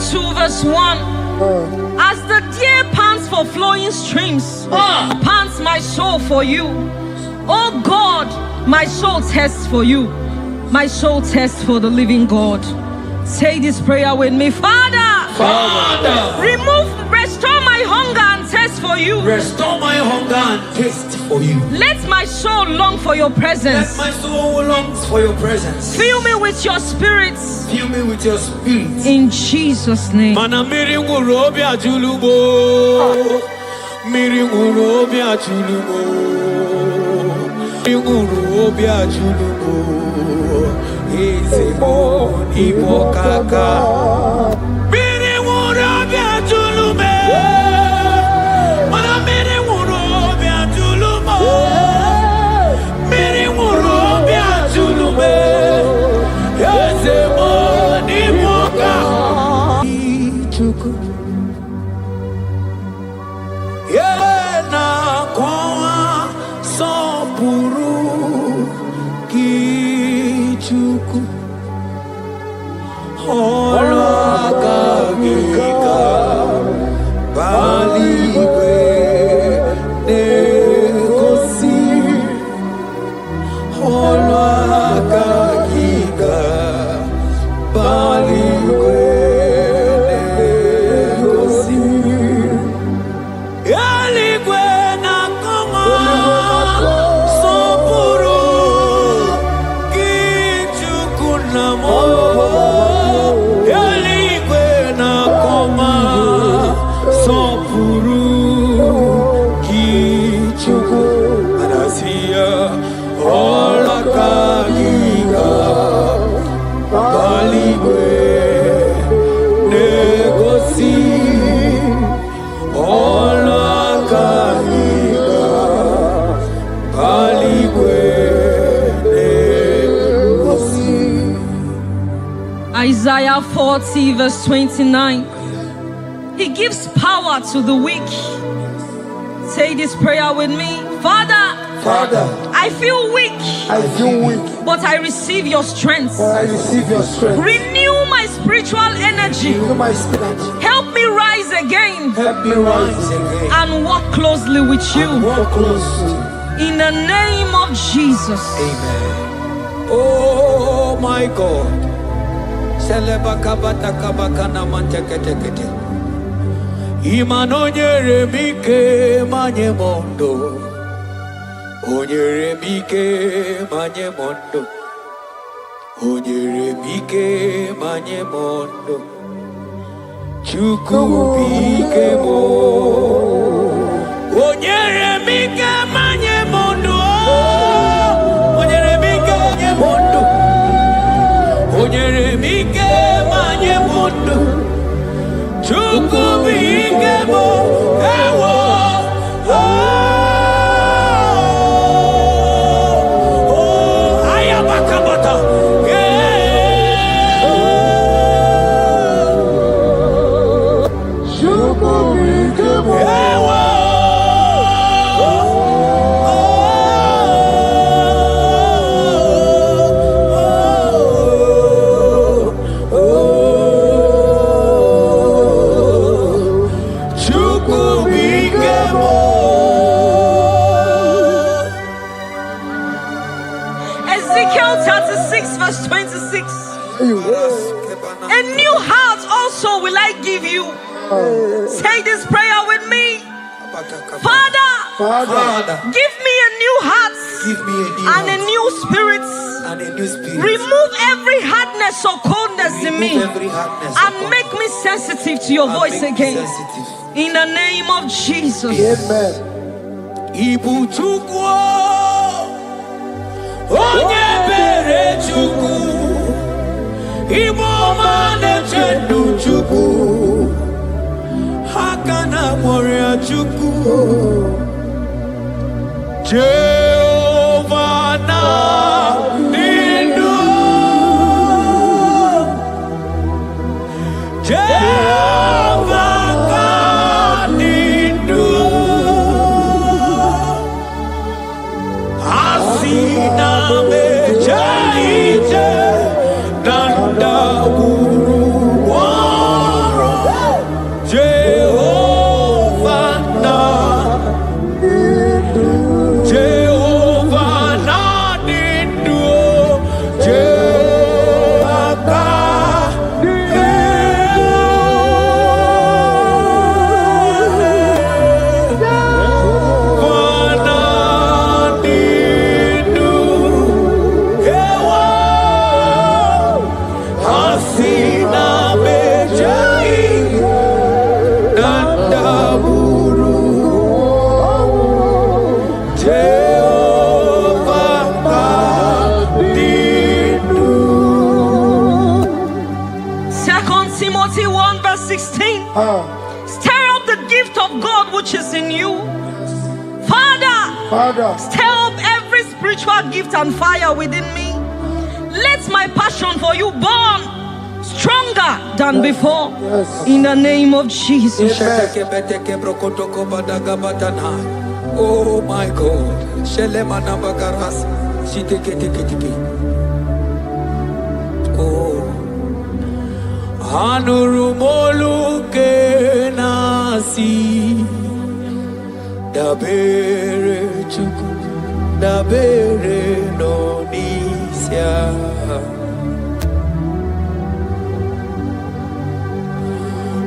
2 verse 1. As the deer pants for flowing streams, pants my soul for you. Oh God, my soul thirsts for you. My soul thirsts for the living God. Say this prayer with me. Father, restore my hunger and thirst for you. Restore my hunger and taste for you. Let my soul long for your presence. Let my soul longs for your presence. Fill me with your spirit. Fill me with your spirit. In Jesus' name. Mana miri ngurobi ajulubo. Miri ngurobi ajulubo. Miri ngurobi ajulubo. Ezemo ibo kaka. Miri ngurobi ajulume. Mana miri ngurobi ajulumo. Miri ngurobi ajulume. Ezemo ibo kaka. Ichuku. Yena kwa sopuru kichuku olwakagika baligwe negosi olwakagika baligwe negosi. Yaligwe na koma sopuru kichuku namo. Yaligwe na koma sopuru kichuku anasia olakagiga baligwe negosi. Isaiah 40 verse 29. He gives power to the weak. Say this prayer with me. Father, I feel weak, but I receive your strength. Renew my spiritual energy. Help me rise again. And walk closely with you. In the name of Jesus. Amen. Oh my God. Imanonyere mike manye mondo. Onyere mike manye mondo. Onyere mike manye mondo. Chuku bike mo. Onyere mike manye mondo. Onyere mike manye mondo. Onyere mike manye mondo. Chuku bike mo. Ewo. Ayabakabata. Chuku bike mo. Ewo. Ezekiel 36 verse 26. A new heart also will I give you. Say this prayer with me. Father, give me a new heart and a new spirit. Remove every hardness or coldness in me and make me sensitive to your voice again. In the name of Jesus. Ibu chukwu onye bere chukwu Ibu ọma na-eche ndụ chukwu aka na mọrịa chukwu Jehova na dị ndụ Jehova ka dị ndụ asị na meche ije na ndagwurugwu ọrụ Timothy 1 verse 16. Stir up the gift of God which is in you. Father, stir up every spiritual gift and fire within me. Let my passion for you burn stronger than before. In the name of Jesus. Oh my God. Oh, Anurumolu kenasi dabere chuku dabere nonisia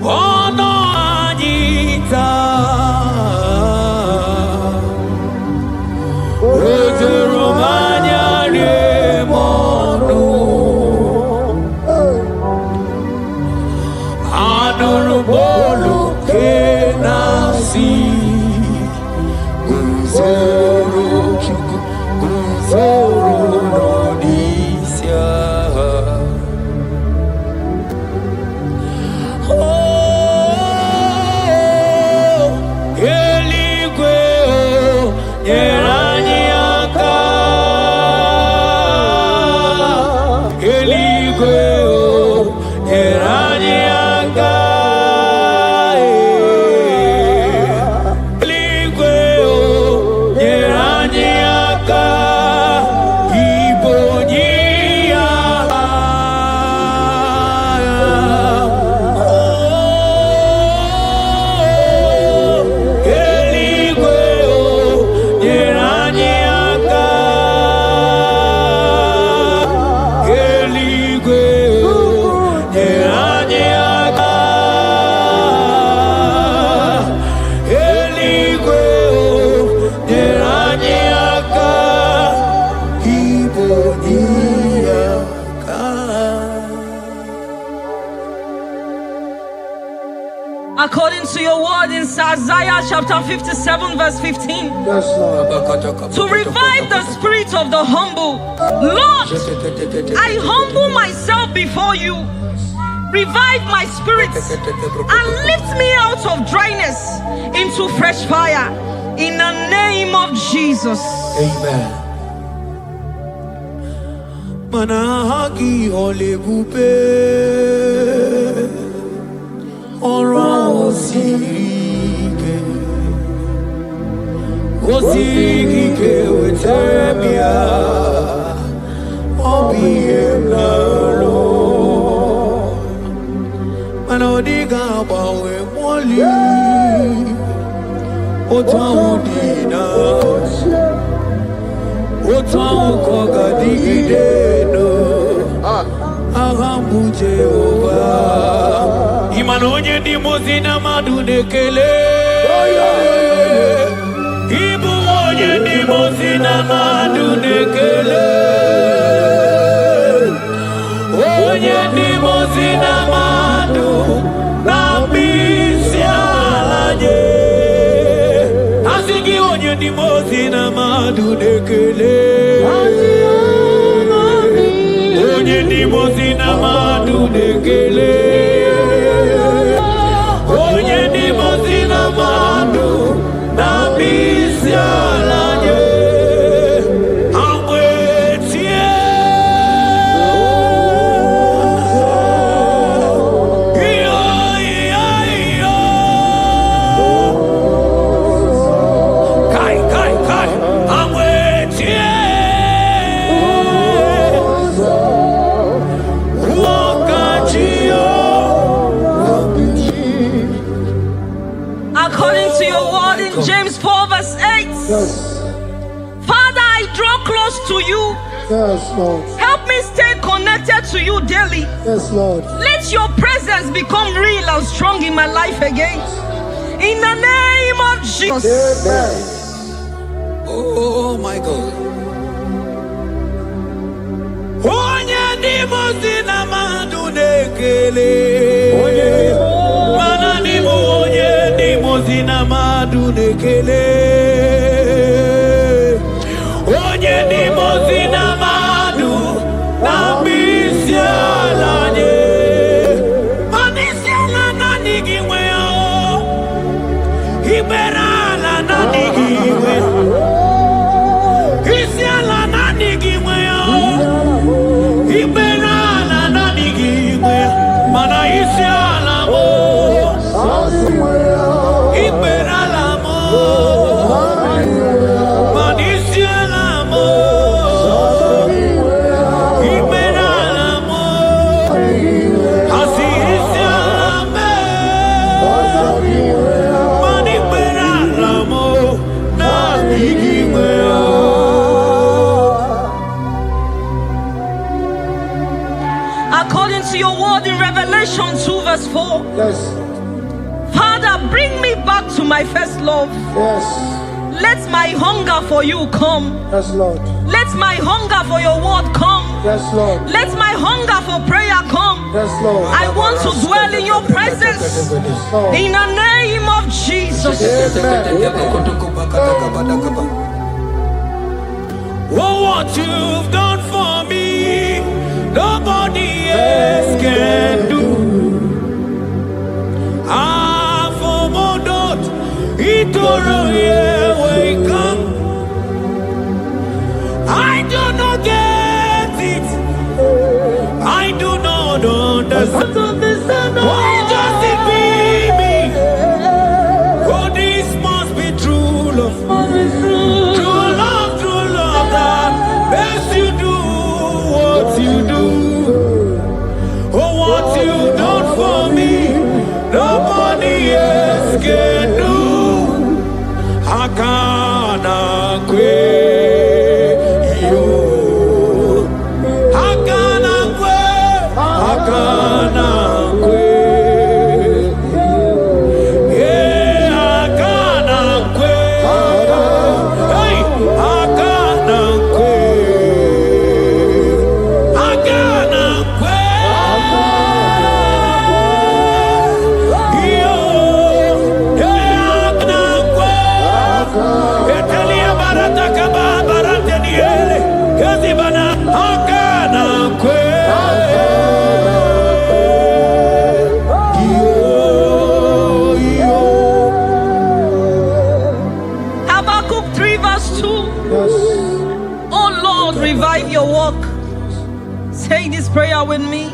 ono anita Romania remono Anurumolu kenasi Guzoro chuku Guzoro nonisia According to your word in Isaiah chapter 57 verse 15. To revive the spirit of the humble. Lord, I humble myself before you. Revive my spirit and lift me out of dryness into fresh fire. In the name of Jesus. Amen. Manahagi olebupe Oro osige Osige wetemia Obiemnalo Manodiga bawe mwali Otaudina Otaukoga digideno Ahambu Jehovah Imanonye ni mozina madunekele Ibu onye ni mozina madunekele Onye ni mozina madu Nambisia laje Asigi onye ni mozina madunekele Onye ni mozina madunekele Onye ni mozina madu na bisialanye amwetie iyo kai amwetie According to your word in James 4 verse 8. Father, I draw close to you. Yes, Lord. Help me stay connected to you daily. Yes, Lord. Let your presence become real and strong in my life again. In the name of Jesus. Amen. Oh my God. Onye ni mozina madunekele Mana ni onye ni mozina madunekele Onye ni mozina madu na bisialanye According to your word in Revelation 2 verse 4. Yes. Father, bring me back to my first love. Yes. Let my hunger for you come. Yes, Lord. Let my hunger for your word come. Yes, Lord. Let my hunger for prayer come. Yes, Lord. I want to dwell in your presence. Lord. In the name of Jesus. Oh, what you've done for me, nobody else can do. For Modot, Itoro, yeah, wake up. I do not get it. I do not understand. Why does it be me? Oh, this must be true love. True love that makes you do what you do. Oh, what you done for me, nobody else can do. Hakana kwe yo. Hakana kwe. Hakana kwe. Yeah, hakana kwe. Hey, hakana kwe. Hakana kwe. Yo. Yeah, hakana kwe. Etelia barata kaba barate niele. Kazi bana hakana kwe. Habakkuk 3 verse 2. Yes. Oh Lord, revive your work. Say this prayer with me.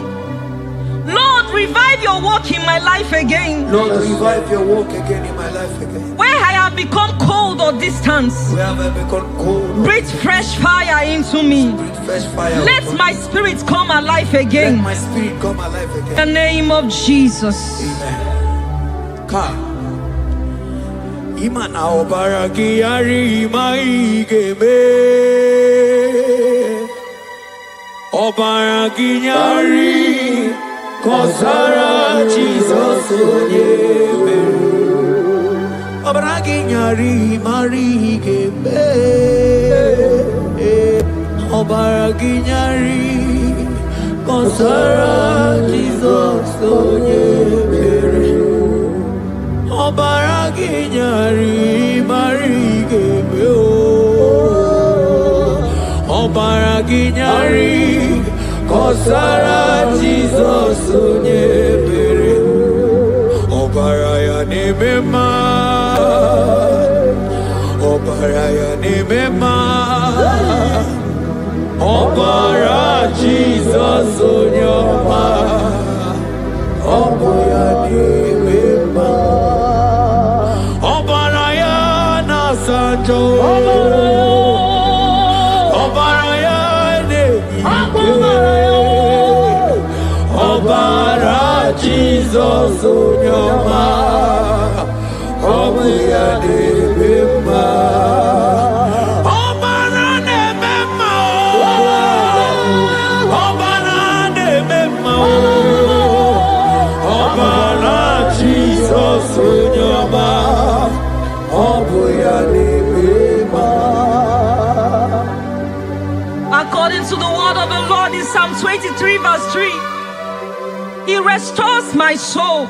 Lord, revive your work in my life again. Lord, revive your work again in my life again. Where I have become cold or distant, Where have I become cold? breathe fresh fire into me. Breathe fresh fire. Let upon my me. spirit come alive Let again. my spirit come alive In again. the name of Jesus. Amen. Ka. Imana obaraki yari maigeme. Obaraki yari kosara Jesus onyeme. Obaraki yari marigeme. Obaraki yari kosara Jesus onyeme. Obaraki yari marigeme. Obaraki yari kosara Jesus onyebere. Obaraya nemema. Obaraya nemema. Obara Jesus onyoma. Obaraya nemema. Obaraya nasanjo. Obaraya ne. Obara Jesus onyoma. Obuya nemema. Obara nemema. Obara nemema. Obara Jesus onyoma. Obuya nemema. According to the word of the Lord in Psalm 23 verse 3, He restores my soul.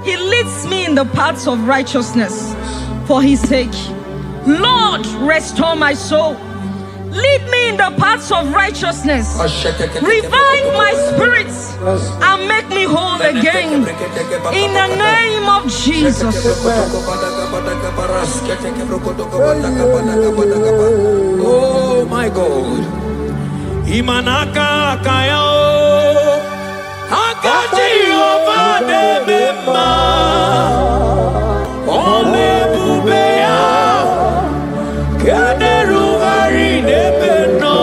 He leads me in the paths of righteousness for His sake. Lord, restore my soul. Lead me in the paths of righteousness. Revive my spirit and make me whole again. In the name of Jesus. Oh my God. Imanaka kayao. Hakati ovade mema. Ole bubeya. Kaderu hari nebeno.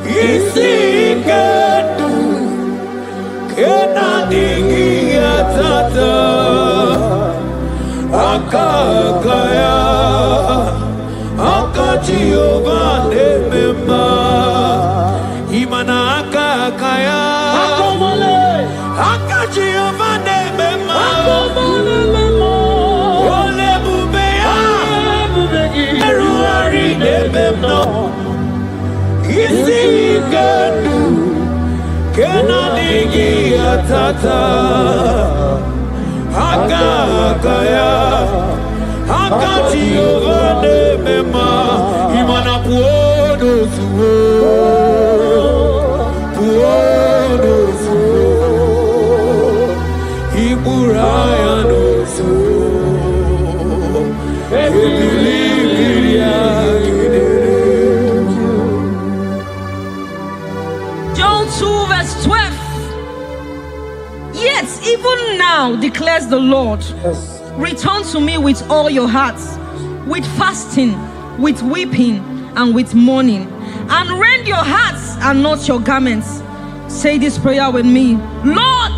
Isi kedu. Kena dingi atata. Akakaya. Akati ovade mema. Imanaka Kenadigi atata Agaya Akati ovane mema Imana puodo suo Puodo suo Iburaya no suo John 2 verse 12. Yet even now declares the Lord, Yes. return to me with all your hearts, with fasting, with weeping, and with mourning, and rend your hearts and not your garments. Say this prayer with me. Lord,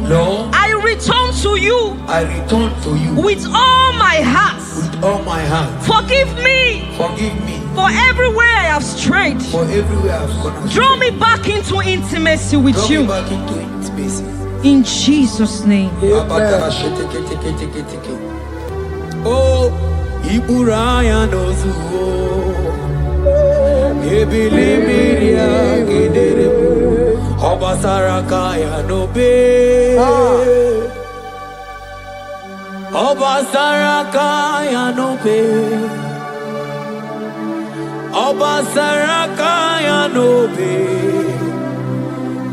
Lord, I return to you I return to you with all my heart. with all my heart. Forgive me Forgive me for everywhere I have strayed. for everywhere I've gone astray. Draw me back into intimacy with Draw you. me back into intimacy. In Jesus' name. Oh, Iburaya nozuo Ebilimiria gedere Obasarakaya nobe Obasarakaya nobe Obasarakaya nobe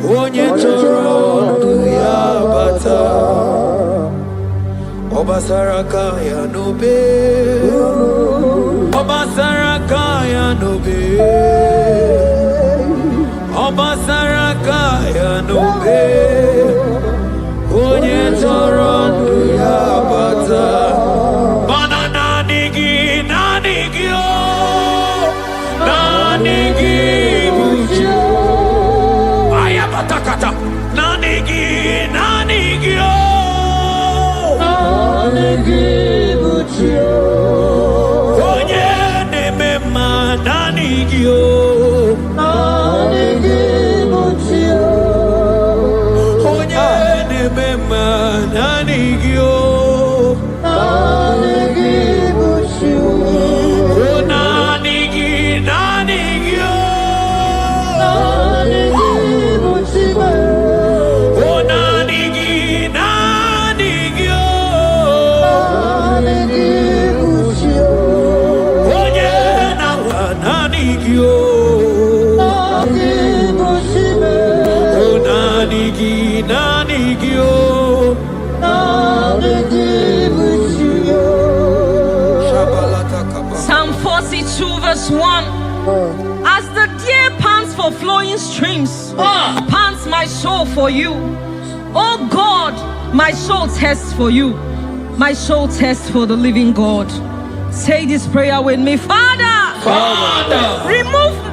Onye choro ya bata Obasarakaya nobe Obasarakaya nobe Obasarakaya nobe Onye choro ya bata Banana nigi nanigi o Nanigi buju Ayabatakata Nanigi nanigi o Onye nemema nanigio Onye nemema nanigio Nanigi nanigio Nanigi nanigio Onye nawa nanigio Nanigi nanigio Psalm 42 verse 1. As the deer pants for flowing streams, pants my soul for you. Oh God, my soul thirsts for you. My soul thirsts for the living God. Say this prayer with me. Father,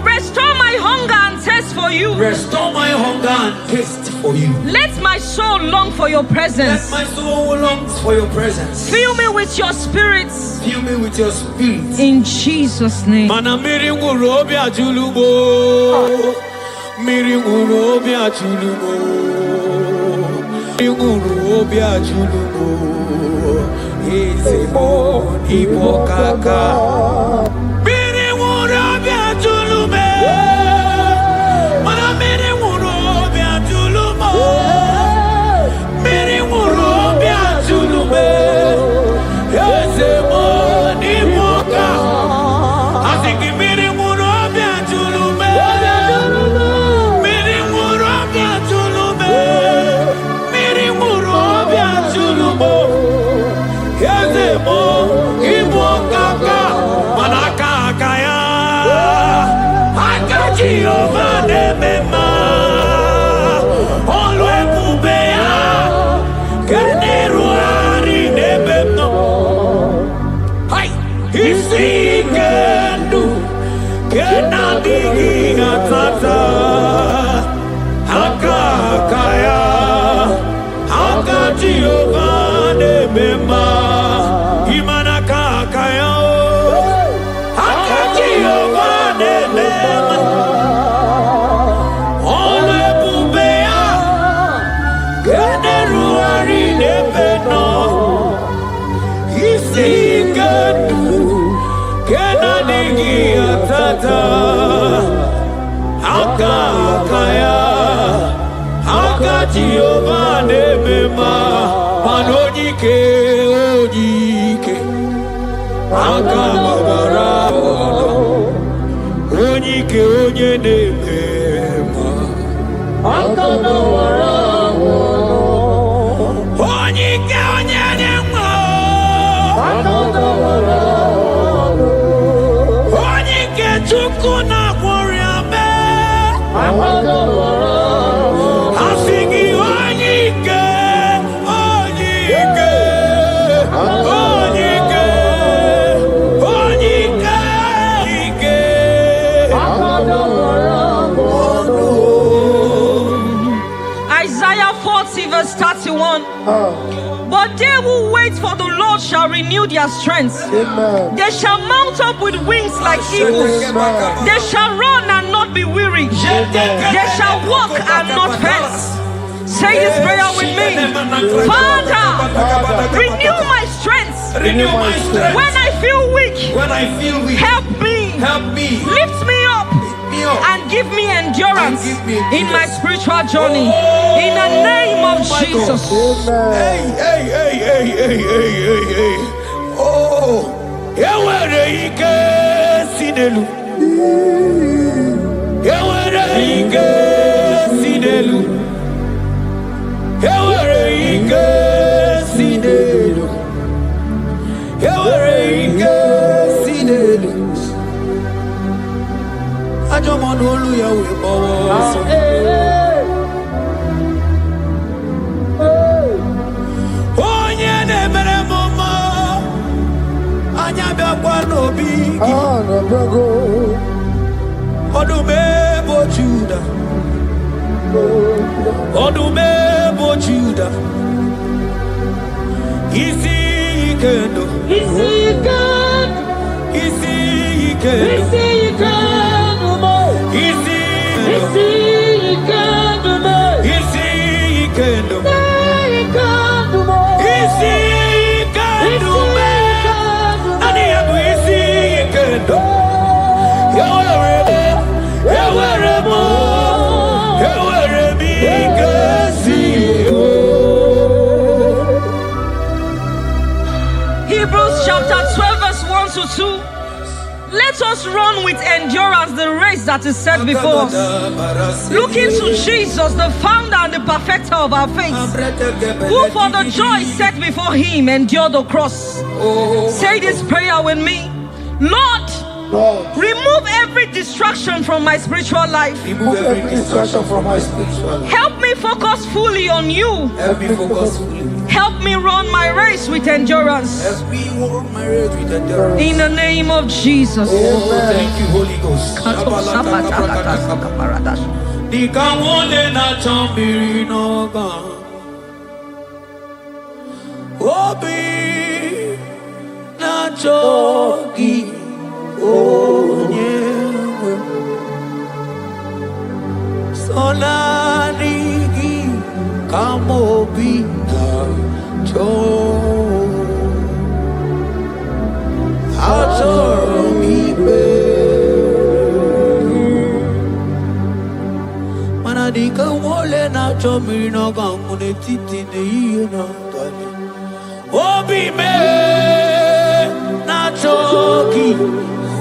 restore my hunger and thirst for you. Restore my hunger and taste for you. Let my soul long for your Let presence. my soul longs for your presence. Fill me with your spirit. Fill me with your spirit. In Jesus' name. Mana miri nguru obi ajulumo. Miri nguru obi ajulumo. Miri nguru obi ajulumo. Ezemo ibo kaka. Miri nguru obi ajulume. Mana miri nguru obi ajulumo. Miri nguru obi ajulume. Ezemo ibo kaka. Asiki miri nguru obi ajulume. Miri nguru obi ajulume. Miri nguru obi ajulumo. Ezemo ibo kaka. Manaka Jehovah Nebema, Manojike, Ojike, Akamabara, Ojike, Oje Nebema, Akamabara, Ojike, Oje Nebema, Akamabara, Ojike, Chukuna, Wariame, Akamabara. Isaiah 40 verse 31. But they who wait for the Lord shall renew their strength. Amen. They shall mount up with wings like eagles. Amen. They shall run and not be weary. They shall walk and not faint. Say this prayer with me. Father, renew my strength. Renew my strength. When I feel weak, help me. Lift me up and give me endurance in my spiritual journey. In the name of Jesus. Hey. Oh, Yawareke Sinelu. Yawareke Sinelu. Yawareke Sinelu. Yawareke Sinelu. Ajomonolu Yawe Bawa. Onye na-emere mama anya bịakwa n'obi gị. Ọdụm ebo Juda. Ọdụm ebo Juda. Isi ike ndụ. Isi ike ndụ. Hebrews chapter 12 verse 1 to 2. Let us run with endurance the race that is set before us, looking to Jesus, the founder and the perfecter of our faith, who for the joy set before him endured the cross. Say this prayer with me. Lord, remove every distraction from my spiritual life. Remove every distraction from my spiritual life. Help me focus fully on you. Help me focus fully. Help me run my race with endurance. Help me walk my race with endurance. In the name of Jesus. Oh, thank you, Holy Ghost. Dikawole na chambiri noga. Obi na chogi onyewe. Sonarigi kamobi na cho. Atoromi be. Manadika wole na chambiri noga mune titi ne yena tani. Obi me na choki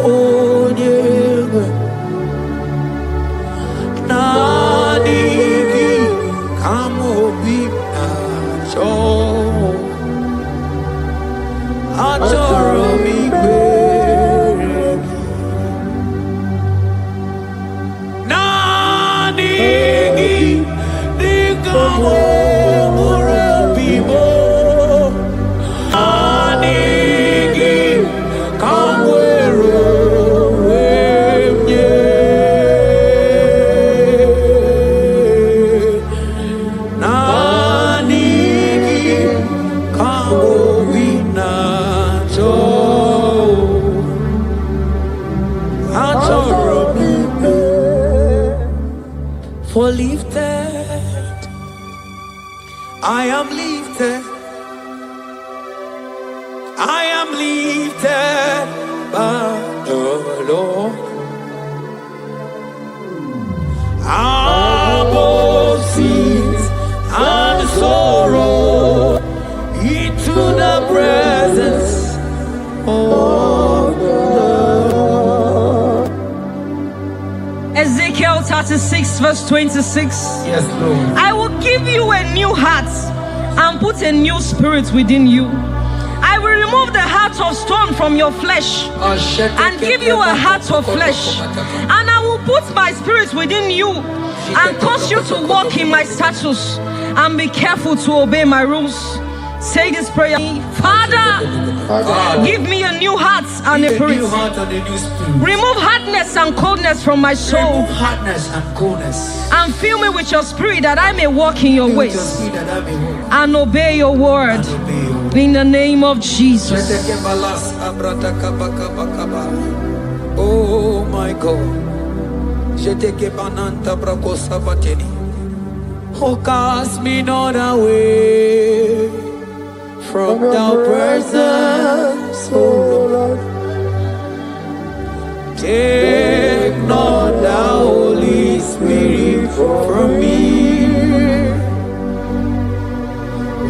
onyewe. Nadigi kamobi na cho. Atoromi be. Nadigi dikawo mure bibo. Nadigi kamwero emye. Nadigi kamobi na cho. Atoromi be. For lifted, I am lifted. I am lifted by the Lord. Above seas 6 verse 26. Yes, Lord. I will give you a new heart and put a new spirit within you. I will remove the heart of stone from your flesh and give you a heart of flesh. And I will put my spirit within you and cause you to walk in my statutes and be careful to obey my rules. Say this prayer. Father, give me a new heart and a spirit. Remove hardness and coldness from my soul. Remove hardness and coldness. And fill me with your spirit that I may walk in your ways and obey your word. In the name of Jesus. Oh my God. Oh, cast me not away from thy presence, oh Lord. Take not the Holy Spirit from me.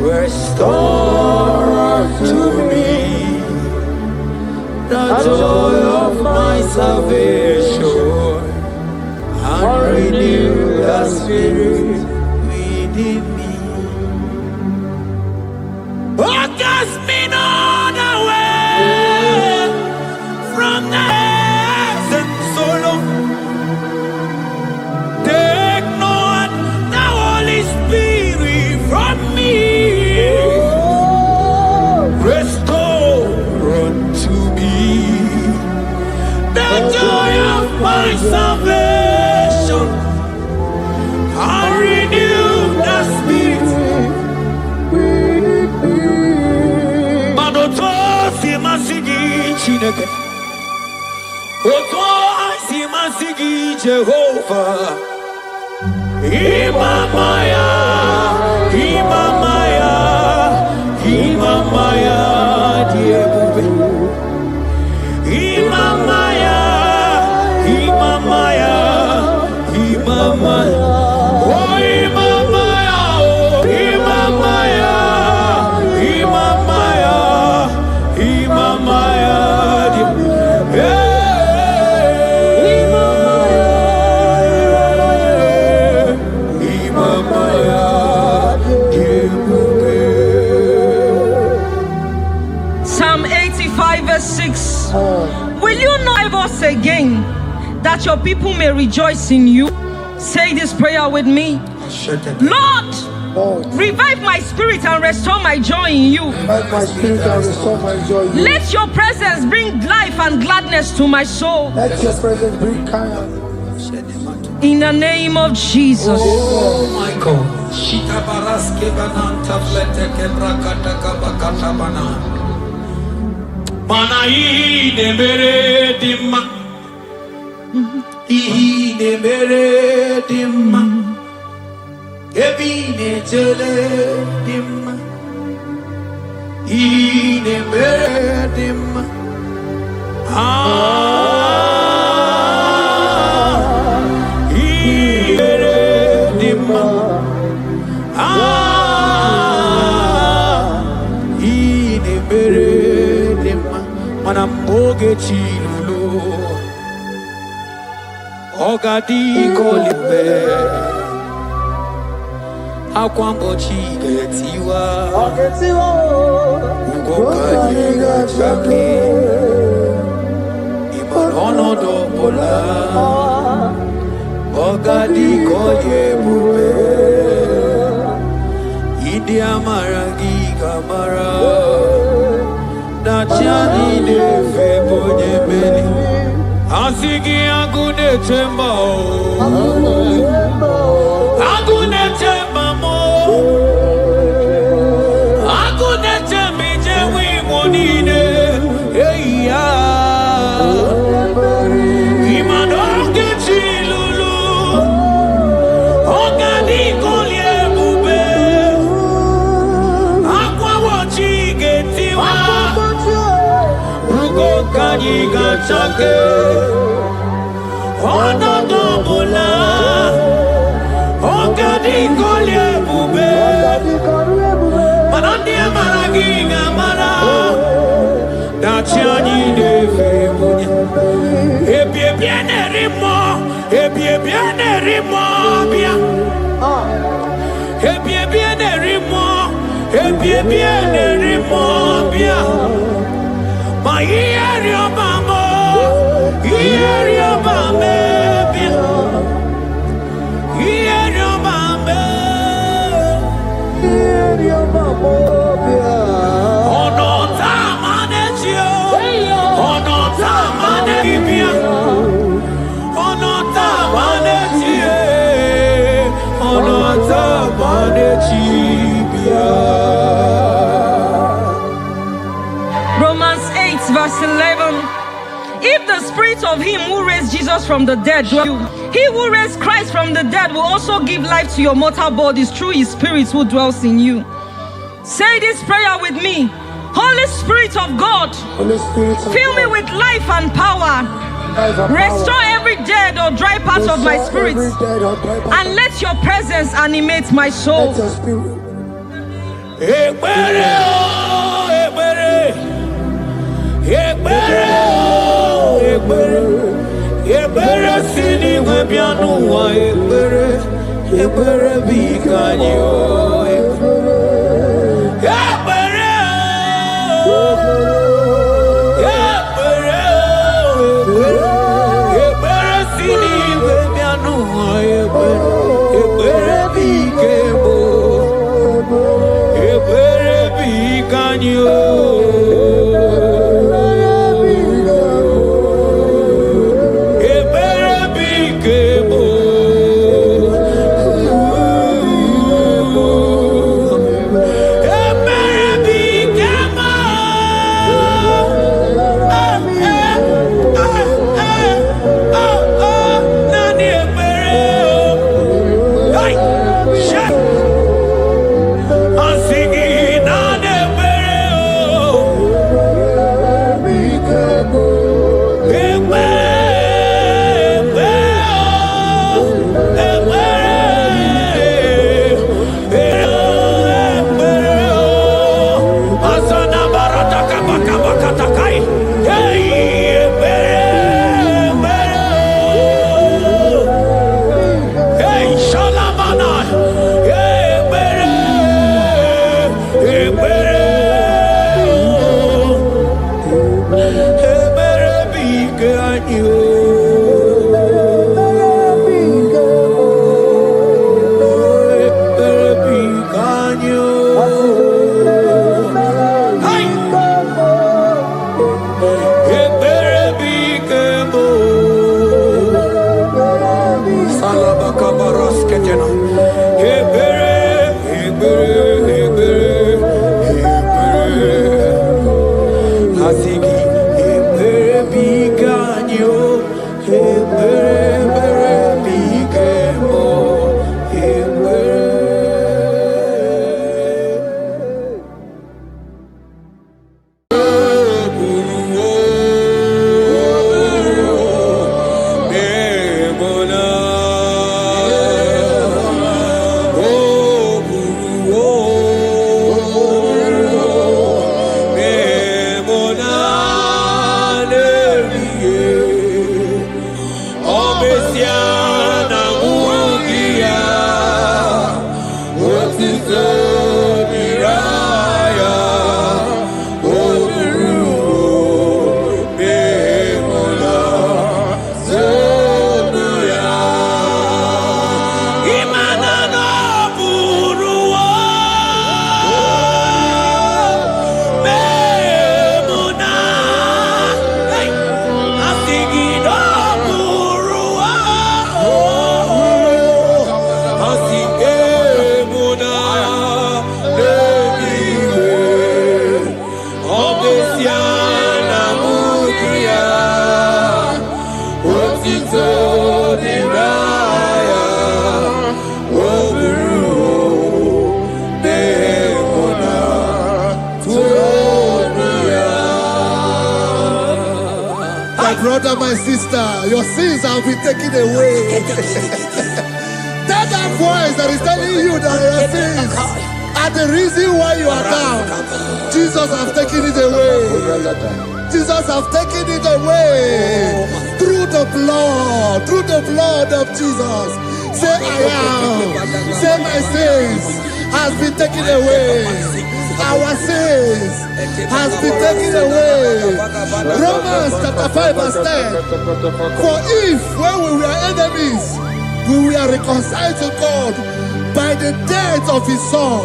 Restore unto me the joy of my salvation and renew the spirit within me. Oh, cast me not away from the presence, oh Lord. Take not the Holy Spirit from me. Restore unto me the joy of my salvation and renew the spirit. Manoto si masigi Chineke, Oto si masigi Jehovah. Imamaya, Imamaya, Imamaya, Diebube. Imamaya, Imamaya, Imamaya. Oh, Imamaya, oh, Imamaya, Imamaya, Imamaya, Diebube. Psalm 85 verse 6. Will you not give us again that your people may rejoice in you? Say this prayer with me. Lord, revive my spirit and restore my joy in you. Revive my spirit and restore my joy in you. Let your presence bring life and gladness to my soul. Let your presence bring kindness. In the name of Jesus. Oh my God. Shita baraske bananta flete kebrakata kabakata bana. Mana ine mere dimma. Ine mere dimma. Ebine jele dimma. Ine mere dimma. Manamboge chilulu Ogadi kolimbe Akwambo chigetiwa Ugoka yiga chake Imanono dobola Ogadi koye bube Idi amaragi kamara Nachani de febonye beli Asigi agune temba Agune temba mo Agune tembi jewi monine Eya Imanoke chilulu Ogani kolye bube Akwa wachi getiwa Kanyi gachake Ono dobola Ogadi kolye bube Manandi amaragi ngamara Dachiani de febunya Ebie biene rimo Ebie Romans 8 verse 11. If the spirit of him who raised Jesus from the dead dwells in you, he who raised Christ from the dead will also give life to your mortal bodies through his spirit who dwells in you. Say this prayer with me. Holy Spirit of God, fill me with life and power. Restore every dead or dry part of my spirit, and let your presence animate my soul. Brother, my sister, your sins have been taken away. That voice that is telling you that your sins are the reason why you are down, Jesus has taken it away. Jesus has taken it away through the blood of Jesus. Say I am. Say my sins has been taken away. Our sins has been taken away. Romans chapter 5 verse 10. For if when we were enemies, we were reconciled to God by the death of his son,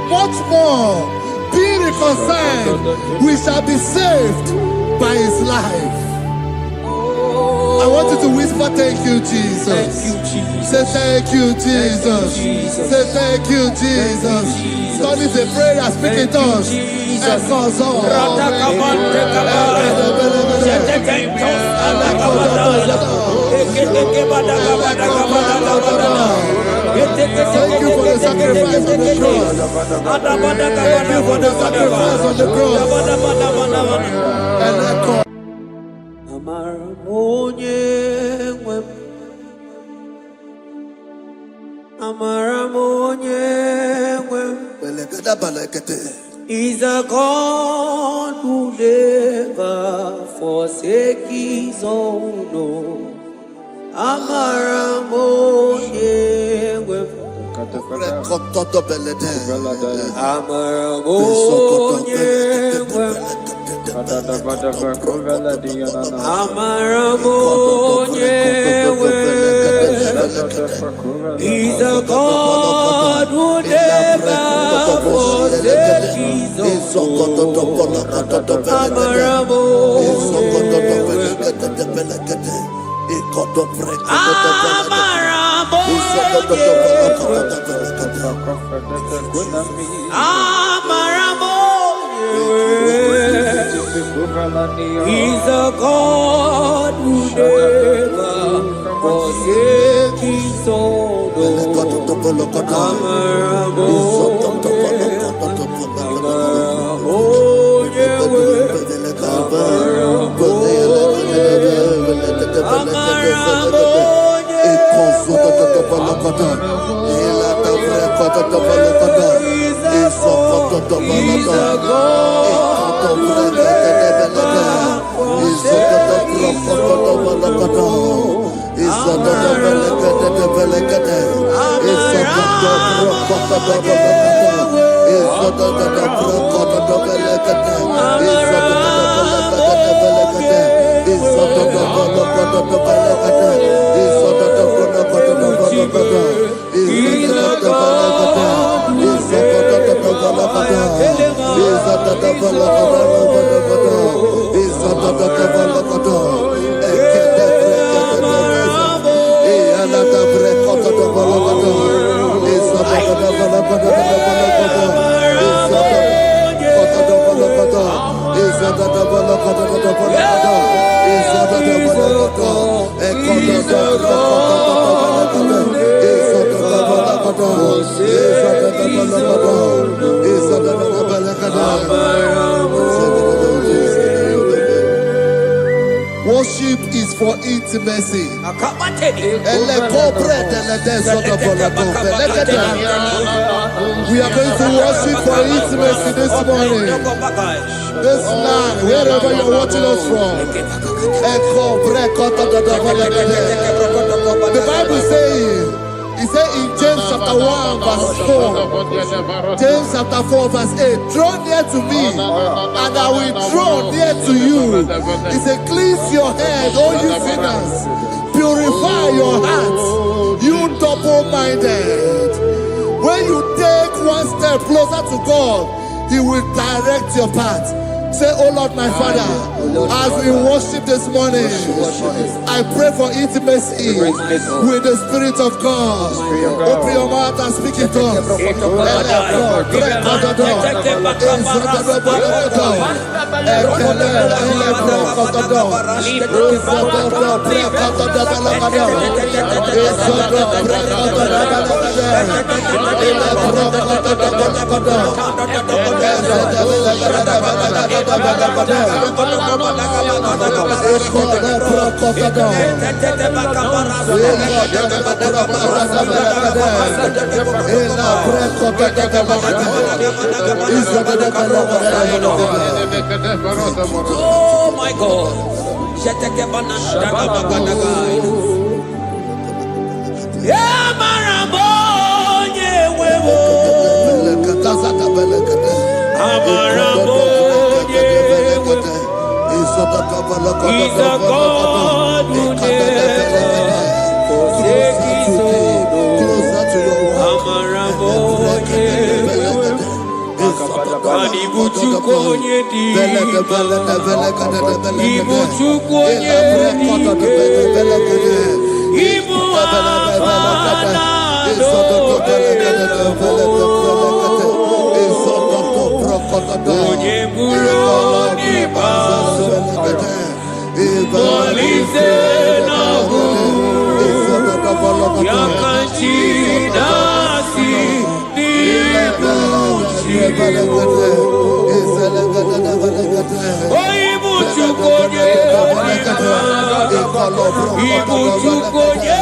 much more, being reconciled, we shall be saved by his life. I want you to whisper, thank you, Jesus. Thank you, Jesus. Say thank you, Jesus. Say thank you, Jesus. God is a prayer, speak in tongues. Thank you for the sacrifice on the cross. Thank you for the sacrifice on the cross. And echo. He's a God who never forsake his own. He's a God who never forsake his own. He's a God who never forsake his own. Worship is for intimacy. We are going to worship for intimacy this morning. This land, wherever you're watching us from. The Bible says, it says in James chapter 1 verse 4, James chapter 4 verse 8, draw near to me and I will draw near to you. It says, cleanse your head, all you sinners, purify your hearts, you double-minded. When you take one step closer to God, he will direct your path. Say, oh Lord, my Father, as we worship this morning, I pray for intimacy with the Spirit of God. Open your mouth and speak it to us. my God. Yeah, Marabonye wewo. Amarabonye wewo. He's a God who never forsake his own. Amarabonye wewo. Ibuchukonye dike. Ibuchukonye dike. Ibu afana onye buru onye baso Molise na guru Yakanchi nasi Ibuchukonye Ibuchukonye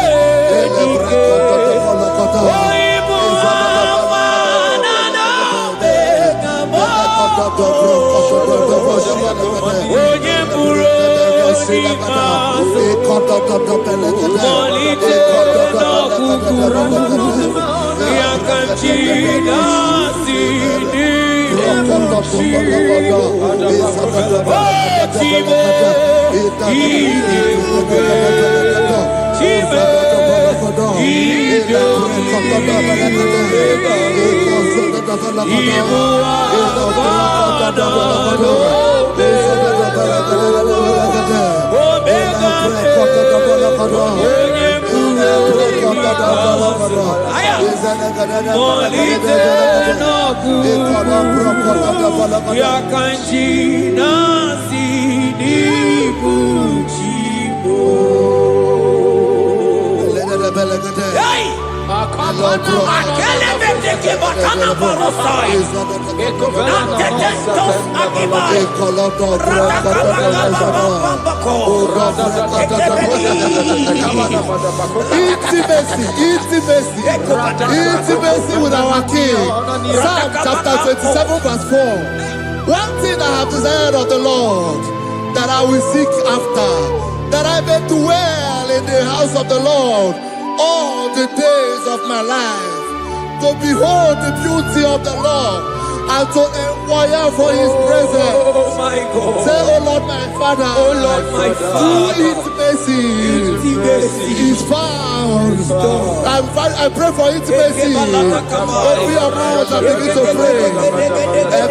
Intimacy with our King. Psalm chapter 27 verse 4. One thing I have desired of the Lord, that I will seek after, that I may dwell in the house of the Lord all the days of my life, to behold the beauty of the Lord and to inquire for his presence. Oh my God. Say, oh Lord my Father, oh Lord my Father, intimacy is found. I pray for intimacy. Open your mouth and begin to pray.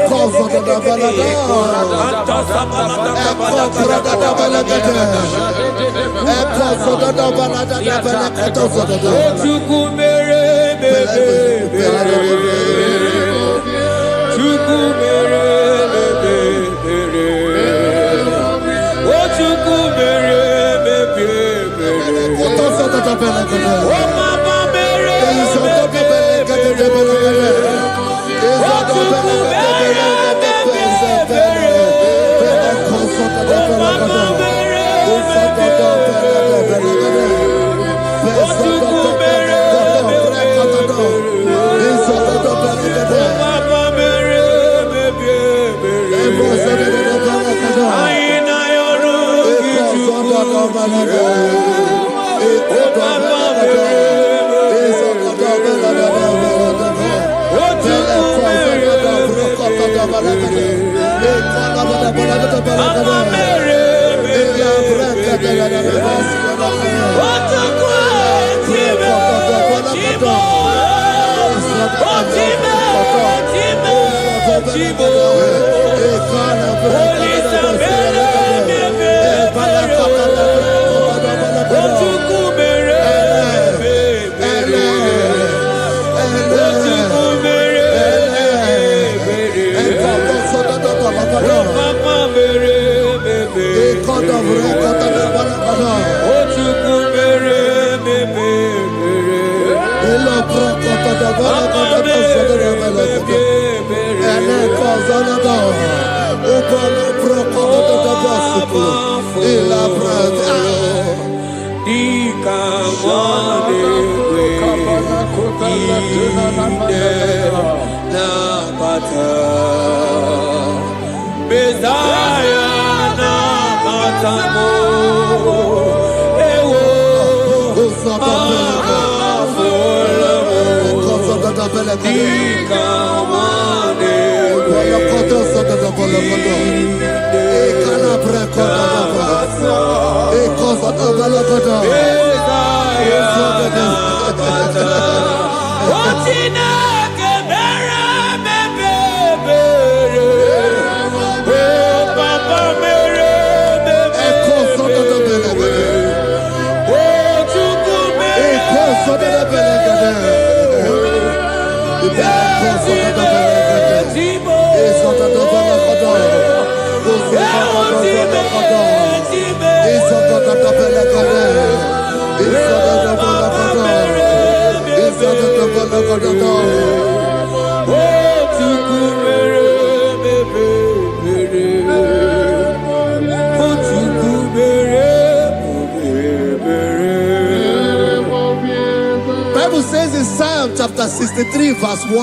Bible says in Psalm chapter 63 verse 1,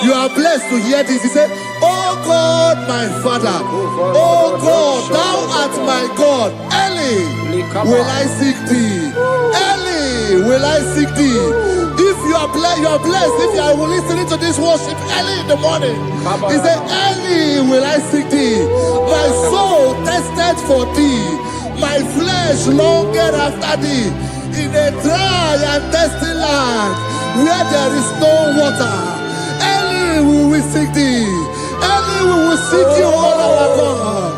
you are blessed to hear this. He said, "Oh God, my Father, oh God, thou art my God. Early will I seek thee. Early will I seek thee." If you are blessed if you are listening to this worship early in the morning. He said, "Early will I seek thee. My soul thirsted for thee. My flesh longed after thee. In a dry and thirsty land where there is no water. Early will we seek thee. Early we will seek you, all our God.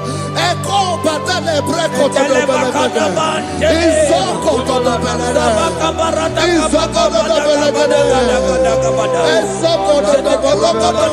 Echo batale breko to the belagade. Isoko to the belagade. Isoko to the belagade. Isoko to the belagade.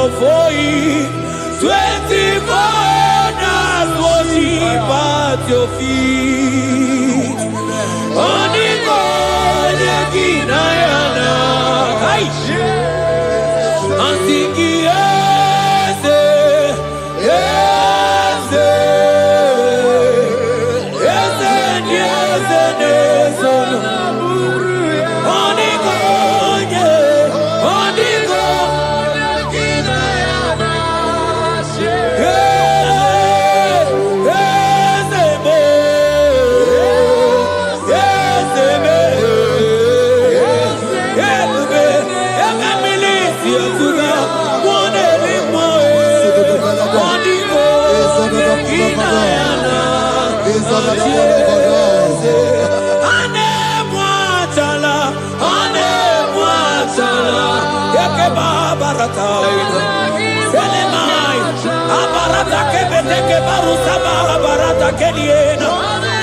Before you, 24 hours worship at your feet. Oniko Yekinayana, and singing yes, yes, yes, yes, yes, Oniko, Oniko.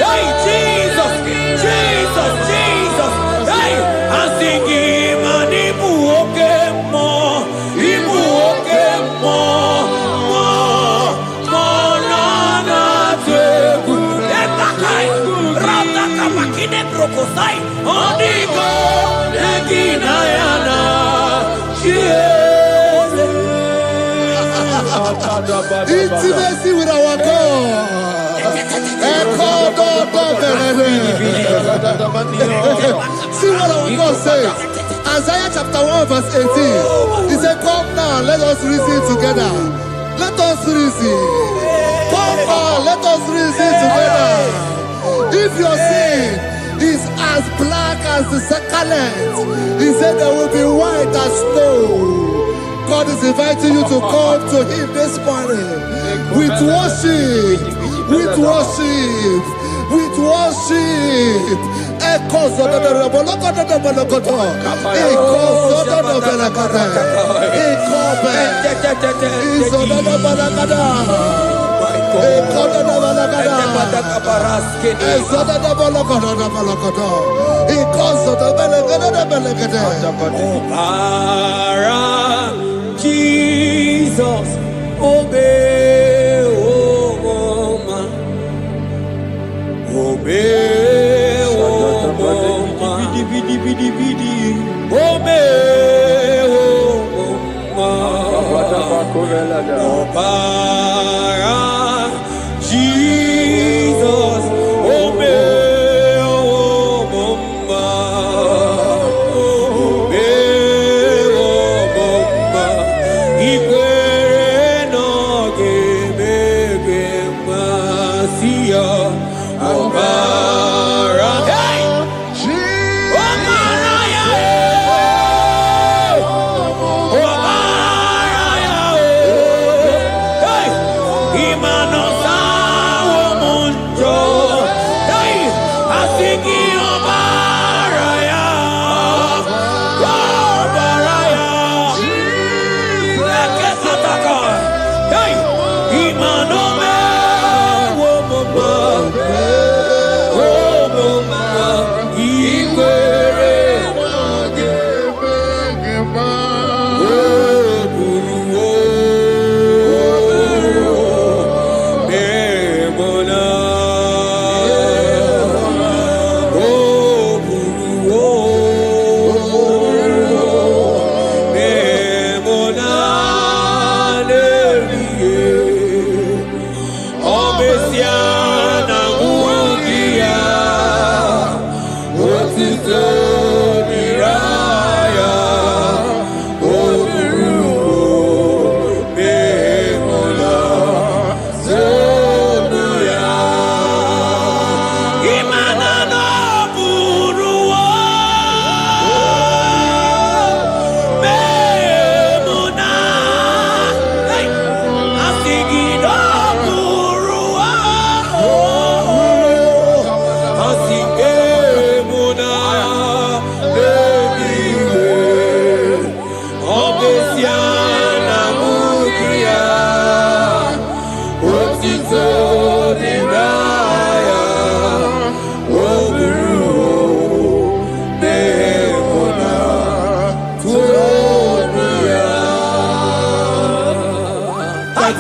Hey, Jesus, Jesus, Jesus. Hey, I'm singing, man, Ibu okemo, na na teku. Ekakai, rata kapakine brokosai, onigo, neginayana, Intimacy with our God. See what our God says. Isaiah chapter 1 verse 18. He said, "Come now, let us reason together. Let us reason. Come on, let us reason together. If your sin is as black as the scarlet, he said there will be white as snow." God is inviting you to come to him this morning with worship, with worship, with worship. Echoes of the Bolokota de Bolokoto, echoes of the Belakata, echoes of the Balakada, echoes of the Balakada, echoes of the Bolokota, echoes of the Belakada. Jesus, obey, obey, Jesus,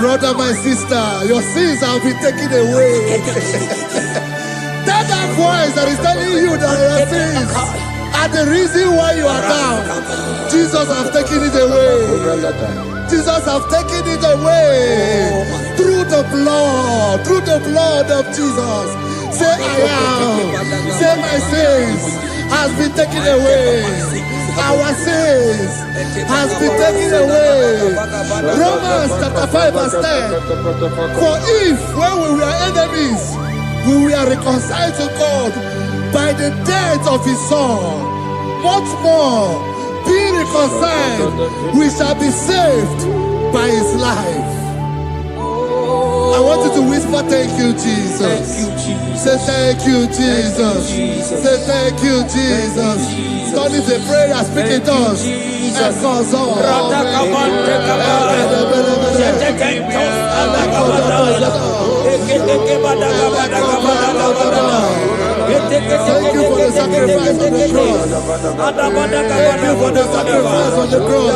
Brother, my sister, your sins have been taken away. That voice that is telling you that your sins are the reason why you are down. Jesus has taken it away. Jesus has taken it away. Through the blood of Jesus. Say I am. Say my sins has been taken away. Our sins has been taken away. Romans chapter 5 verse 10. For if when we were enemies, we were reconciled to God by the death of his son, much more, being reconciled, we shall be saved by his life. I want you to whisper, thank you, Jesus. Thank you, Jesus. Say thank you, Jesus. Say thank you, Jesus. Don't leave the prayer, speak in tongues. Thank you for the sacrifice on the cross. Thank you for the sacrifice on the cross.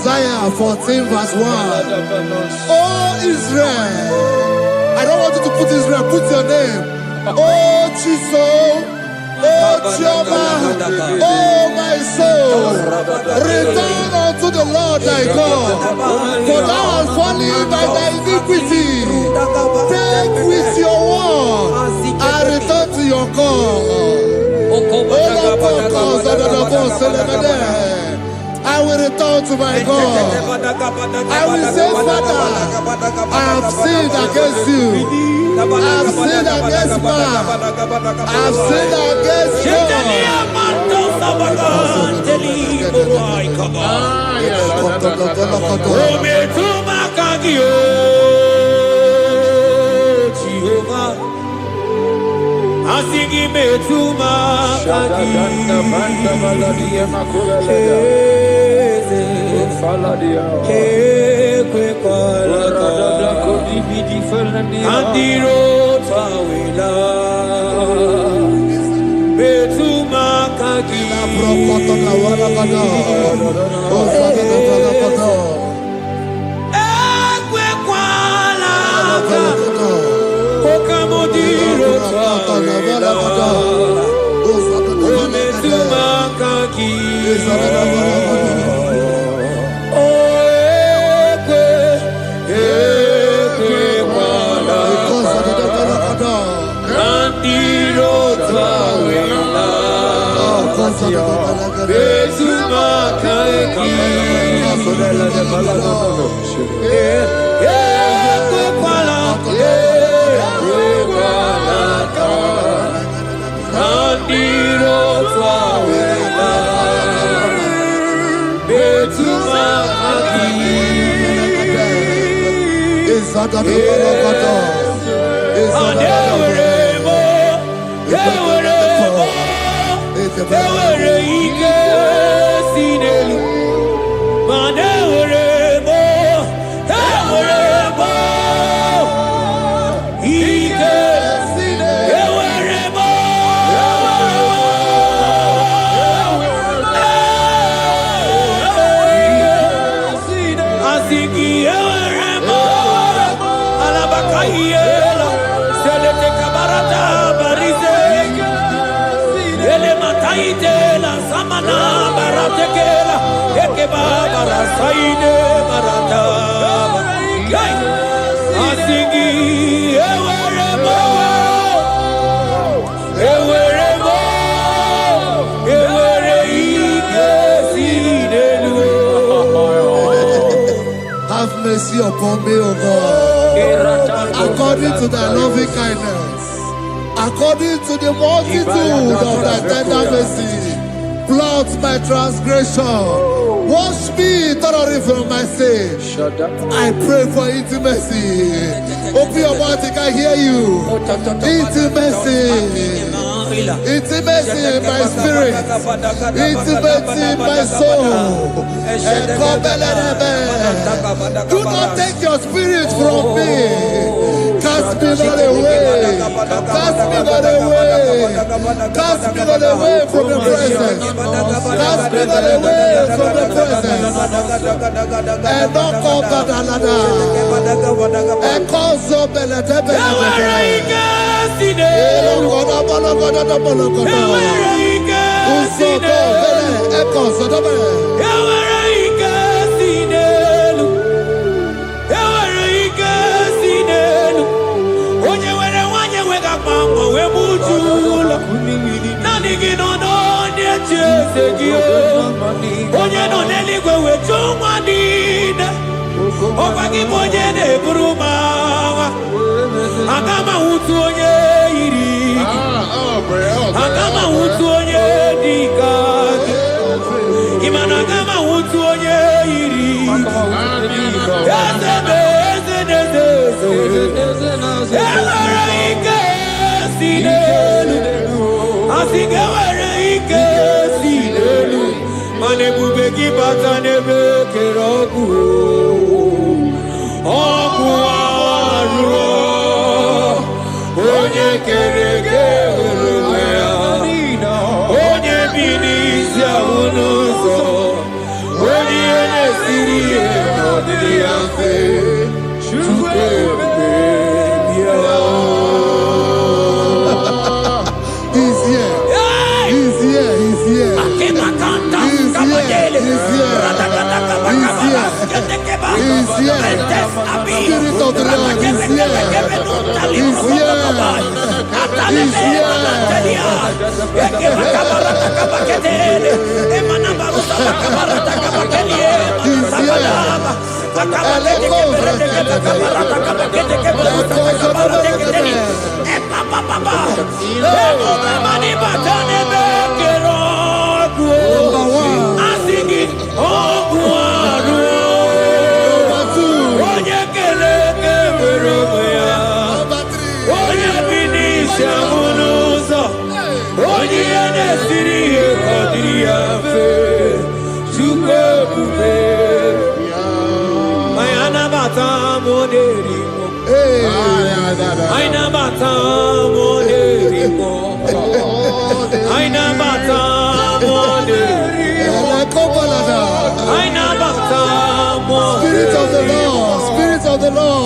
Isaiah 14 verse 1. Oh Israel, I don't want you to put Israel, put your name. Oh Chiso, oh Chioma, oh my soul, return unto the Lord thy God, for thou hast fallen by thy iniquity. Take with your word and return to your God. I will return to my God. I will say, Father, I have sinned against you. I have sinned against man. I have sinned against God. Asigi metuma kagi kwe kwalaka andiro tawila metuma kagi kwe kwalaka Okamodiro tawila ometuma kagi mercy upon me, O God. According to thy loving kindness, according to the multitude of thy tender mercy, blot my transgression. Wash me thoroughly from my sin. I pray for intimacy. Open your mouth, I can hear you. Intimacy. Intimacy in my spirit. Intimacy in my soul. Do not take your spirit from me. Cast me not away. Cast me not away. Cast me not away from the presence. Cast me not away from the presence. And not come back another. And cause of the Spirit of the Lord.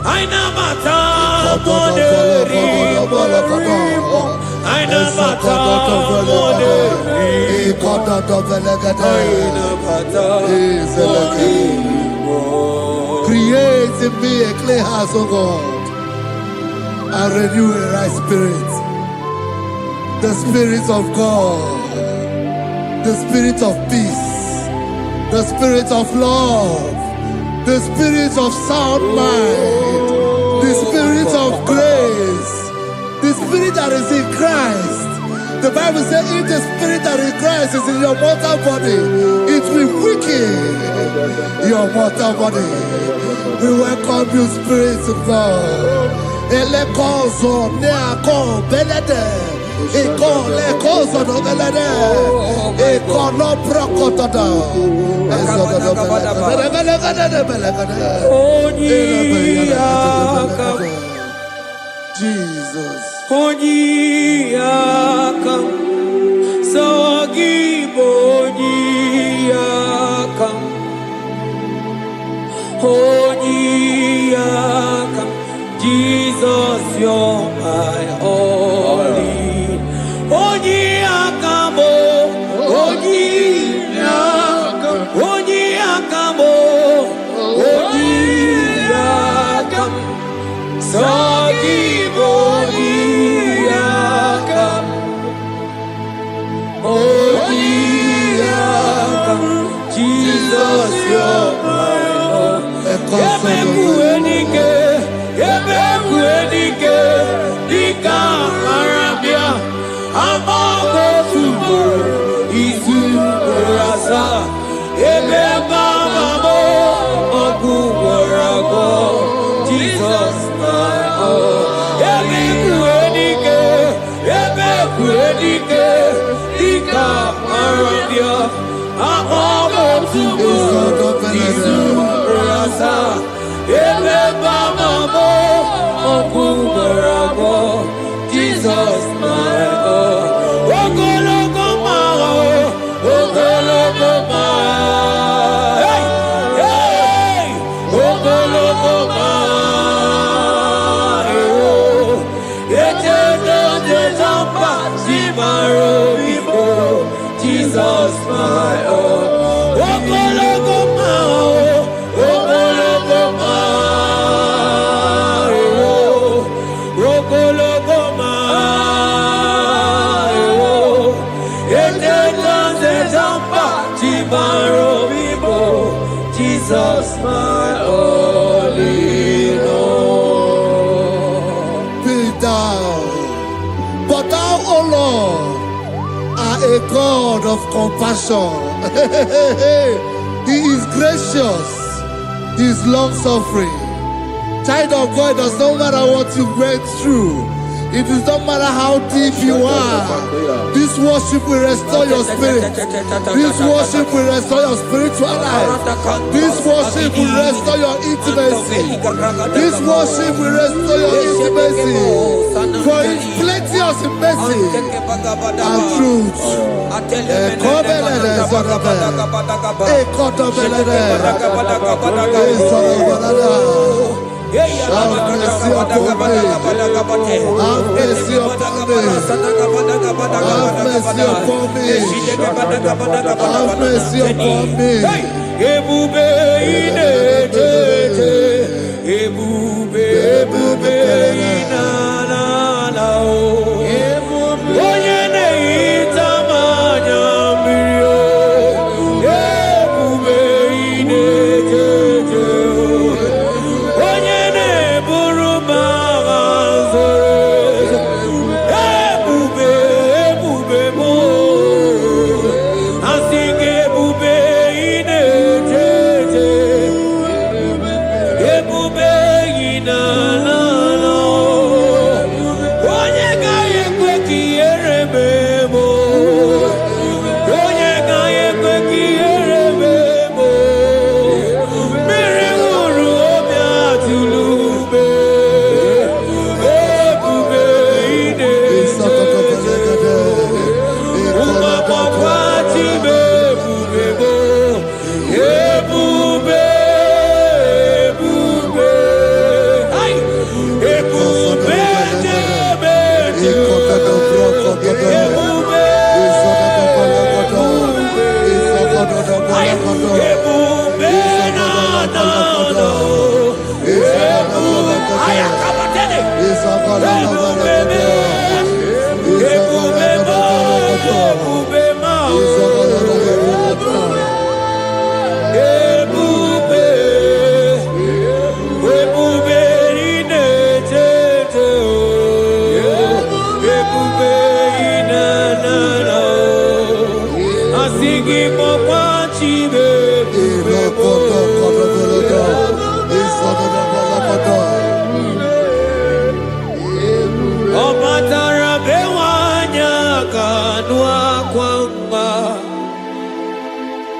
Aina mata moderimo, aina mata moderimo, create in me a clean house, O God, and renew a right spirit. The Spirit of God, the Spirit of peace, the Spirit of love, the Spirit of sound mind, the Spirit of grace, the Spirit that is in Christ. The Bible says if the Spirit that is in Christ is in your mortal body, it will weaken your mortal body. We welcome you, Spirit of God. Elekozo neako belede. Eko lekozo no belede. Eko no brokotoda. Jesus. Onyiyakam, Sogibonyiyakam, Onyiyakam, Jesus, you're my only. Onyiyakam, Onyiyakam, Onyiyakam, Onyiyakam, Sogibonyiyakam, Onyiyakam, Jesus, you're my own. Ebekuenike, Ebekuenike, Dika Arabia, Amago Tubo, Izu Rasa, Ebebamamo, Oguwarago, Jesus, my own. Ebekuenike, Ebekuenike, Dika Arabia, Amago Tubo, Izu Rasa, Ebebamamo, Oguwarago, Jesus, my own. Ogologoma, Ogologoma, hey, hey, Ogologoma, oh, Echedo de Zampa, Zimaro, Jesus, my own. Ogologoma, Ogologoma, oh, Ogologoma, oh, Echedo de Zampa, Zimaro, Jesus, my only Lord. Be thou, but thou, O Lord, are a God of compassion. He is gracious, He is long suffering. Child of God, it does not matter what you went through. It does not matter how deep you are. This worship will restore your spirit. This worship will restore your spiritual life. This worship will restore your intimacy. This worship will restore your intimacy. For it's plenty of mercy and truth. Have mercy upon me. Have mercy upon me. Have mercy upon me. Have mercy upon me. Ebube inetete, ebube, ebube inanana o. Onye na-ehita mmanya mmiri o. Ebube inetete o. Onye na-eburu m agha nzere. Ebube, ebube m o. Asị gị ebube inetete.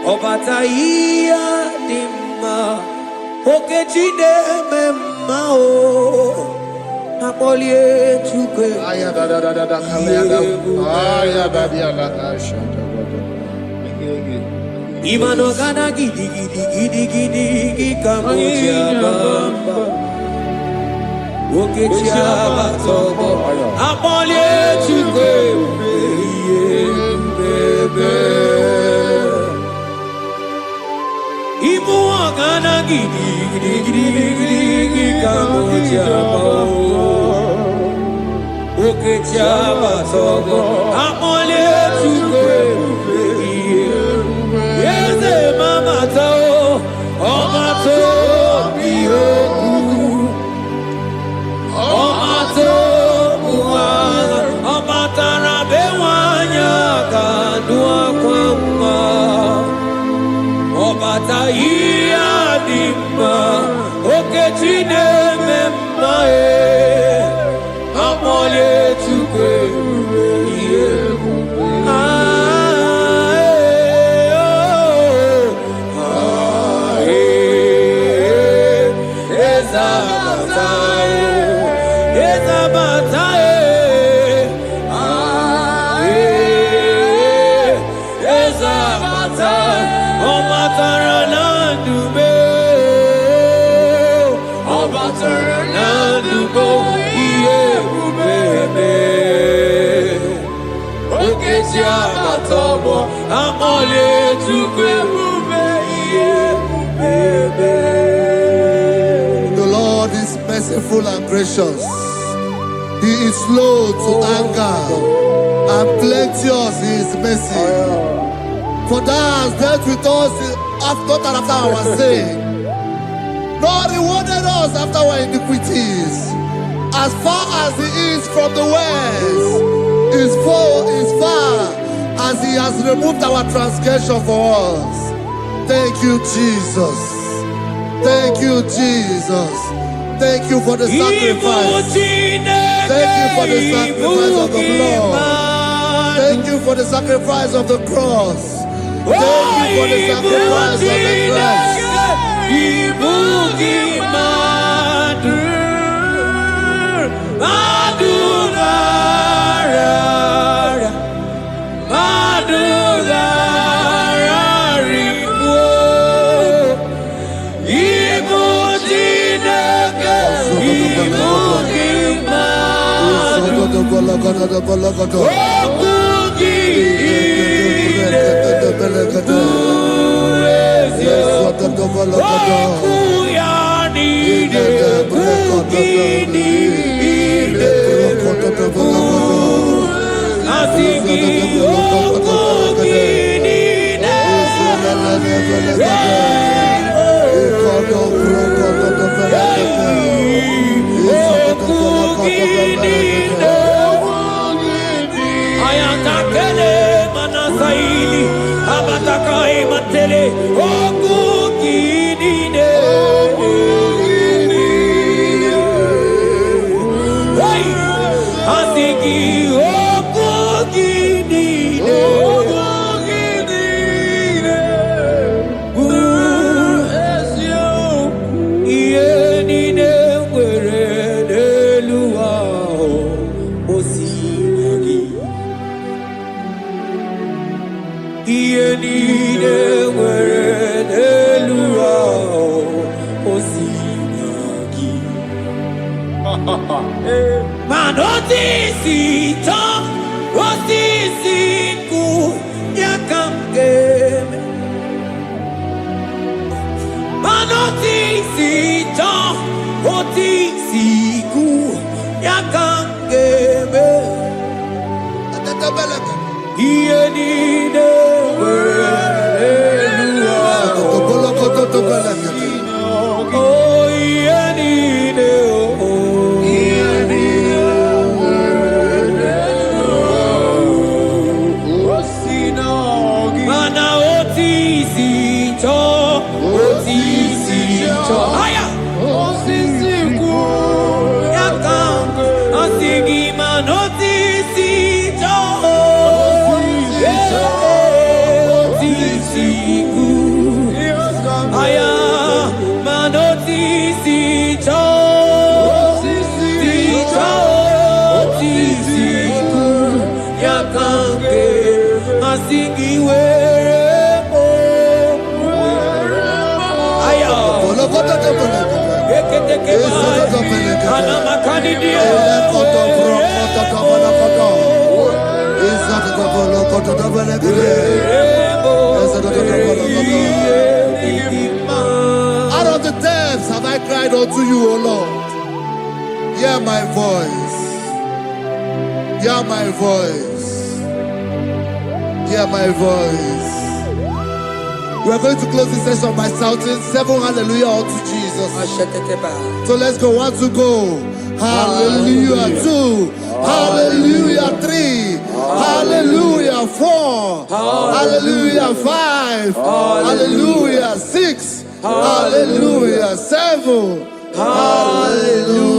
Obataia dimma okechide memao apolie chukwe Aya da da da da da kalenda. Aya da dia la shanta. Imano gana gidi kamucha bamba okechia batobo apolie chukwe bebe Ibu agana gidi kamucha bamba okechia batobo apolie chukwe Yeze mama tao, omato biyoku, omato buwana, omatara bewanya kadua kwamba, obata iya dimba, okechine memae, amole tukwe yeku. The Lord is merciful and gracious. He is slow to anger and plenteous in his mercy. For thou hast dealt with us not after our sin, nor rewarded us after our iniquities. As far as he is from the west, is far as he has removed our transgression for us. Thank you, Jesus. Thank you, Jesus. Thank you for the sacrifice. Thank you for the sacrifice of the blood. Thank you for the sacrifice of the cross. Thank you for the sacrifice of the cross. Manoti si Out of the depths have I cried unto you, O Lord. Hear my voice. Hear my voice. Hear my voice. We are going to close this session by shouting 7 hallelujah unto Jesus. So let's go. 1 to go. Hallelujah. 2. Hallelujah. 3. Hallelujah. 4. Hallelujah. 5. Hallelujah. 6. Hallelujah. 7. Hallelujah.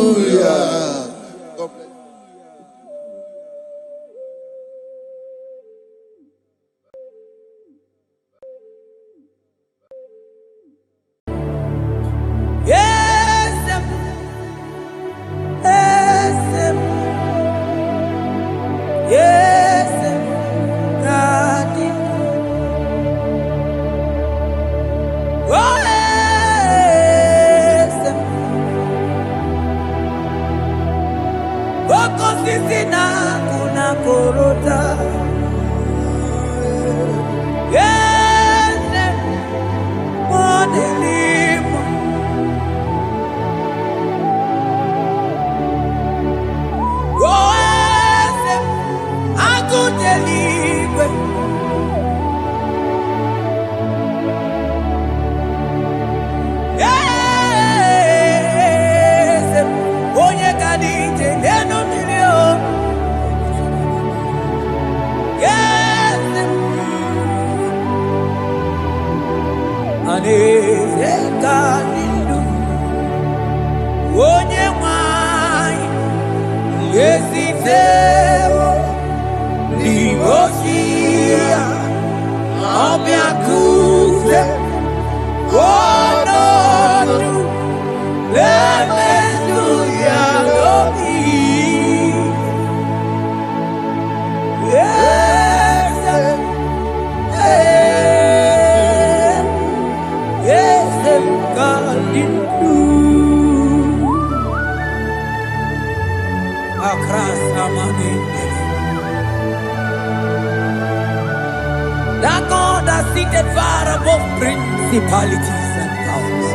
That God has seated far above principalities and powers.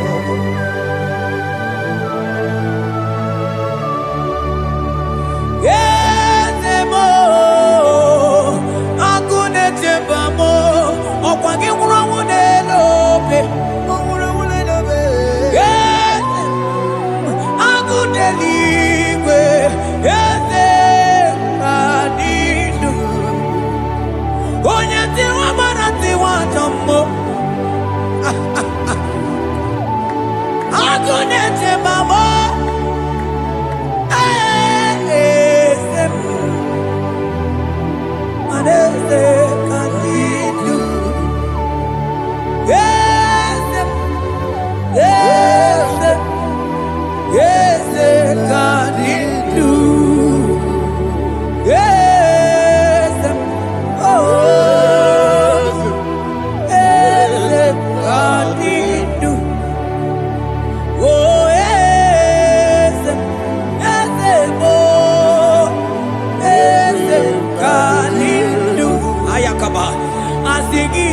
Yezemo, akune chembamo, okwangi kurawune lope, akune ligwe, yeze kadinu, onyati wabarati wajambo, akune chembamo. Asigi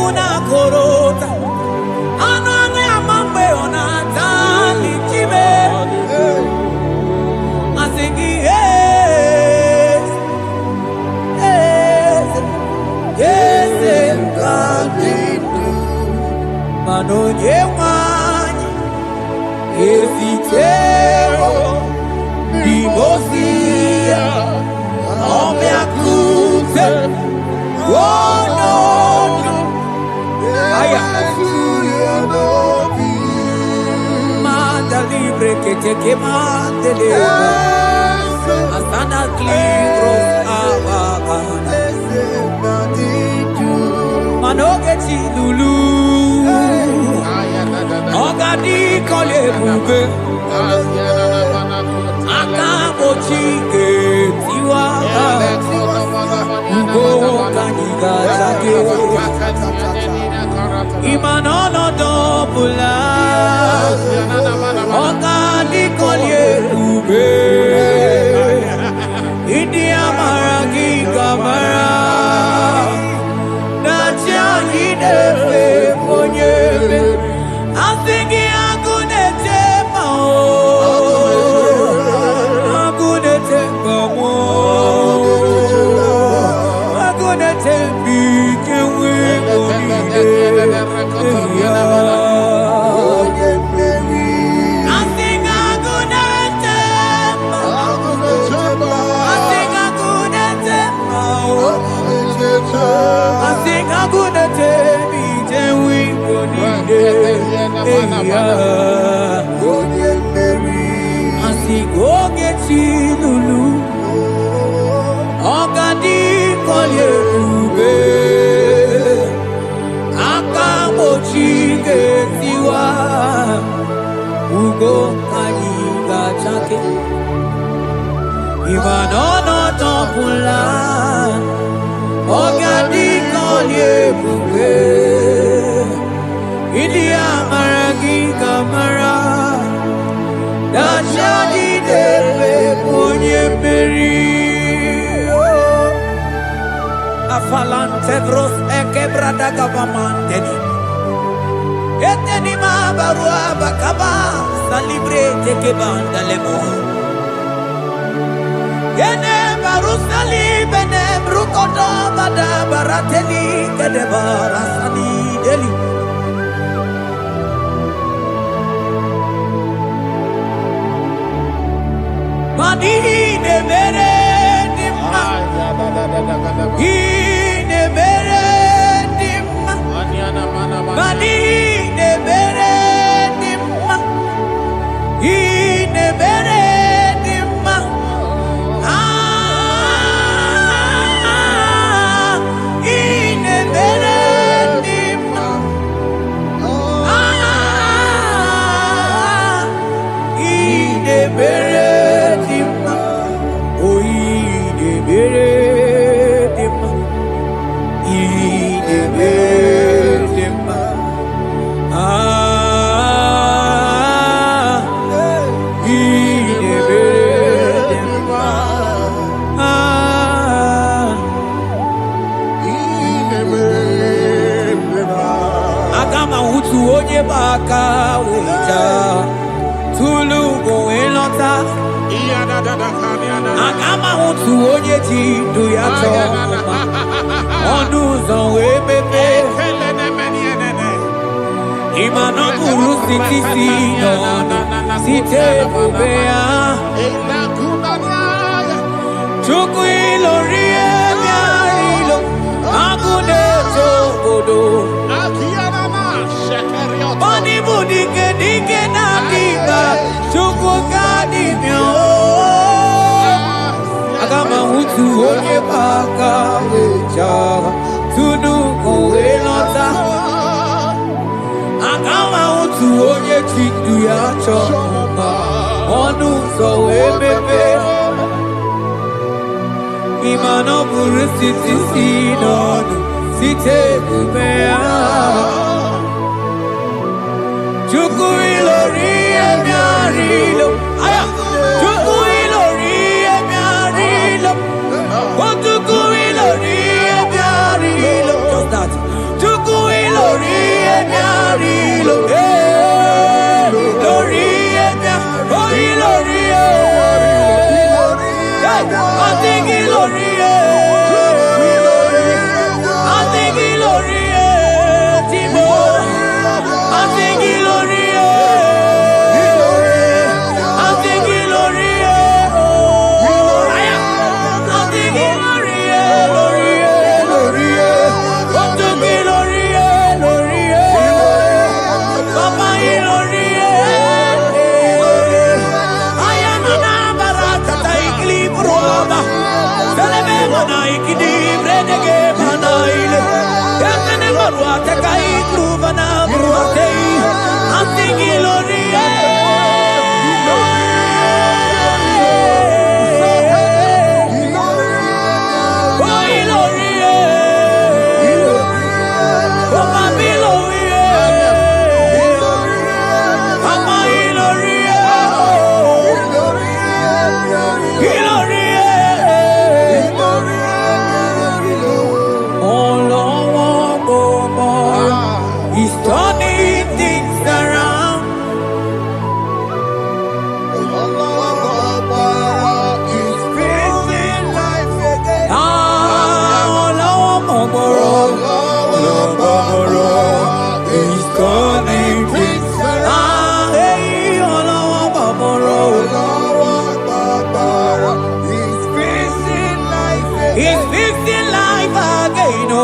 muna korota. Ano ane amambe onata lichibe. Asingi yes, yes, yes, kandidu. Mano yewani, esitero, dimosia, omeakute. Oh no, no. Aya. Manda libre que te quemante de Asana libros abagana. Manogeti lulu. Ogadi kole bube. Akabo chike tiwa. Imanono dobula Ogani kolye ube Idi amaragi kamara Nacha hidefe ponyebe Asingi agunete mao Agunete mao Imanono topula Ogadi kolye bube Idi amaragi kamara Dashadi dewe ponye meri Afalante vros ekebrada gavamanteni Eteni ma barua bakaba Salibre teke banda lemo Yene barusali bene brukodo bada barateli kede barasani deli Mani ne mere dimma Ine mere dimma Mani ne mere dimma Ine mere dimma Ine mere dimma Ine mere Baka wita tulu go elota Agama utu onye ti do ya to Onu zon we bebe Imano guru siti si no Site bubea Chuku ilori emiarilo Agune togodo Bani budike dike na kiba Chuku kadi myo Agama utu onye baka wecha Tunu kowe lota Agama utu onye chindu ya choma Onu so ebebe Imano buru siti sinonu Site kubea Chuku ilori emiarilo Aya Chuku ilori emiarilo Chuku ilori emiarilo Just that Chuku ilori He's turning things around. He's fixing life again. Oh,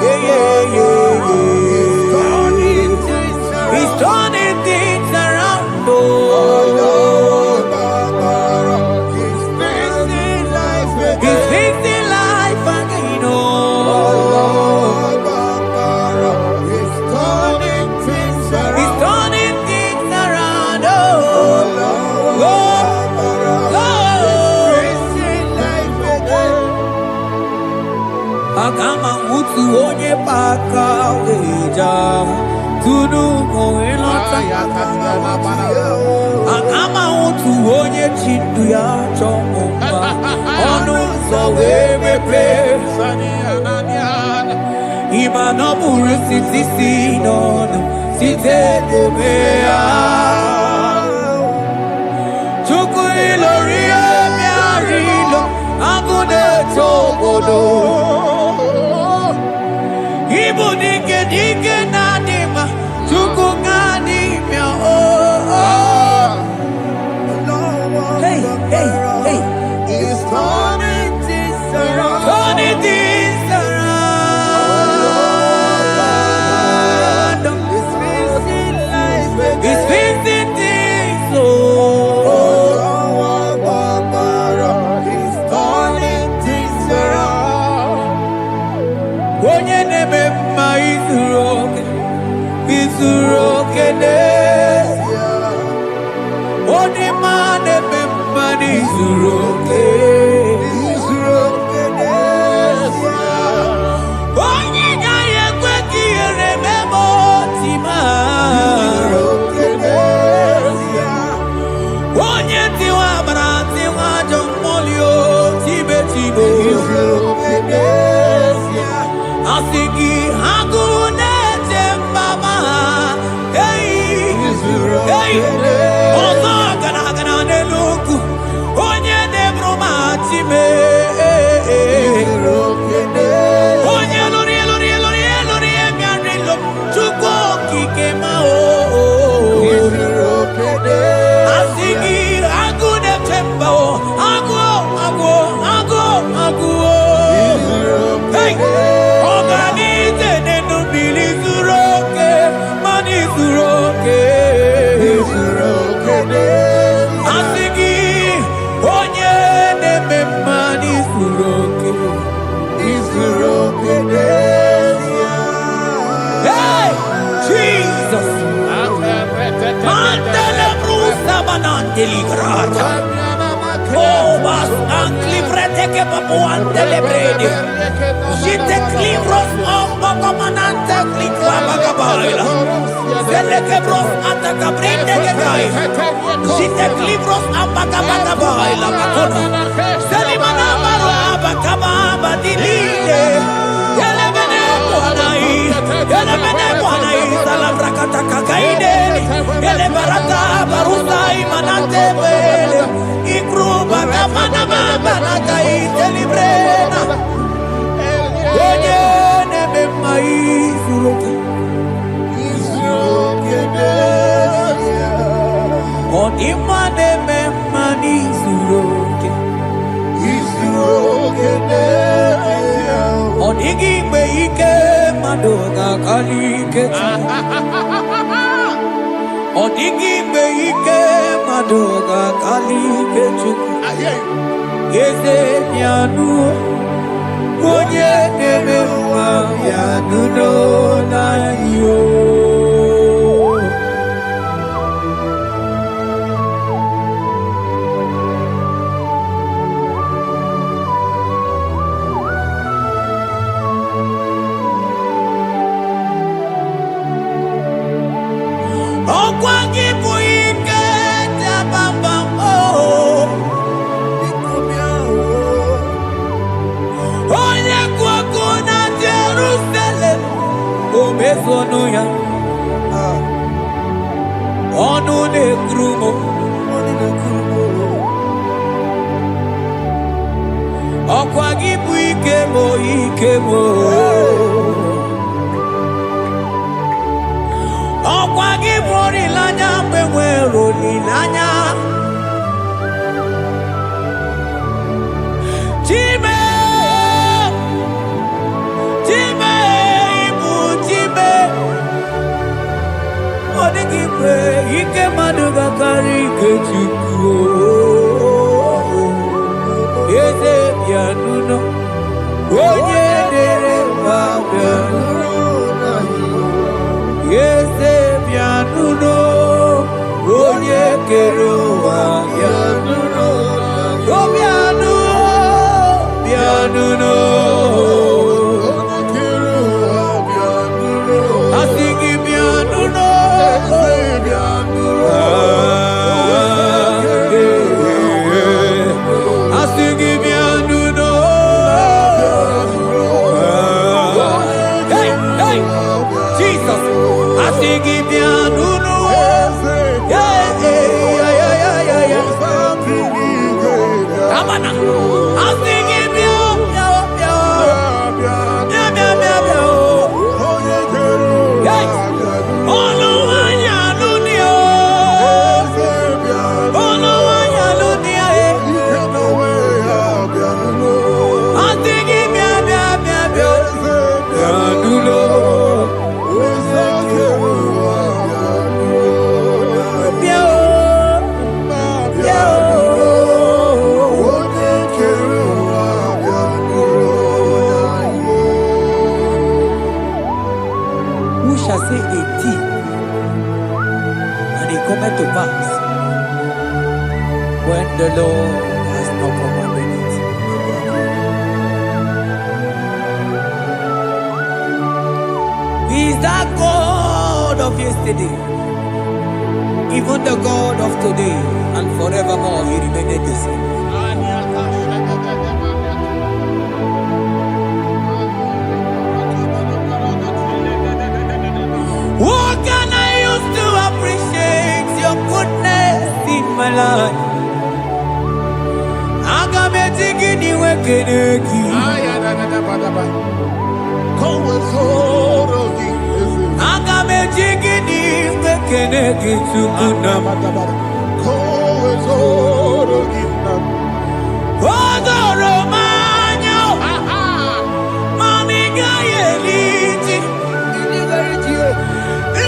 yeah, yeah, yeah, yeah. He's turning things around. Oh, he's fixing life again. He's fixing life again. Oh, he's turning things around. He's turning things around. Oh, oh, oh. Akama utu onye paka weja tunu oelota akama utu onye chindu ya chomba onu so wemepe imano buru sitisi nono site debea chuku ilori emiarilo agune tobodo Ibu dike dike nanima, chuku nganimya oh. Hey, hey, hey. He's turning things around. Turning things around. He's fixing life again. He's fixing things oh. He's turning things around. Onye neme ma izuroke nesia. Onye ma neme ma izuroke nesia. Onye nyaye kweki erememo tima izuroke nesia. Onye tiwa brati wajo molio tibe tibo izuroke nesia. Asigi hagune tembama hey hey ozo gana neluku onye nebroma time onye lori emianilo chuko kikema o asigi hagune temba o agu hey Asigi onye neme mani suroke Hey Jesus Mandele brusa banandeli grata Oh bas ankli prete ke papuante le brede Jite klivros omba komanante klikla bagabaila Zele ke bros ataka brinde ke gai Jite klivros amba kabagabaila bakona Zeli manamaro abakababa dilile Yele bene kwanai Salabrakata kakaideni Yele barata barusai manante bele Ikruba kamana mamba nakai telibrena Onye neme maizuroke Onima neme manizuroke Onigi beike madoga kalike Onigi beike madoga kalike chuku Yeze nyanu Onye neme nyanu no na yo Okwangi buike tabamba oh Onye kwakuna Jerusalem Omezono ya Onu ne krumo Ọkwa gị bụ ike mo ike mo. Ọkwa gị bụ olileanya mgbe nwere olileanya. Chime, Chime, ibu Chime. Ọ dịghị mgbe ike mmadụ ga-akarị ike Chukwu. Eze bịa n'ụlọ, onye dere ma bịa n'ụlọ. Eze bịa n'ụlọ, onye kere ụwa bịa n'ụlọ. O bịa n'ụlọ, bịa n'ụlọ. Asị gị bịa n'ụlọ, bịa n'ụlọ. Asị gị bịa n'ụlọ. Hey, hey, Jesus. Asị gị bịa n'ụlọ. Yeah, yeah, yeah, yeah, yeah. Abana. Asị gị bịa, bịa, bịa. Bịa, bịa, bịa, bịa. Hey. Olúwayà lónìí o. Olúwayà lónìí o. Asị gị bịa, bịa, bịa, bịa. Bịa n'ụlọ. Bịa o. Bịa o. Who shall say a thing, and it cometh to pass, when the Lord has not commanded it? He is that God of yesterday, even the God of today, and forevermore He remained the same. What can I use to appreciate your goodness in my life? Aga me jigini wekeneki. Aga me jigini wekeneki tukunam. Odoro manyo. Mami gayeliti.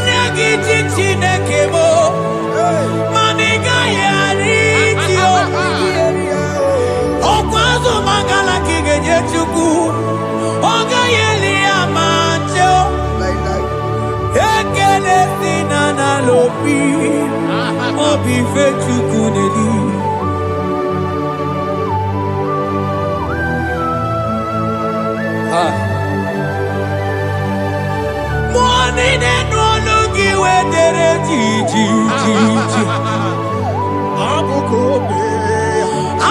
Nagiti chineke mo. Mami gayariti o. Okwazo mangala kigeje chuku. Oga yeli amancho. Ekele sinana lopi. Obi fe chuku neli. Money nenu olugi wedere jiji.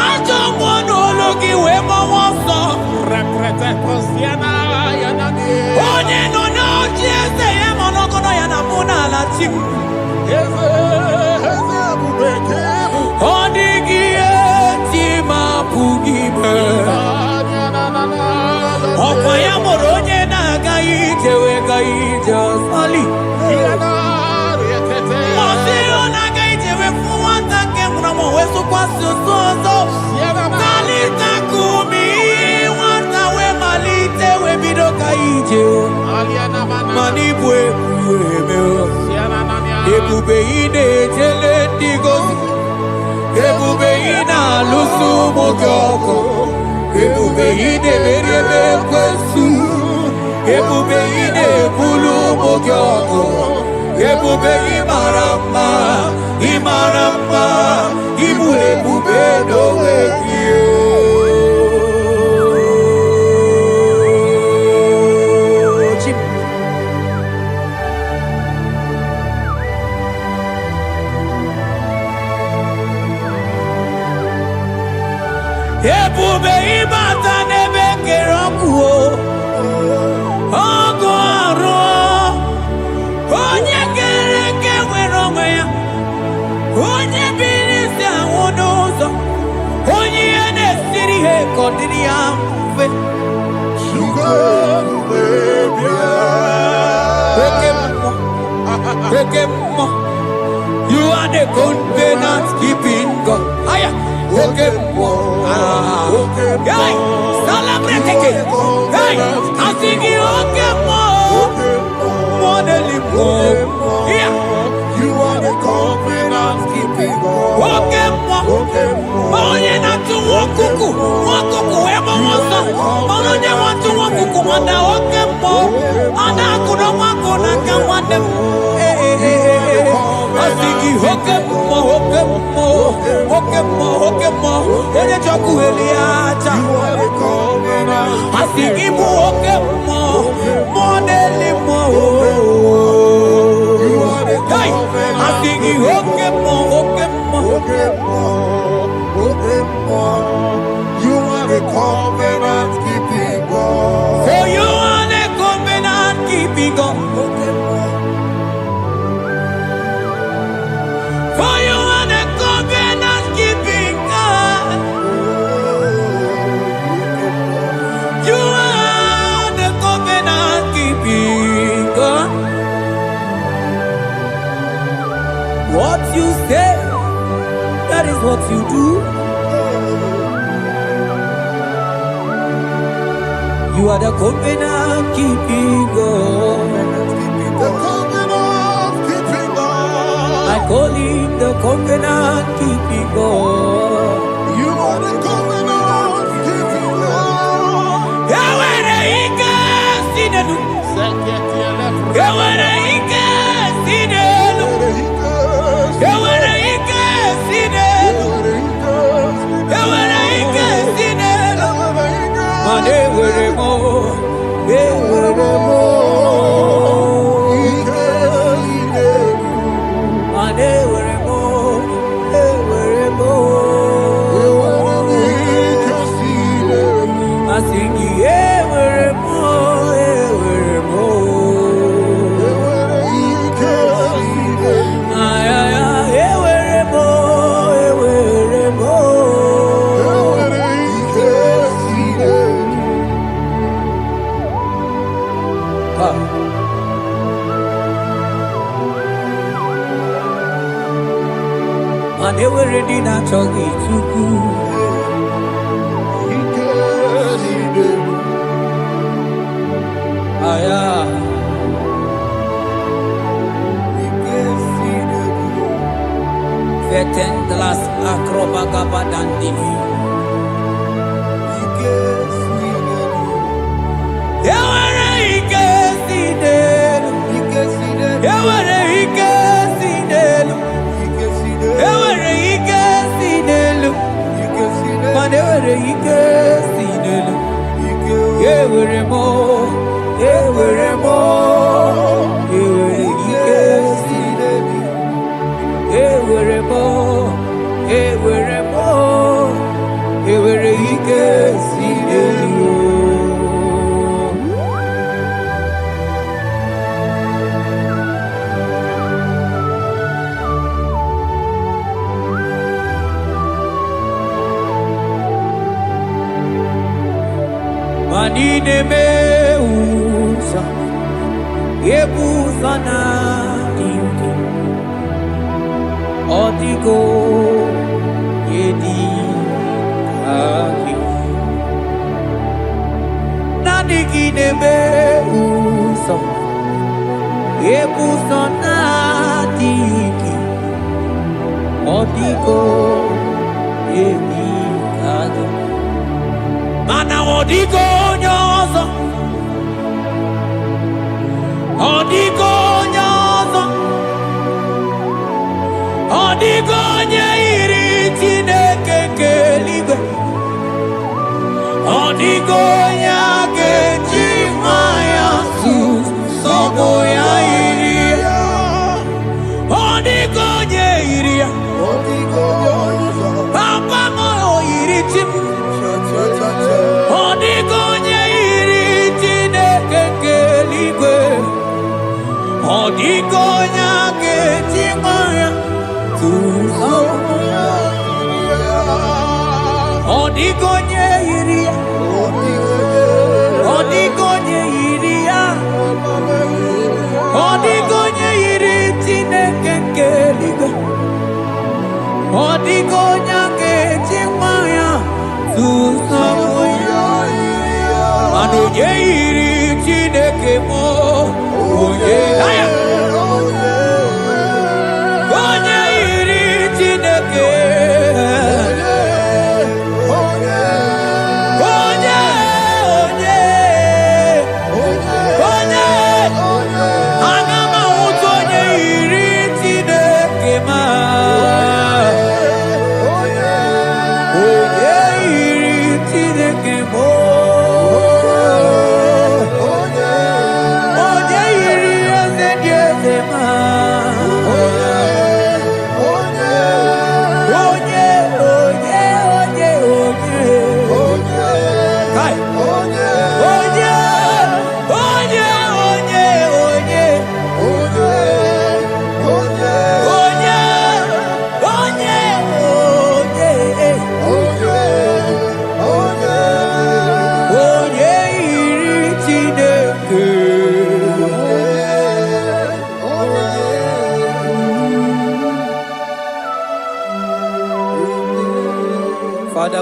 Ajo mono olugi we mo wonso. Onye no no jiese ye mono kono ya na muna la chim. Odigi eti mapugibe. Okwa ya moro onye na-aga ije we ga ije ọsọli. Osi ọ na-aga ije we fụ nwata nke nwụrụ ma wee sụkwasị ụsọ ọzọ. Malite kumi nwata we malite we bido ka ije. Mana ibu ebu eme o. Ebube ị na-ejele ndị gozi. Ebube ị na-alụso ụmụ gị ọgụ. Ebube ị na-emeri ebe ekwensu. Ebube ị na-ebulu ụmụ gị ọgụ. Ebube ị mara mma, ị mara mma, ịbụ ebube n'onwe gị. Ebube ịbata n'ebe kere ọkụ o. Ọgụ ọrụ onye kere eke nwere onwe ya, onye biri isi ahụ n'ụzọ, onye covenant keeping God. Aya, oke mo. Hey, celebrate again. Hey, asigi oke mo. Modeli mo. Yeah. You are the covenant keeping God. Oke mo. Onye na tu wokuku. Wokuku emo moso. Onye wa tu wokuku manda oke mo. Ana kuno wako na kamande. Asigi oke mo. Onye joku eliacha. Asigi mu oke mo. Modeli mo. Hey, asigi oke mo. You are the covenant keeping God. For you are the covenant keeping God. For you are the covenant keeping God. You are the covenant keeping God. What you say, that is what you do. You are the covenant keeping God. The covenant keeping God. I call him the covenant keeping God. You are the covenant keeping God. Yawere ike sinenu. Yawere ike sinenu. Yawere ike sinenu. Yawere ike sinenu. Mane were mo. They were ready not to get too good. Vetendlas acrobagabadandini. They were Manine meusa yebusa na dinki Odigo yedi aki Nadigine meusa yebusa na dinki Odigo yedi aki Mana odigo nyozo Odigo nyozo Odigo nyeiri Chineke keligwe Odigo nyake chimaya sus Sobo ya iria Odigo nyeiria Papa moyo iri chimu Odigonye iri Chineke keligwe Odigonya kechimaya tuzo Odigonye iri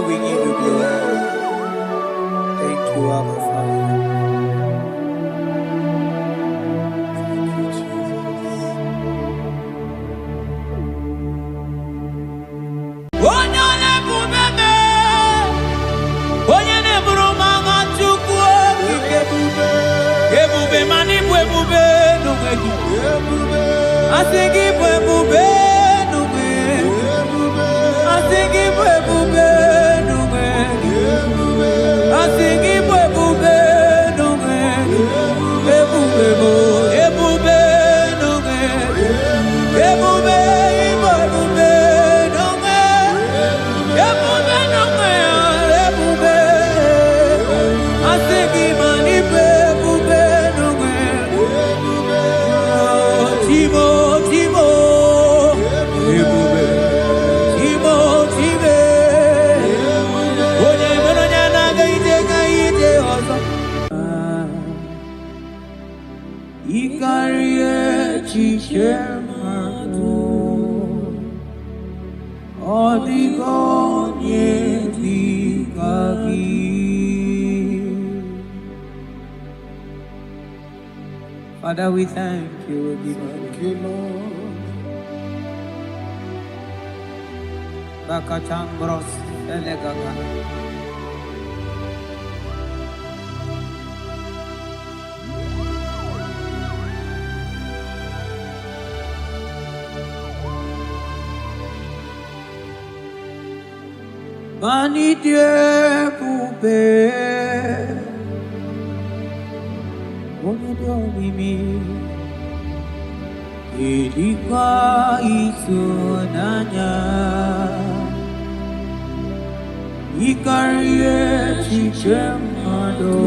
Father, we give you glory. Thank you, Abba Father. Thank you, Jesus. Onyole bubebe, onyene burumanga chukwu kikebube, ebube mani bwebube nungegi, asigi bwebube nungegi, asigi bwebube nungegi, asigi bwebube nungegi, ebube bo, ebube nungegi, ebube ibwebube. Father, we thank you. Thank you, Lord. Bakachang bros elegaga. Mani die pube. Mimi ilikuwa isunanya ikarie chichemado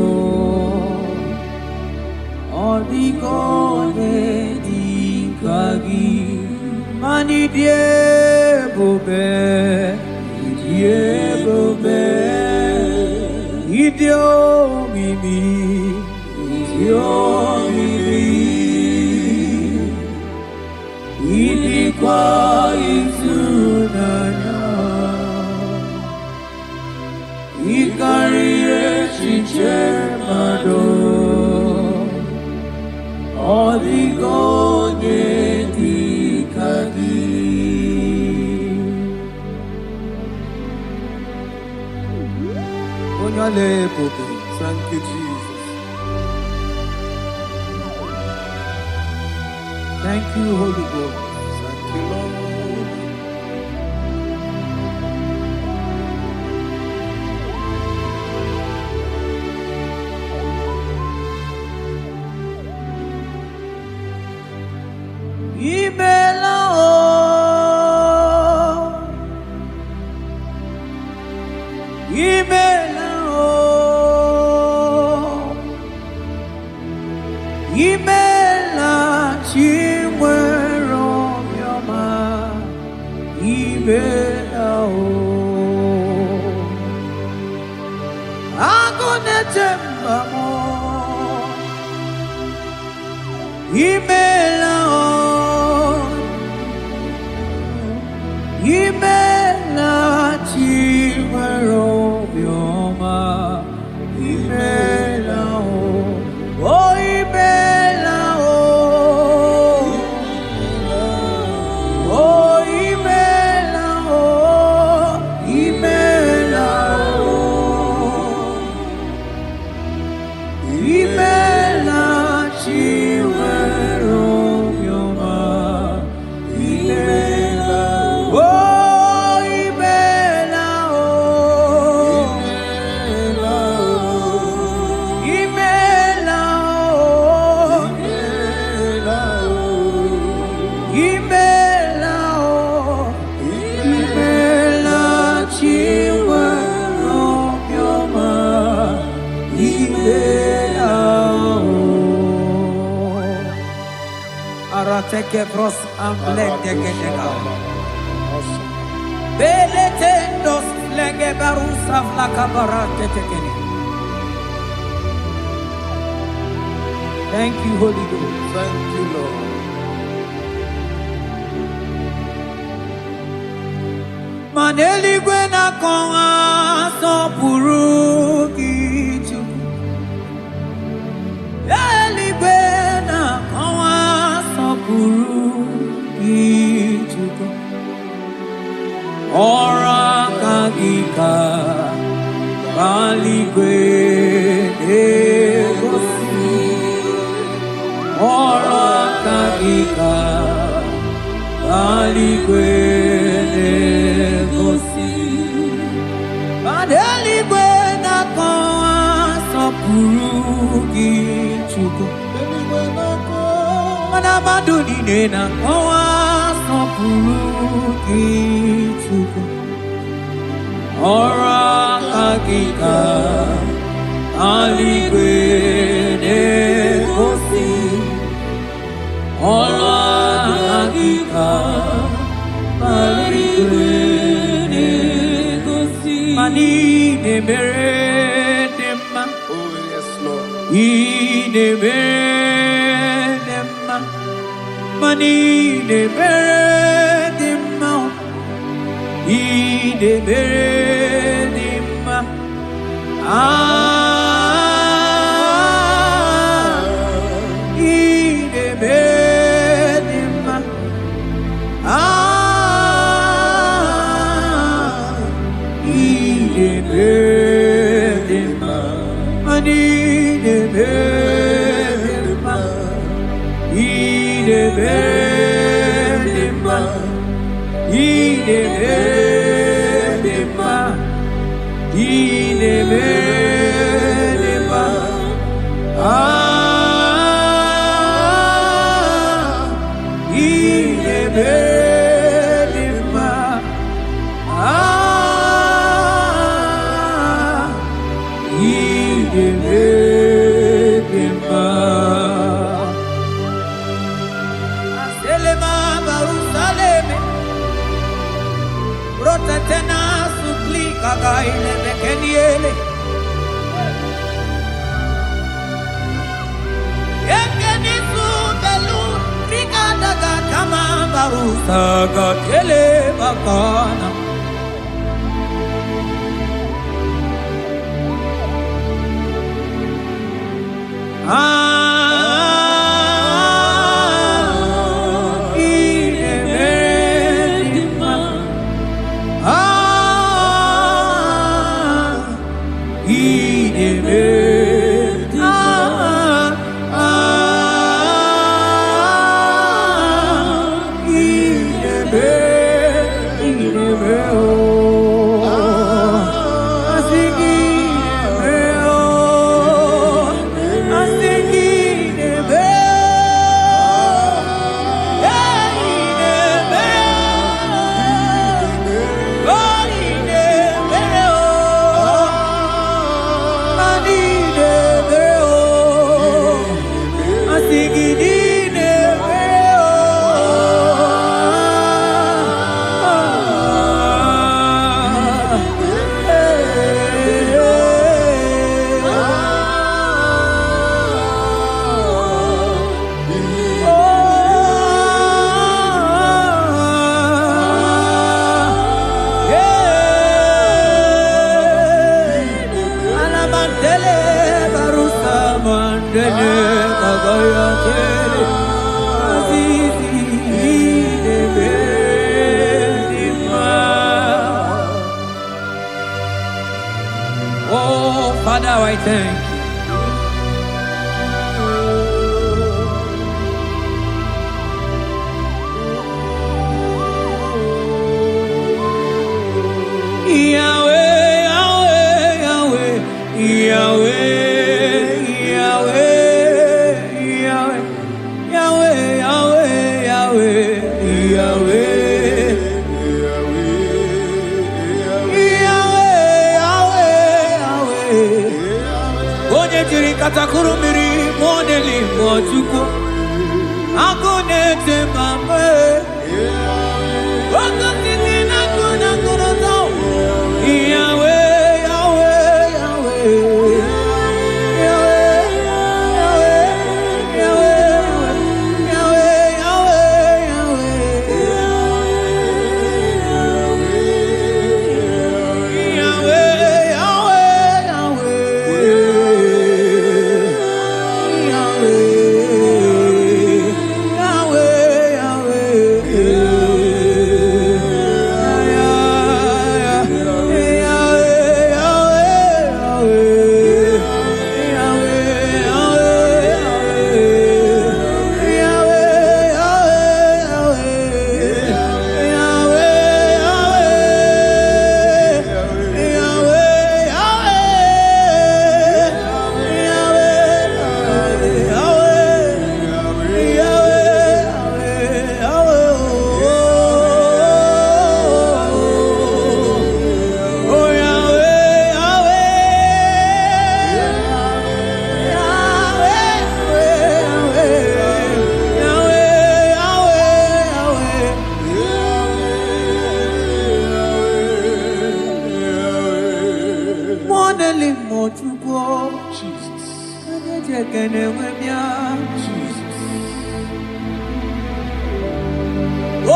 odigone dikagi mani diebobe idio mimi ilikuwa isunanya ikarie chichemado oligonye dikagi onyale popo. Thank you, Jesus. Thank you, Holy Ghost. Thank you, Lord. Take bros amblek degenega. Beletendos lenge barusa flakabarate tekeni. Thank you, Holy Ghost. Thank you, Lord. Maneli gwena konga. sopuru kitu eligwe na kawa sopuru kitu ora kagika baligwe negosi ora kagika baligwe negosi baligwe na kawa sopuru kitu mana maduni na kawa sopuru kitu ora kagika aligwe negosi ora kagika aligwe negosi mani ne mere nema Oh, yes, Lord. ne mere nema mani ne mere nema ne mere nema ne mere nema ne mere nema mani ne mere nema ne mere nema ne mere nema Tena suplika gaile bekeniele Yekeni subelu Rika daga kama barusa Gatele bakana Oh, Father, I thank you. Yahweh, Yahweh, Yahweh, Yahweh, Yahweh, Yahweh, Yahweh. Katakurumiri modeli mochuko akone temame wakati na kuna kuroto Yahweh Yahweh Yahweh Yahweh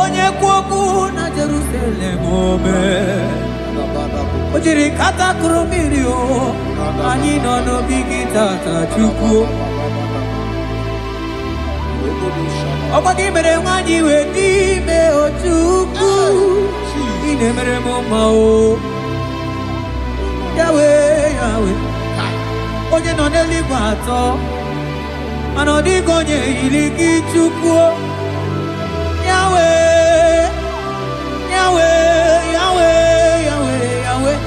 Onye kwoku na Jerusalem ome Ojiri kata kurumiri o Ani nono bigi tata chukwu Okwagi mere wanyi we dime o chukwu Ine mere moma o Yahweh, Yahweh Onye no n'eluigwe atọ Mana ọ dịghị onye yiri gị chukwu Yahweh, Yahweh, Yahweh, Yahweh, Yahweh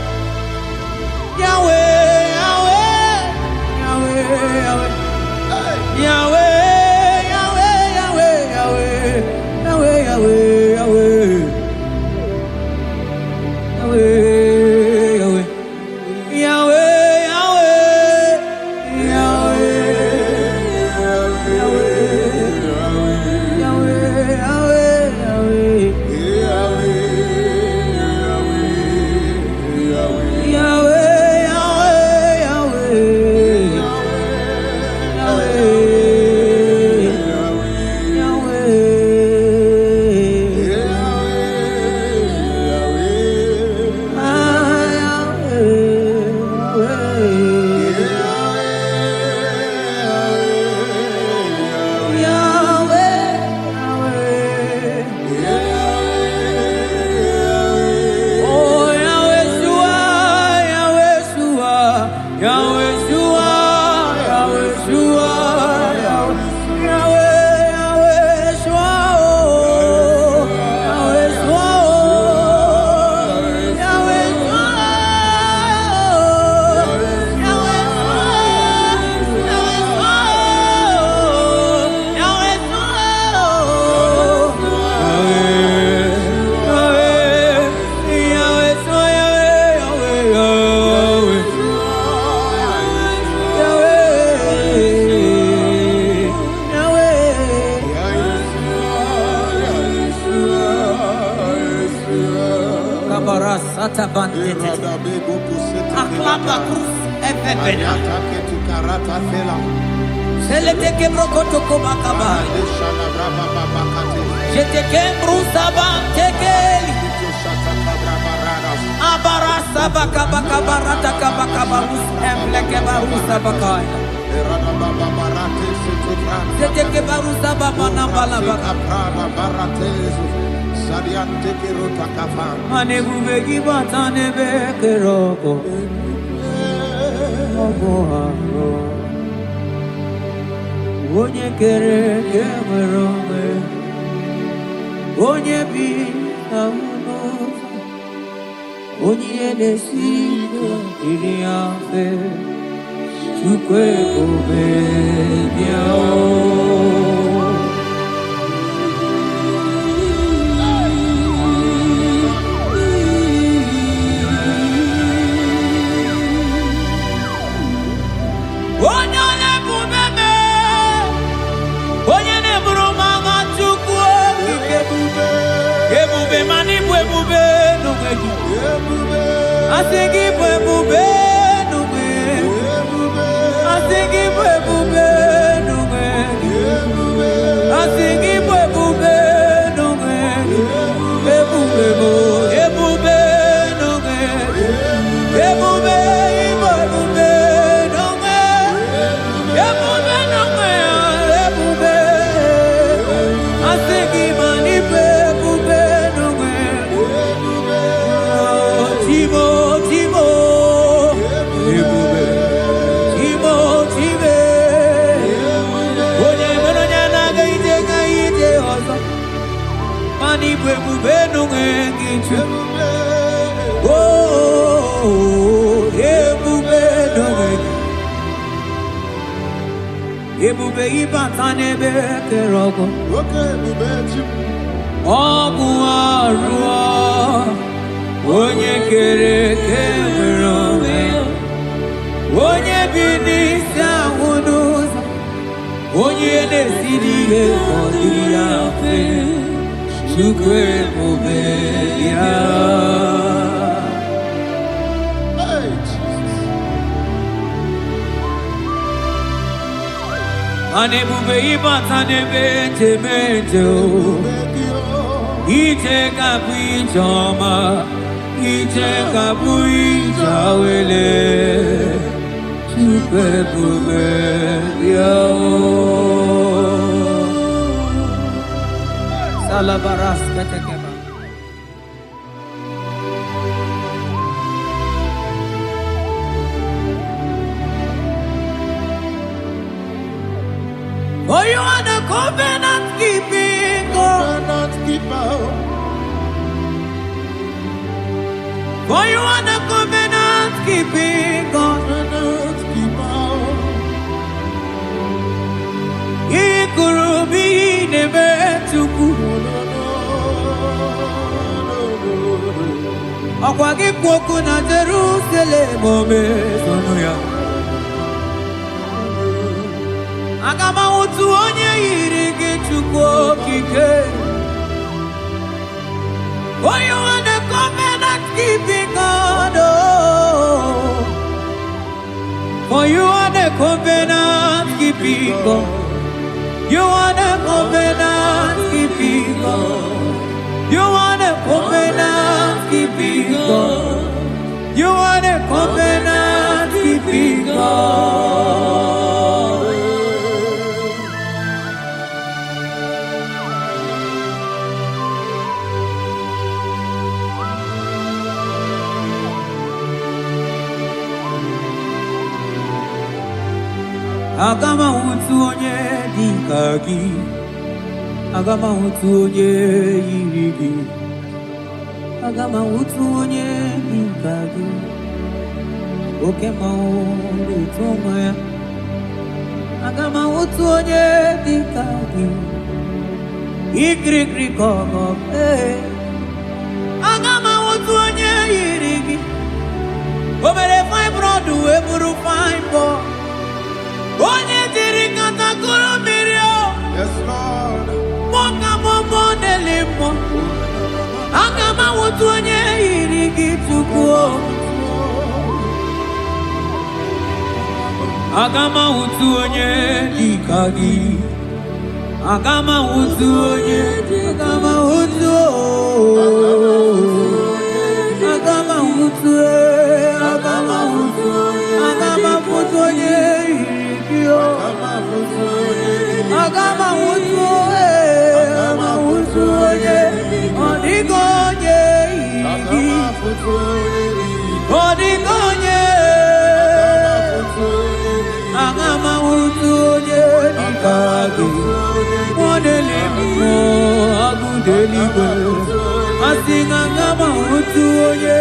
Yahweh, Yahweh, Yahweh, Yahweh Yahweh, Yahweh, Yahweh, Yahweh, Yahweh, Yahweh, Yahweh Yahweh Onye kere ke nwere onwe Onye bi na ụlọ Onye na-esi iri afe Chukwu ebube bịa I think it will be I think it will be I think it will be Ebube ibata n'ebe kere ọgụ ọgụ arụọ onye kere eke nwere onwe onye bi n'isi ahụ n'ụzọ onye na-esiri ihe ka ọ dịrị ya mfe Chukwu ebube ya Anebube ibatanebe temete o. Ite kapu ijoma, ite kapu ijawele. Chupe bube yao. Salabaras katekeba. For you are the covenant keeping God. For you are the covenant keeping God. Ikurubi nebetuku. Akwagi kwoku na Jerusalem ome sonuya. Agama utu onye yiri gị Chukwu okike. For you are the covenant keeping God. For you are the covenant keeping God. You are the covenant keeping God. You are the covenant keeping God. You are the covenant keeping God. Agama utu onye dika gị. Agama utu onye yiri gị. Agama utu onye dika gị. Oke mmanwụ etu nwa ya. Agama utu onye dika gị. Ikirikiri kọgọ. Agama utu onye yiri gị. Obere fine broad wee bụrụ fine boy. Onye diri katakuru mmiri o. Yes, Lord. Moka momo delimo. Agama wutu onye yiri gị Chukwu o. Agama wutu onye dịka gị. Agama wutu onye. Agama wutu o. Agama wutu e. Agama wutu. Agama wutu onye. Agama wutu e, agama wutu onye, odigo onye igi, odigo onye, agama wutu onye dikagi, modeli mo agudeli go, asing agama wutu onye.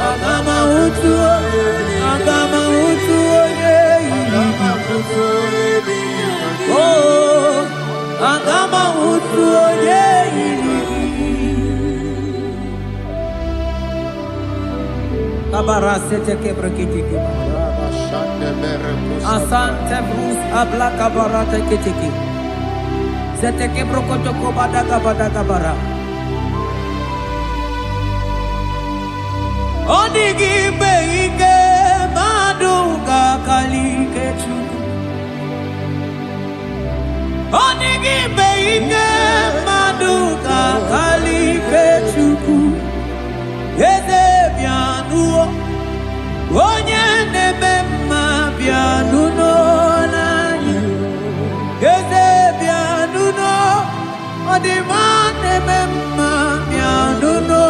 Agama wutu, agama wutu onye yiri. Oh, agama wutu onye yiri. Kabara sete kebrekitiki. Asante brus abla kabara tekitiki. Sete kebrokotoko badaka bara. Odigi beike maduga kalike Chukwu. Odigi beike maduga kalike Chukwu. Eze bianuo, onye neme mma bianuno nanyi. Eze bianuno, odima neme mma bianuno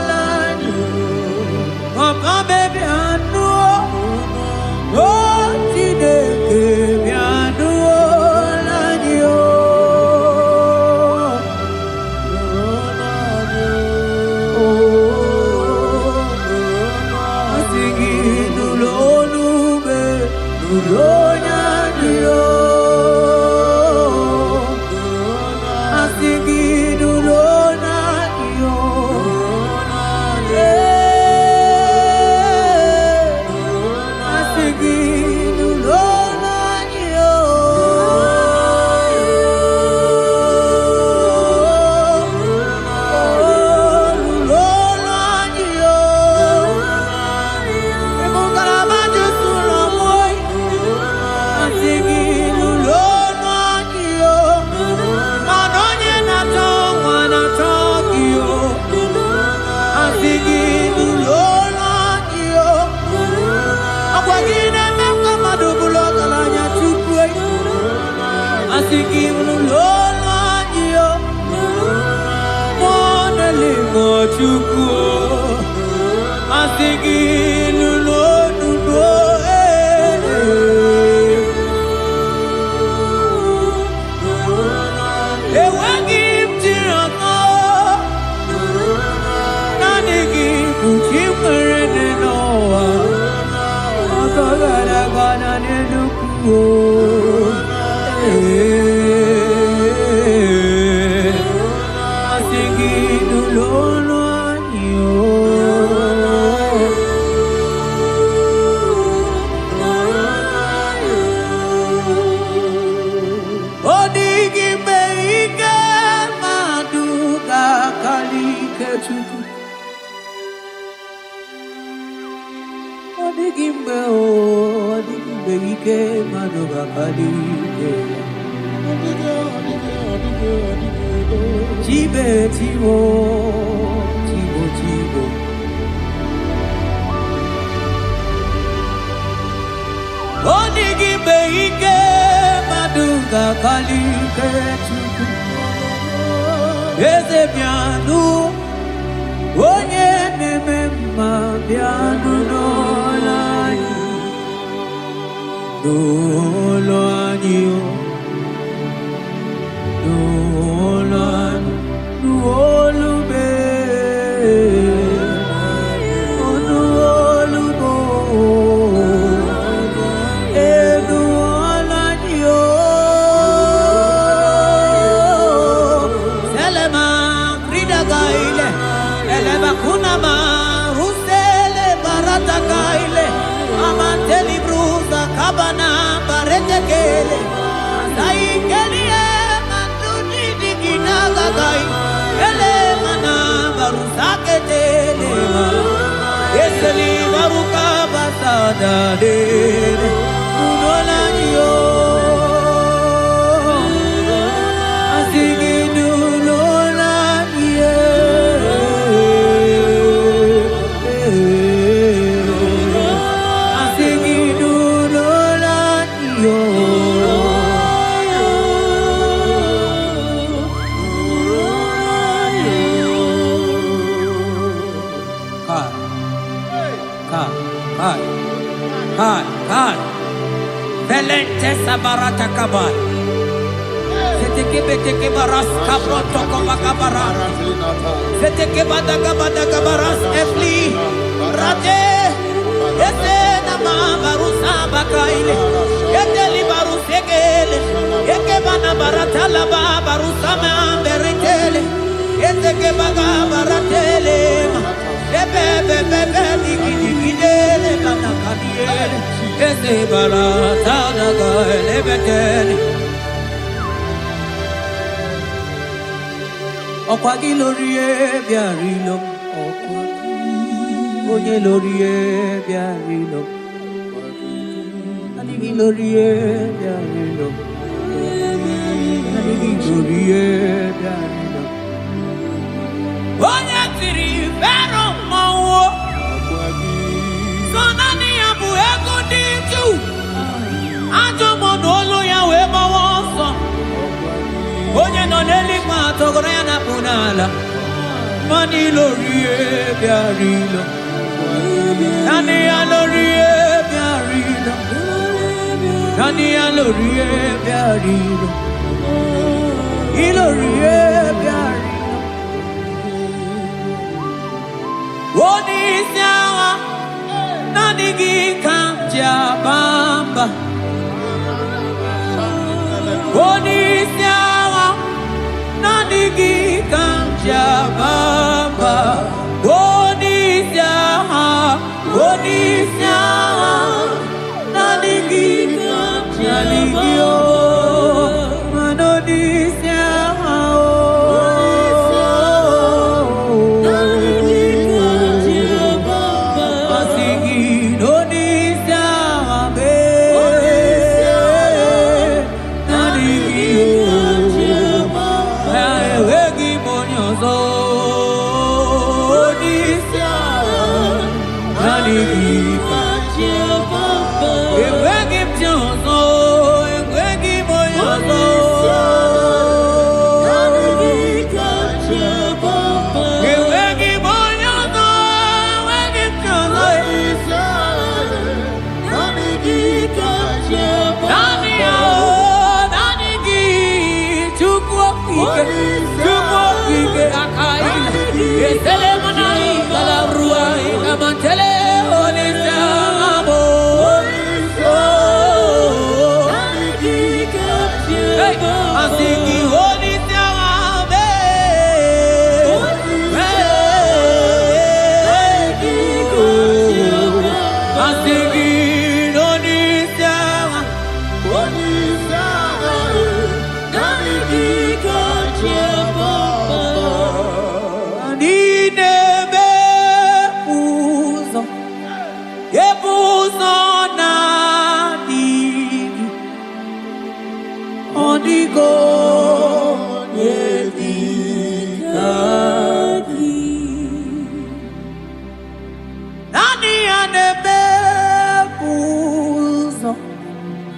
nanyi. Papa baby anuo, oh Chineke bi anuo nanyi o. Asigi nulonube, nulonyanyi o. Asigi nulonube. If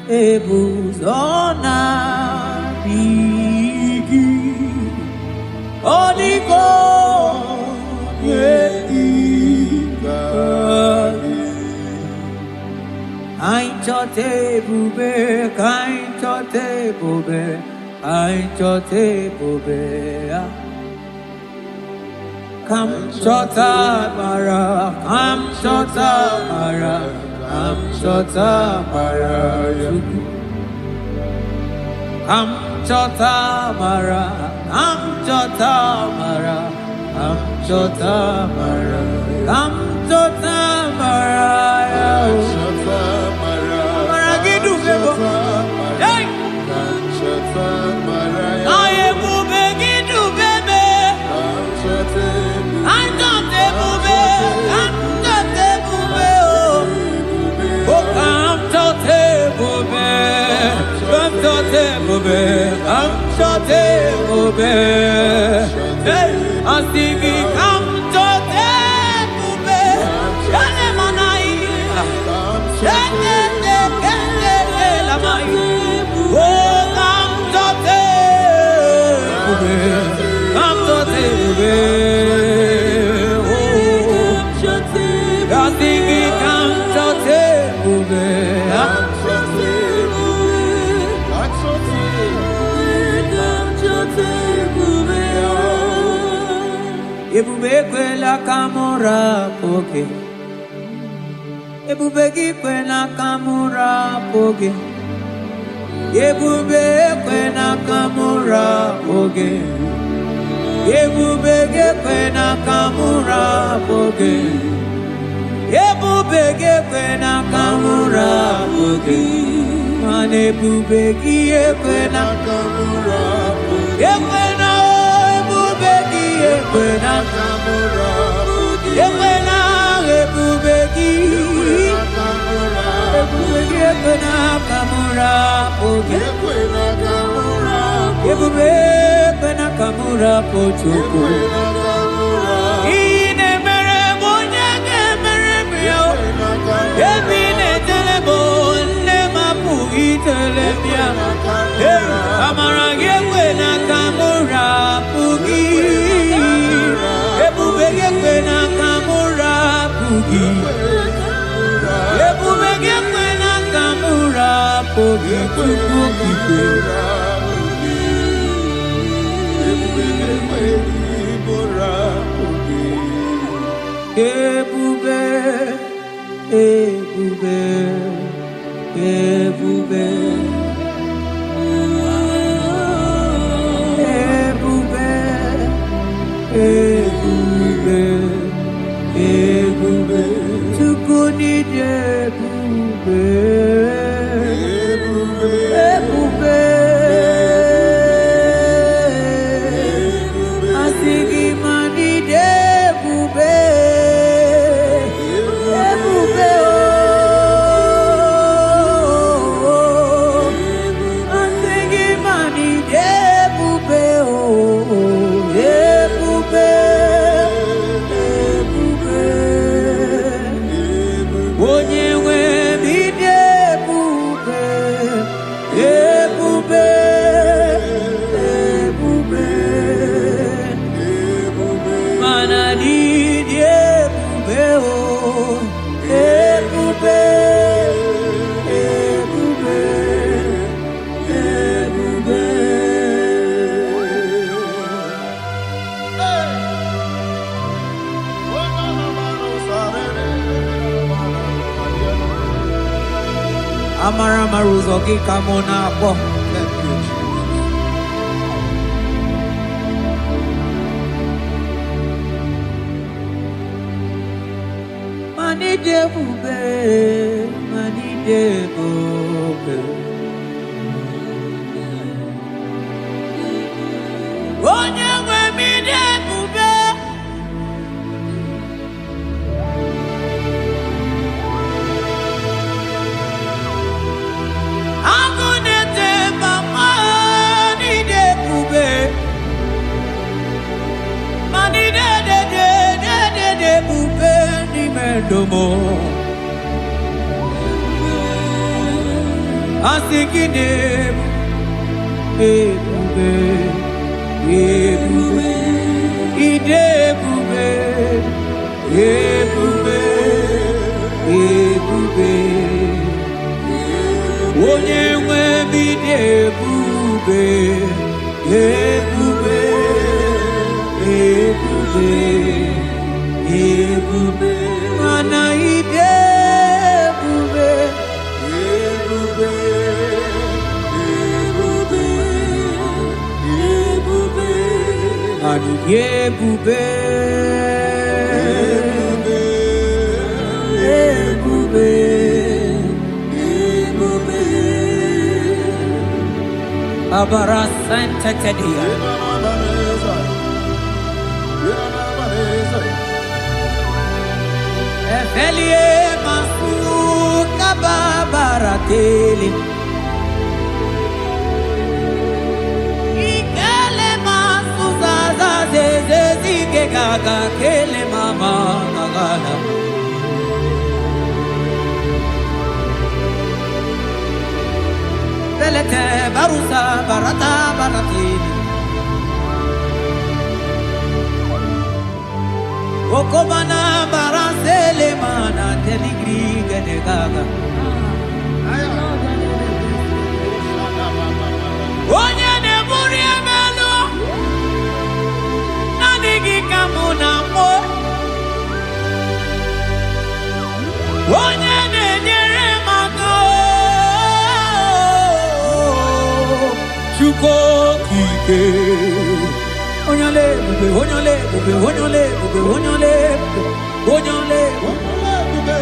Ebuzona bigi Odigo yediga Ainchote bube kainchote bube ainchote bube Kam chota mara kam chota mara Am chota mara Am chota mara Am chota mara Am chota mara Am chota mara Am chota mara Mara gidu bebo Hey Am chota mara Aye bube gidu bebe Am chota Am chota bube Am chota bube Oh Am chota bube Am chota bube Am chota bube Hey Asigi am chota bube Shale manai Shale kele la mai Oh am chota bube Am chota bube Oh Asigi am chota bube Ebube kwela kamura poke Ebube kwela kamura poke Ebube kwela kamura poke Ebube kwela kamura poke Ebube kwela kamura poke Mane ebube kwela kamura poke Ekwena kamura Ekwena ebubeki Ebubeki ekwena kamura Ekwena kamura Ebube ekwena kamura pochuku Ine mere bonyake mere brio Ebine telebo ne mapugi telebia Amara ekwena kamura pugi Ekwena kamura pugi Ekwena kamura pugi Ebube Ebube Ebube Ebube Ebube Tukuni Ebube Ebube Asigi mani Ebube Ebube Asigi mani Ebube Ebube Amara maruzo kikamona po. Mani debube, mani debube. Onye mi debube. Agunete mama ni debube. Mani debube ni mendomo. Asikide debube. Ebube, idebube, ebube, ebube, onye nwe bidebube, ebube, ebube, ebube, mana idebube, ebube. Ebube, ebube, ebube, abara santa tedia. Efelie masu kababarateli. Gaga kele mama gagana Belete barusa barata baratini Okobana barasele mana teligri gane gaga Onye ne muri emelo Kamuna mo onye na-enyere maka Chukwu okike onye ole ebube onye ole ebube onye ole ebube onye ole ebube onye ole ebube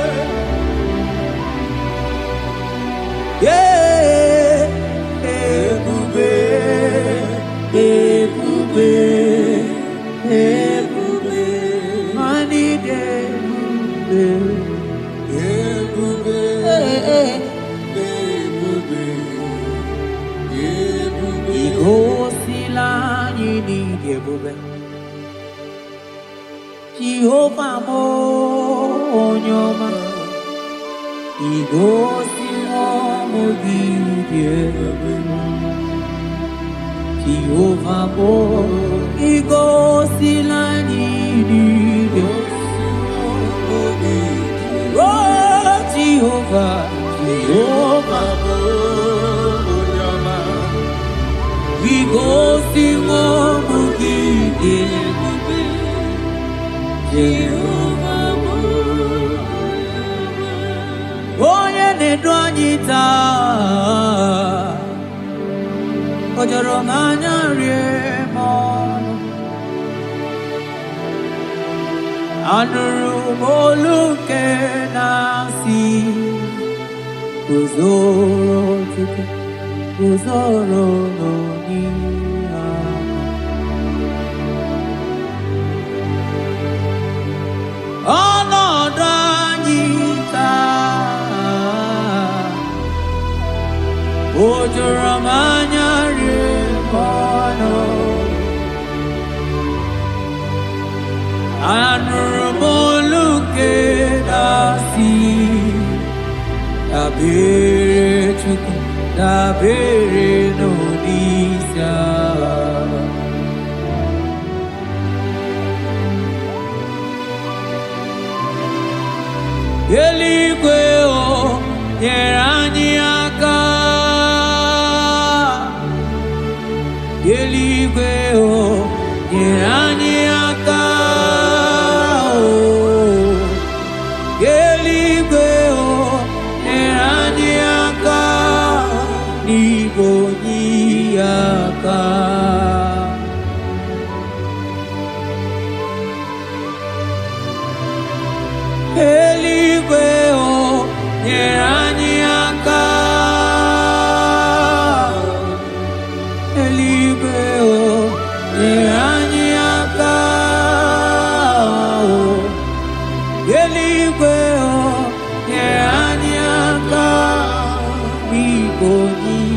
ebube ebube ebube mani debube ebube ebube ebube igosila anyị n'ịdị ebube Jehova mo onye ọma igosila ọmụ gị dị ebube Jehova mo igosila anyị n'ịdị Oh Jehova Jehova mo onye ọma igosila ọmụ gị dị ebube Jehova mo onye na-edu anyị taa o jọrọ m anya rie m ọnụ anụrụ m olu nke na-asị guzoro Chukwu guzoro n'onihe ọnọdụ anyị taa o jọrọ m anya rie m ọnụ anụrụ m olu nke na-asị dabere Chukwu dabere n'onyeisi agha eluigwe o nyere anyị aka eluigwe o nyere anyị aka eluigwe o nyere anyị aka nyeranyaka eligwe nyeranyaka eligwe nyeranyaka bigonyaka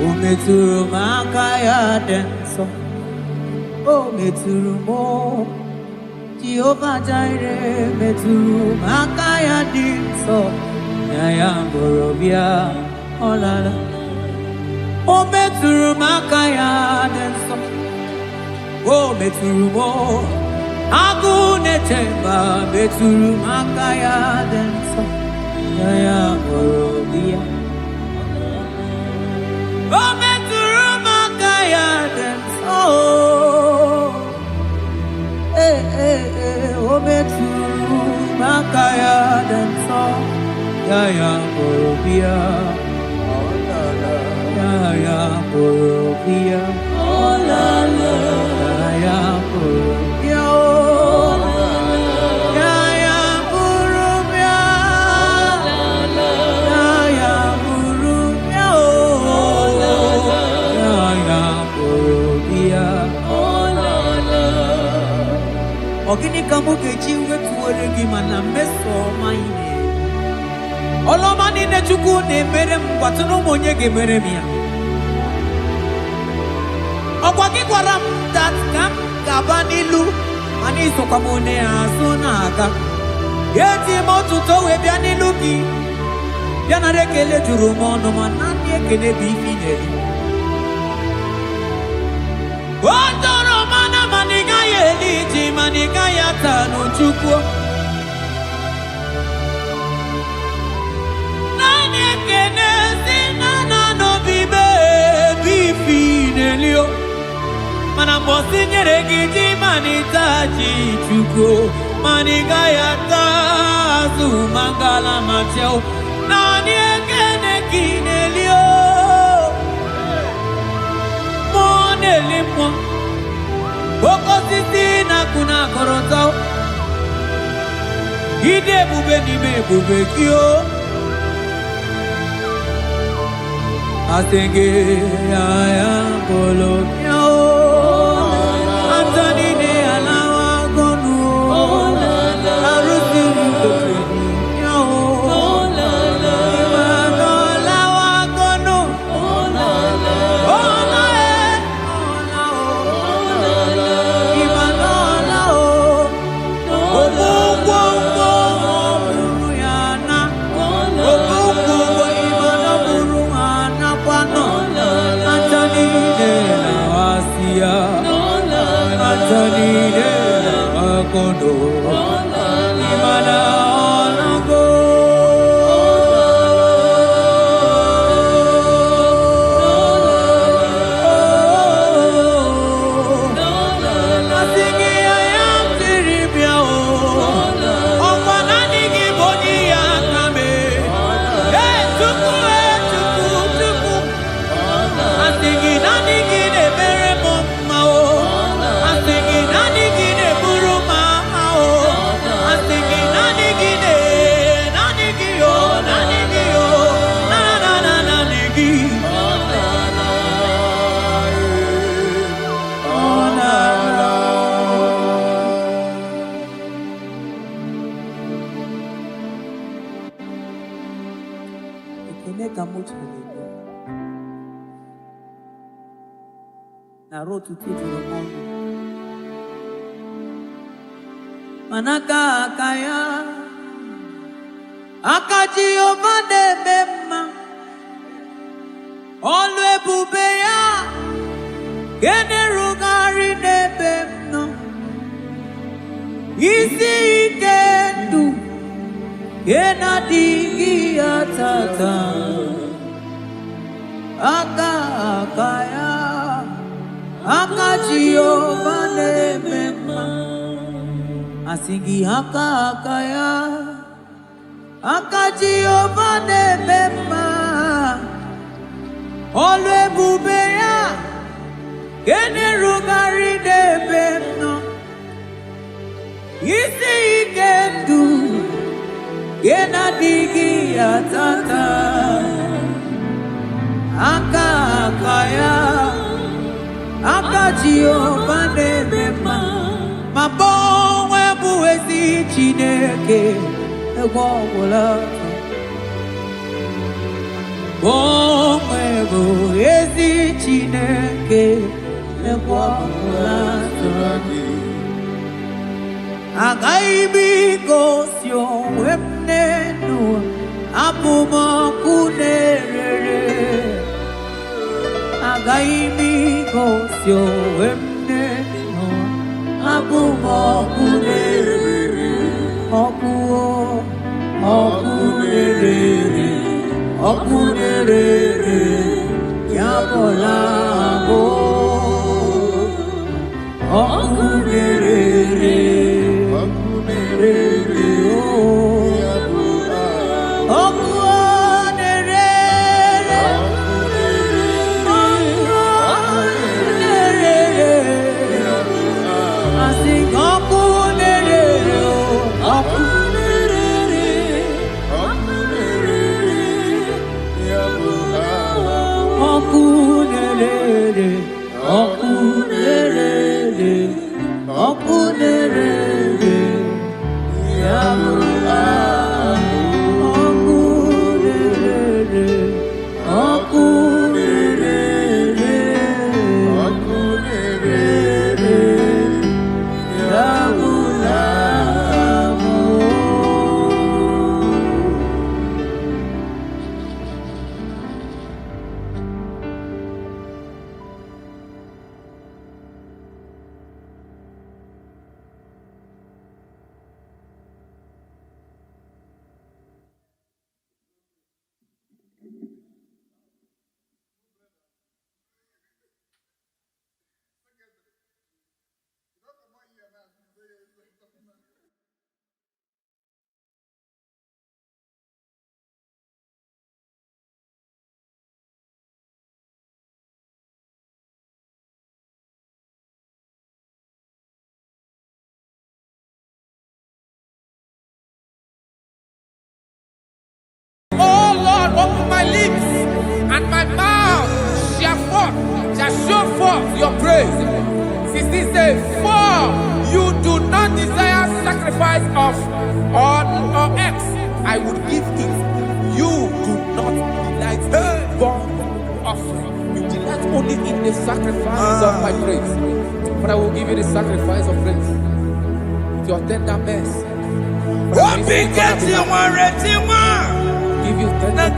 umeturu makaya denso meturu mo Jehovah Jireh meturu makaya dinso nyaya borobia olala meturu makaya dinso meturu mo agune temba meturu makaya dinso nyaya borobia meturu makaya dinso meturu makaya danso yaya borobia yaya borobia olala yaya borobia yaya borobia yaya borobia yaya borobia Ogini kamuke chiwe tuwelegi manameso maine Oloma nine chuku ne mere mwatuno monye ge mere miya Ogwagi kwaram dat kam kabanilu Mani soka mone asuna aga Yeti motu towe bianilu ki Biana rekele juru mono manani ekele bifineli Otoro mana maniga yeliti maniga yatano chukwo Nani ekene sinana no bibe bifinelio Mana mosi nyeregi manitaji chukwo Maniga yatazu mangala macheo Nani ekene kinelio Monelimo Boko sisi na kuna korotao Ide bube ni me bube kyo Asenge ya polo kyao Antoni ne alawa gonu Arusi mkotweni kyao Imano alawa gonu Manaka kaya Akaji ovade bema Olwe bubeya Gene rugari nebemno Isi ikendu Gena digi atata Akaya Akaji ovade bema Asigi akaya Akaji ovade bema Olwe bubeya Gene rugari nebemno Isi ikendu Gena digi atata aka kaya aka Jehovah nebema mabonwe buwezi Chineke egwogwola bonwe buwezi Chineke egwogwola Agaibi gosyo wemnenu apumakunere Agaibi gosyo wemnenu apumakunere Okuo okunere okunere yabolabo okunere Open my lips and my mouth shall show forth your praise. 16 says, for you do not desire sacrifice of or eggs, I would give it. You do not delight in burnt offering. You delight only in the sacrifice of my praise. But I will give you the sacrifice of praise with your tender mercy. Give you tender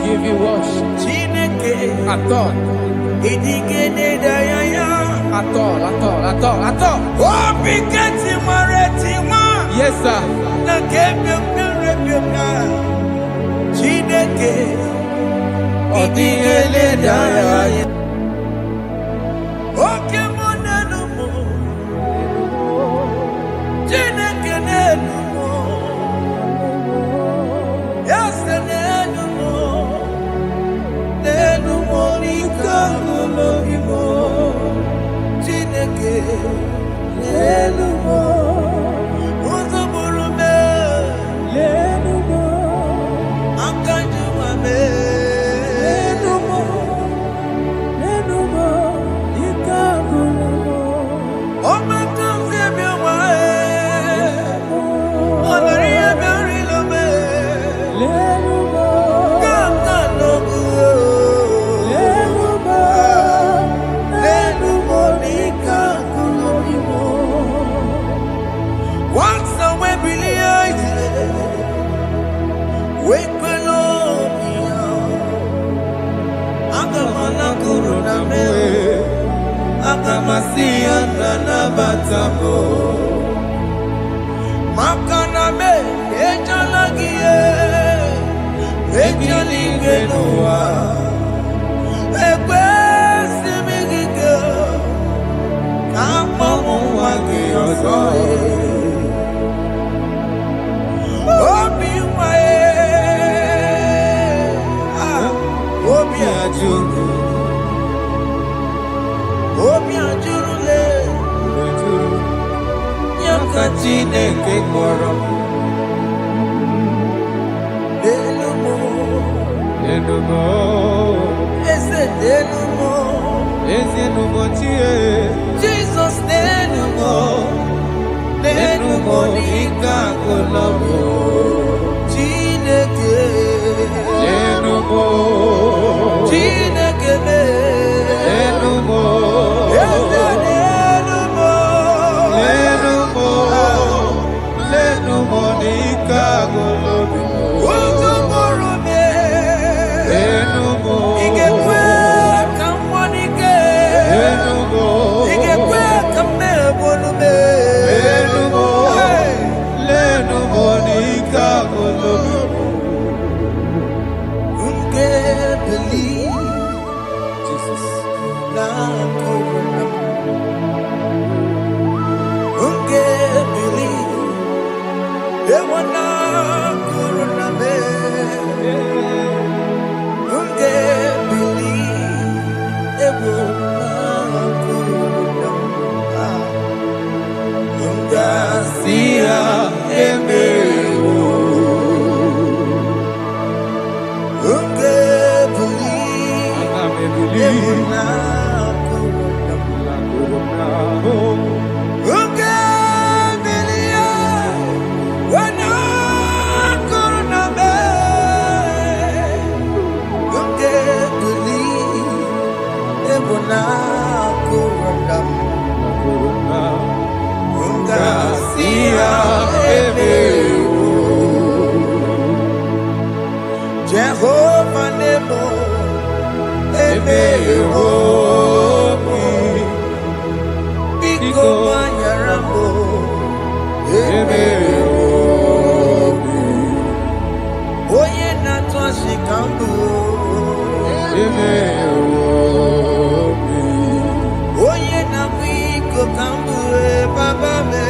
give you worship. At all. Yes, sir. Chineke kpọrọ Jesus nenumo nika kolomo Chineke nenumo Chineke nenumo nenumo nika kolomo Jehovah Nebo, Biko Manyarambo, Oye Natwa Shikambu, Oye Namiko Kambu, Baba me.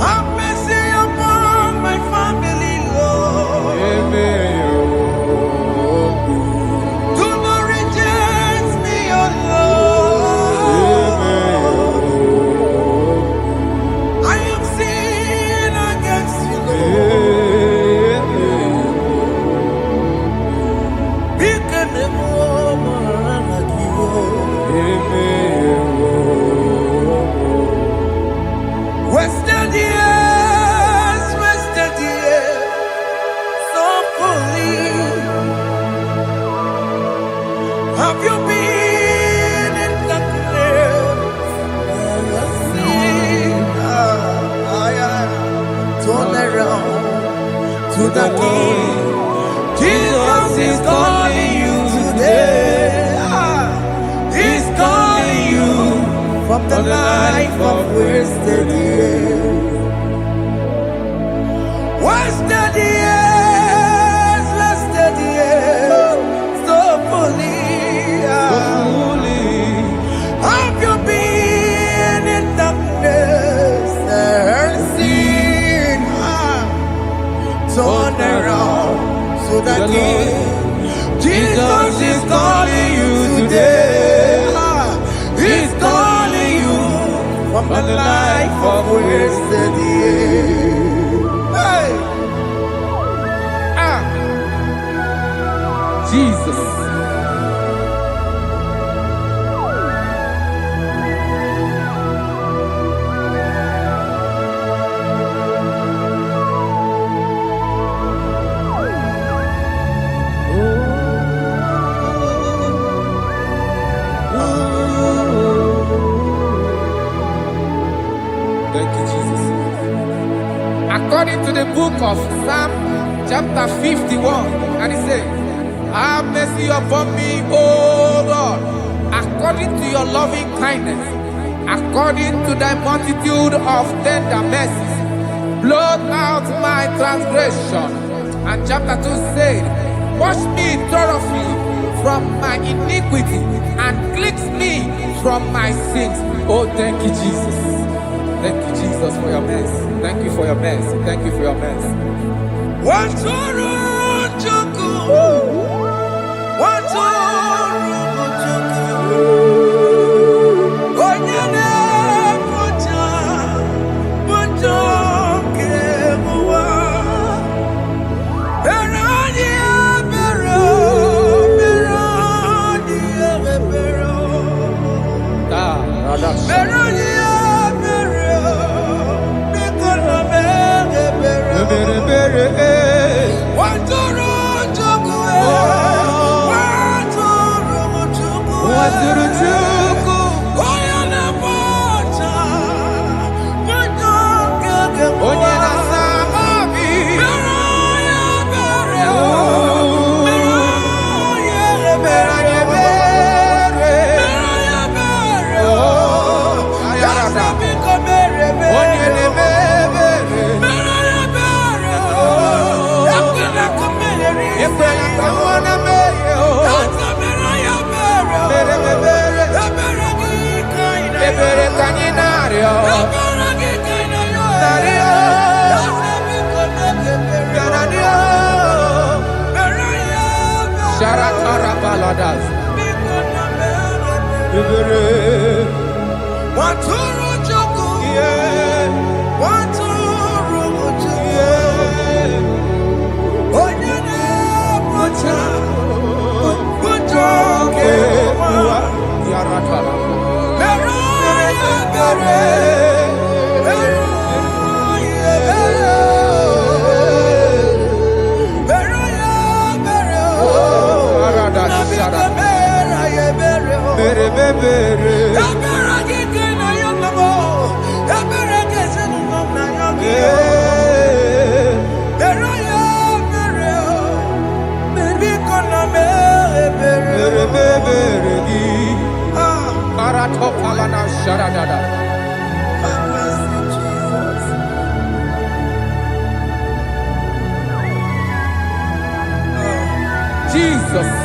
Have mercy upon my family, Lord. Do not reject me, oh Lord. I have sinned against you, Lord. Become a woman like you. Wasted years, so fully. Have you been in darkness? Turn around to the King. Jesus is calling you today. He's calling you from the life of wasted years. Wasted years, so fully. Have you been in darkness and seen? Turn around so that Jesus is calling you today. He's calling you from the life of wasted years. Hey! Jesus. According to the book of Psalm chapter 51, and it says, have mercy upon me, O Lord, according to your loving kindness, according to thy multitude of tender mercies, blot out my transgression. And chapter 2 said, wash me thoroughly from my iniquity and cleanse me from my sins. Oh, thank you, Jesus. Thank you, Jesus, for your mercy. Thank you for your mercy. Thank you for your mercy. Oh, yeah. Jesus.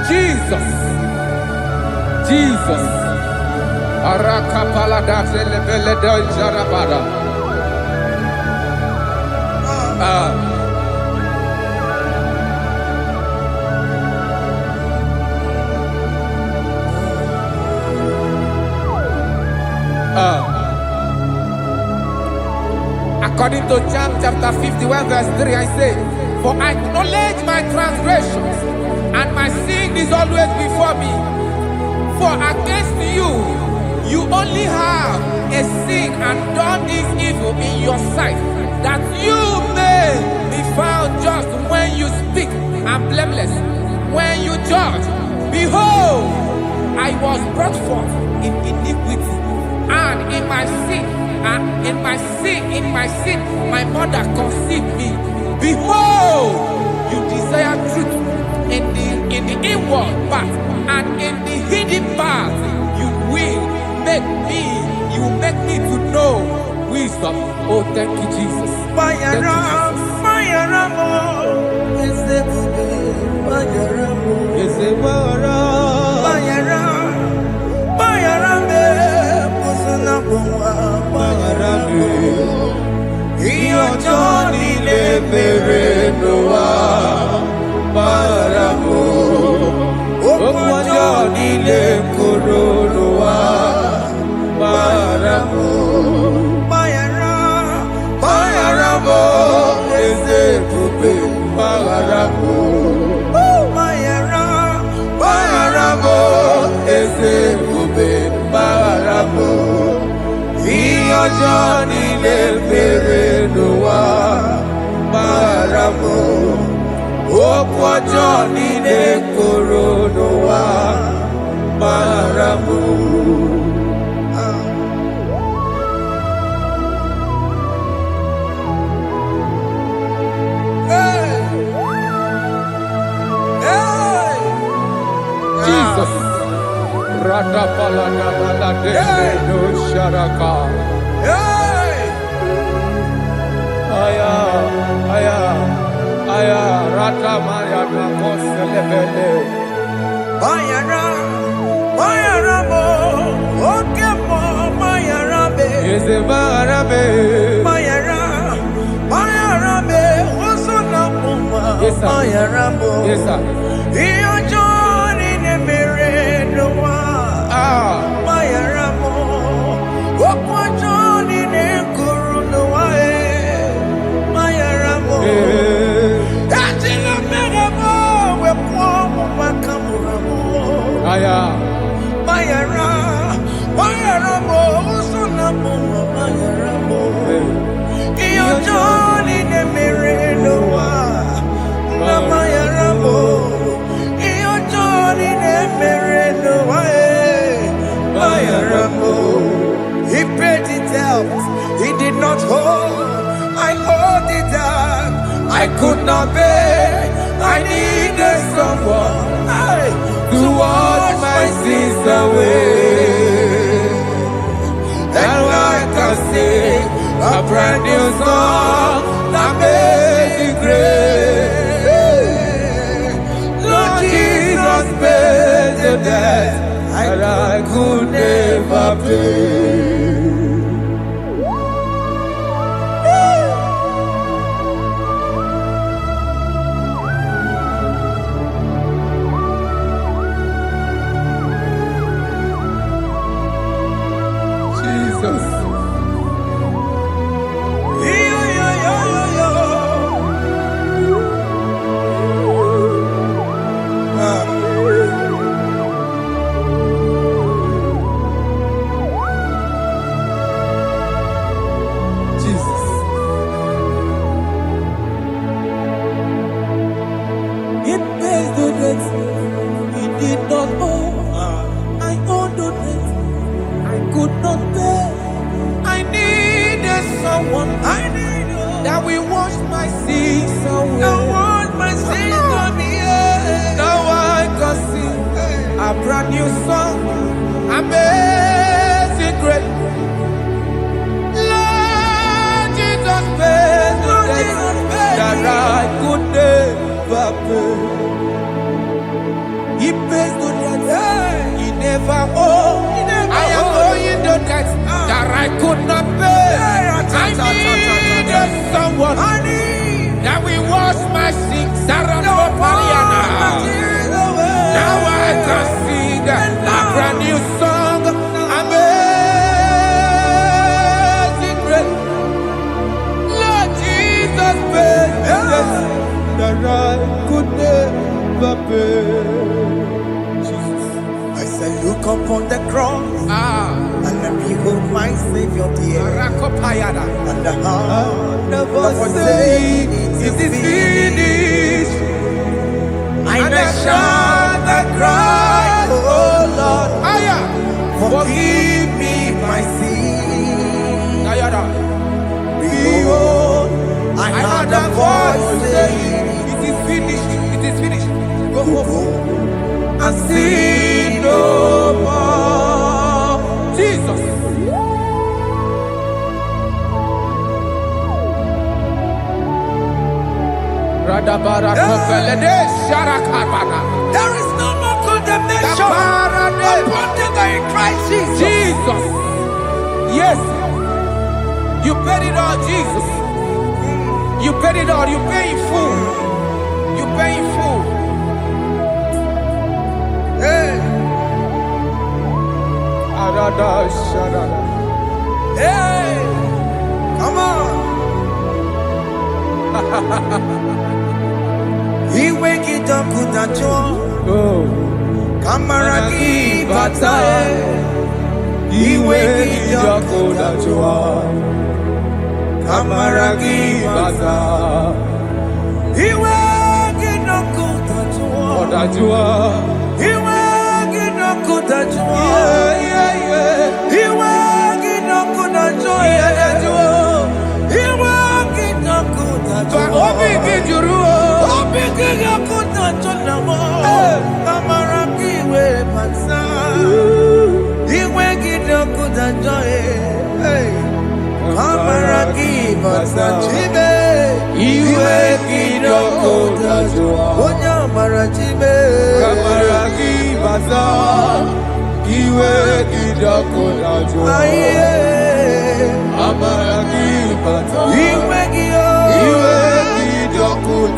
Jesus, Jesus, Arakapalada Zelebeleda Jarabada. According to John chapter 51 verse 3, I say, for I acknowledge my transgressions, and my sin is always before me. For against you, you only have a sin and done this evil in your sight, that you may be found just when you speak, and blameless when you judge. Behold, I was brought forth in iniquity, and in my sin, my mother conceived me. Behold, you desire truth in the inward part, and in the hidden part you will make me to know wisdom. Oh, thank you, Jesus. Thank you, Jesus. Yes, sir. He paid it out. He did not hold. I owed it out. I could not pay. I needed someone to wash my sins away. And I can sing a brand new song that made me great. Lord Jesus paid the debt that I could never pay. pays the debt he did not owe. I owed the debt I could not pay. I needed someone that will wash my sins away. Now I can sing a brand new song. Amazing grace. Lord Jesus paid the debt that I could never pay. He pays the debt he never owed. I am owing the debt that I could not pay. I needed someone that will wash my sins. Now I can sing a brand new song. Amazing grace. Lord Jesus paid the debt that I could never pay. Jesus. I say, look upon the cross and then behold my Savior dear. And the heart never say it is finished. I shout and cry, oh Lord, forgive me my sin. Behold, I heard a voice saying, it is finished, it is finished. go And sin no more. Jesus. There is no more condemnation upon them that in Christ Jesus. Jesus. Yes. You paid it all, Jesus. You paid it all. You pay in full. You pay in full. Hey, hey, come on. He wake it up with a joy. Kamaraki batae. He wake it up with a joy. Kamaraki batae. He wake it up with a joy. He wake it up with a joy. He wake it up with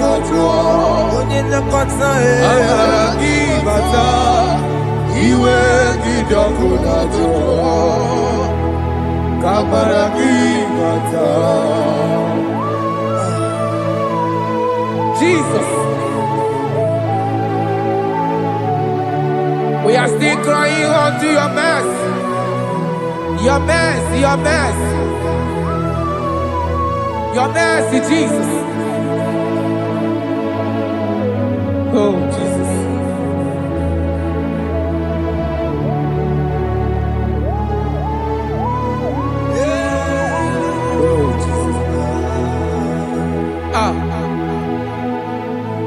a joy. He wake it up with a joy. Jesus. We are still crying unto your mercy. Your mercy, your mercy. Your mercy, Jesus. Oh, Jesus. Oh, Jesus.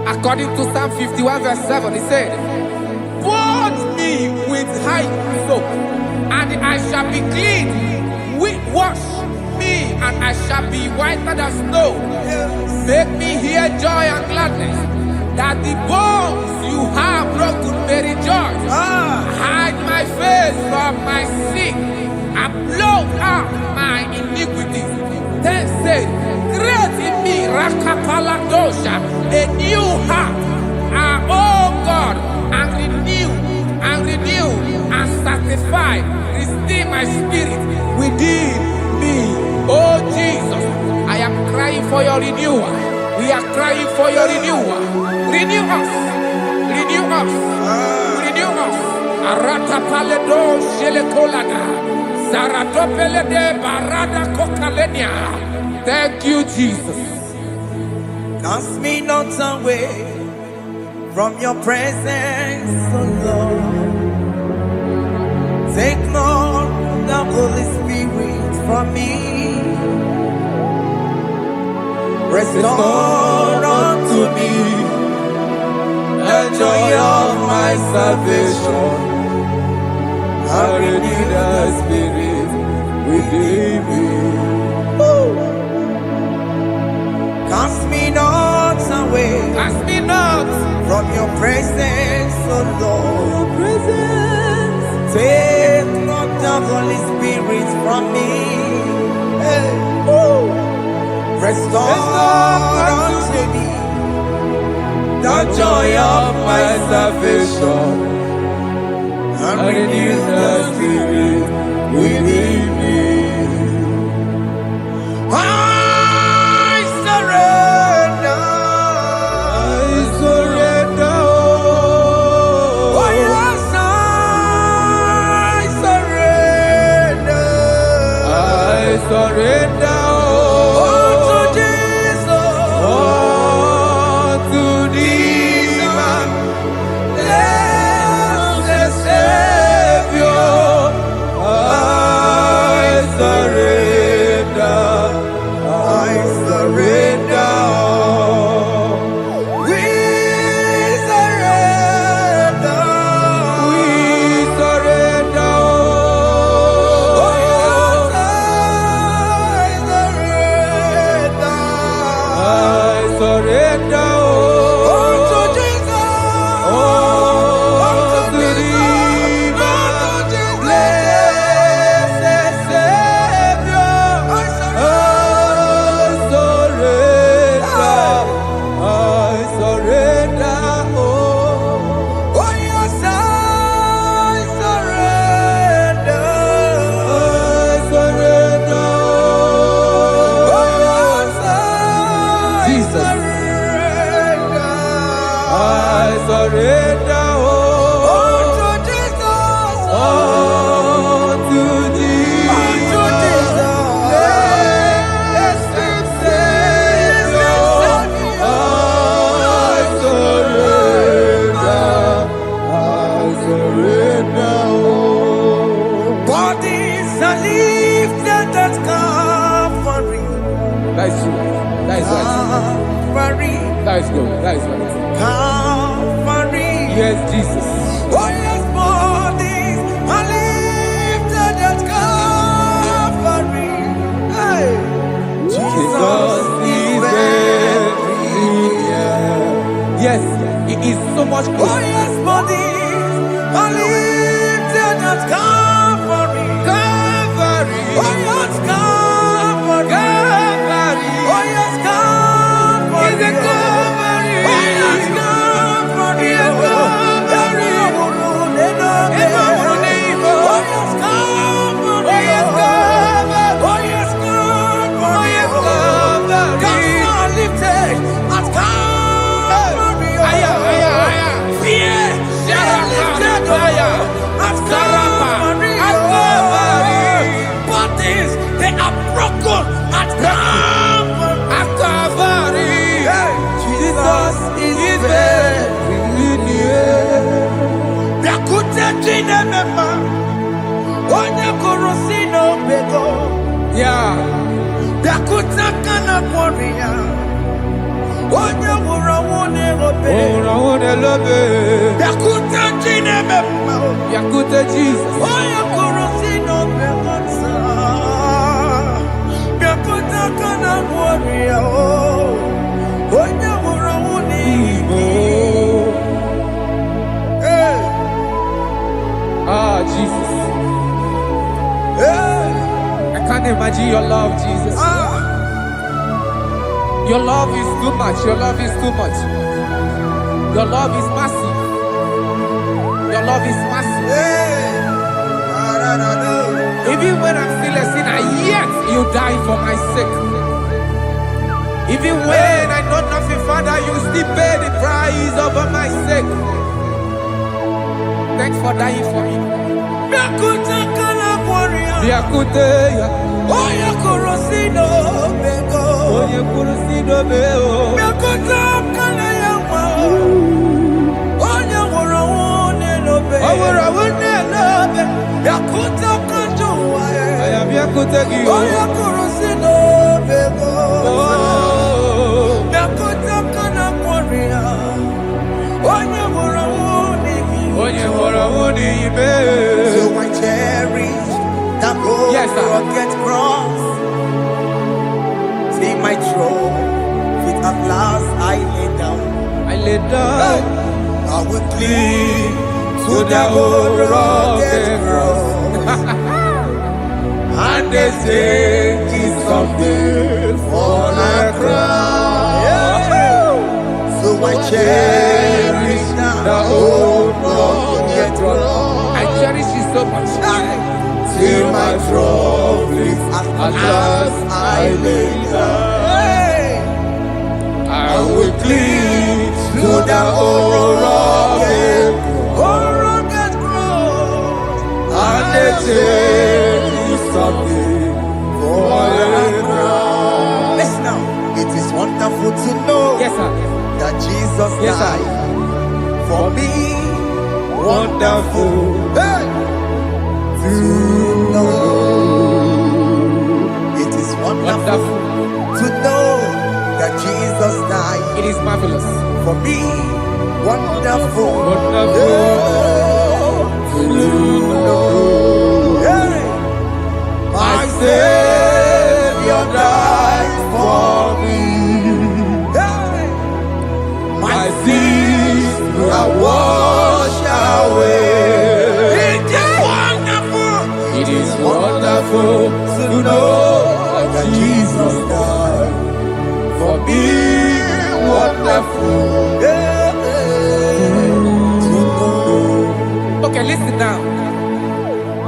According to Psalm 51 verse 7, he said, "Wash me with hyssop, and I shall be clean. Wash me, and I shall be whiter than snow. Make me hear joy and gladness, that the bones you have broken may rejoice. Hide my face from my sin, and blot out my iniquities. Then say, create in me Rakapaladosha, a new heart, oh God, and renew, and sanctify, restore my spirit within me." Oh Jesus, I am crying for your renewal. We are crying for your renewal. Renew us, renew us, renew us. Arata paledo shelekolada, zaratopelede barada kokalenia. Thank you, Jesus. Cast me not away from your presence, oh Lord. Take not the Holy Spirit from me. Restore unto me the joy of my salvation, and renew the spirit within me. Cast me not away, Cast me not from your presence, oh Lord. your presence. Take not the Holy Spirit from me. Hey. Restore unto me the joy of my salvation, and renew the spirit within me. I surrender. I surrender. Oh yes, I surrender. I surrender. That is good. That is good. Calvary. Yes, Jesus. Oh yes, bodies are lifted at Calvary. Hey. Jesus is everywhere. Yes, it is so much Oh closer. yes, bodies are lifted at Calvary. Calvary. Oh yes, Calvary. Calvary. Oh yes, Calvary. Is it Calvary? Oh yes, Calvary. Yes, Calvary. Oh yes, Calvary. Oh, yes, Calvary. Oh yes, Calvary. Oh, yes, Calvary. Cast are lifted at Calvary. Aya, aya, aya. Fear are lifted at Calvary. At Calvary. Bodies, they are broken at Calvary. At Calvary. Jesus is there. Biakute jine mema, onye korosi no bego. Yeah. Biakute kana kworiya, onye wura wone obe. Oh, I want to love it. Biakute jine mema, Yakute Jesus. onye korosi no bego sa. Biakute kana kworiya, onye wura wone obe. Hey. Ah, Jesus. Hey. I can't imagine your love, Jesus. Ah. Your love is too much. Your love is too much. Your love is massive. Your love is massive. Hey. Even when I'm still a sinner, yet you die for my sake. Even when I know nothing, Father, you still pay the price over my sake. Thanks for dying for me. Biakute kana kworiya, Yakute, onye korosi no bego. Oye kurusido beo. Biakute kana yawa, Biakutegi. Oya kurusino bego. Biakuta kana korea. Onye morawuni ibe. So I cherish that gold rugged cross. See my throne, feet at last I lay down. I will cling to the old rugged cross. And they say it's something for a crown. So I cherish the old rugged cross. I cherish it so much. Till my troubles at last I lay down. I will cling to the old rugged cross. And they say it's something for a crown. Listen now, it is wonderful to know that Jesus died for me. Wonderful to know. It is wonderful to know that Jesus died. It is marvelous for me. Wonderful to know. My Savior died for me. My sins are washed away. It is wonderful to know that Jesus died for me. Wonderful to know. Okay, listen now.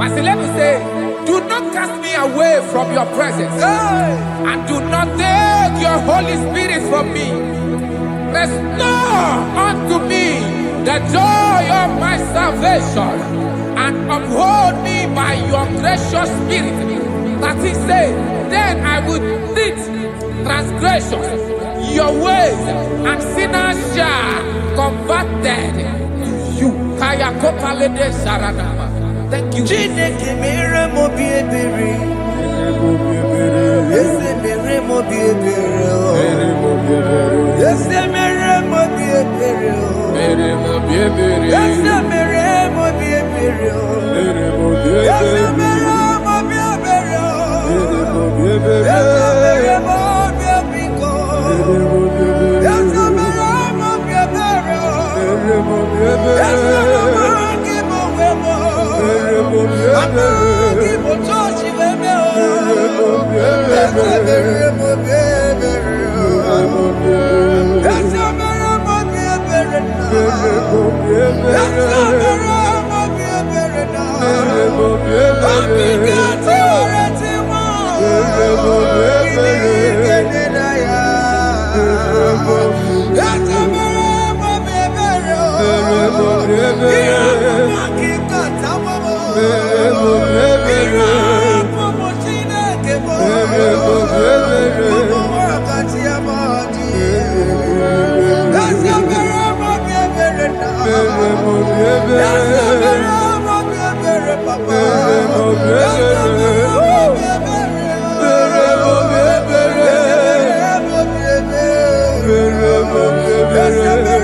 As the Bible says, do not cast me away from your presence, and do not take your Holy Spirit from me. Restore unto me the joy of my salvation, and uphold me by your gracious spirit. That he said, then I would teach transgressions your ways, and sinners shall converted to you. Kaya kopalede saranama. Thank you. Chineke mere mo biebere. Ese mere mo biebere. Ese mere mo biebere. Mere mo biebere. Ese mere mo biebere. Mere mo biebere. Ese mere mo biebere. Mere mo biebere. Ese mere mo biebiko. Ese mere mo biebere. Mere mo biebere. Ese mere mo gibo. Amagi mo tochi weme o. Ese mere mo biebere. Ese mere mo biebere na. Ese mere mo biebere na. Abigati oreti mo. Iligene na ya. Ese mere mo biebere o. Iamaki kata mo. Irapo mo Chineke mo. Mo wakati ya madi. Ese mere mo biebere na. Ese mere mo biebere papa. Ese mere mo biebere. Ese mere mo biebere. Ese mere mo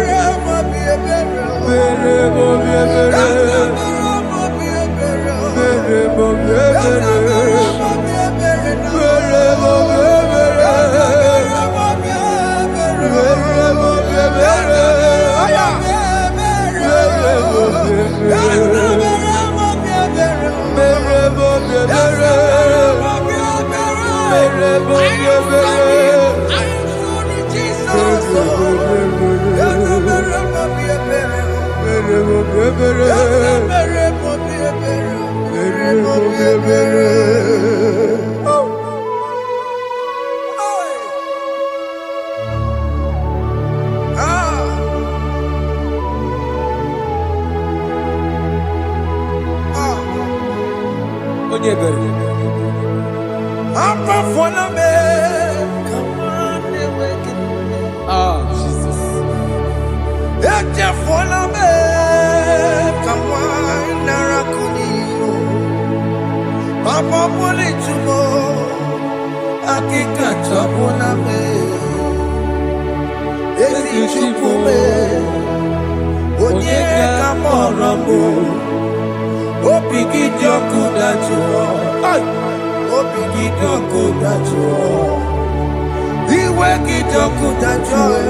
Jesus. Amamuli tumo, akika tabuna me. Ezi chupume, onye kamoramo. Opigi dioku dajuo, opigi dioku dajuo. Iwe kidoku dajuo,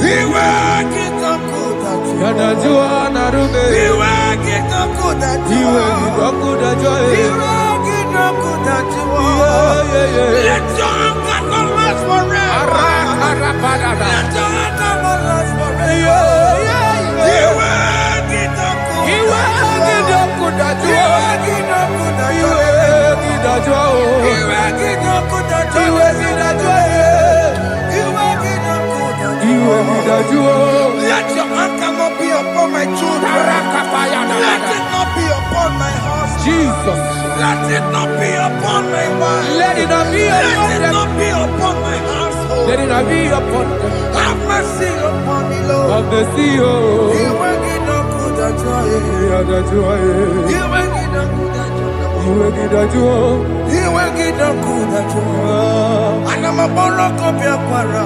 iwe kidoku dajuo. Yanajua narume. Iwe kidoku dajuo, Iwe kidoku dajuo. Iwe kidoku dajuo. Let your anger not last forever. Let your anger not last forever. Iwe kidoku, Iwe kidoku dajuo. Iwe kidoku dajuo. Iwe kidajuo. Iwe kidoku dajuo. Iwe kidajuo. Iwe kidoku dajuo. Iwe kidajuo. Let your anger not be upon my children. Let it not be upon my husband. Jesus. Let it not be upon my wife. Let it not be Let upon it them. not be upon my household. Let it not be upon them. Have mercy upon me, Lord. Of the CEO. Iwe kidoku dajuo. Yadajuo. Iwe kidoku dajuo. Iwe kidajuo. Iwe kidoku dajuo. Anamaboroko biakwara.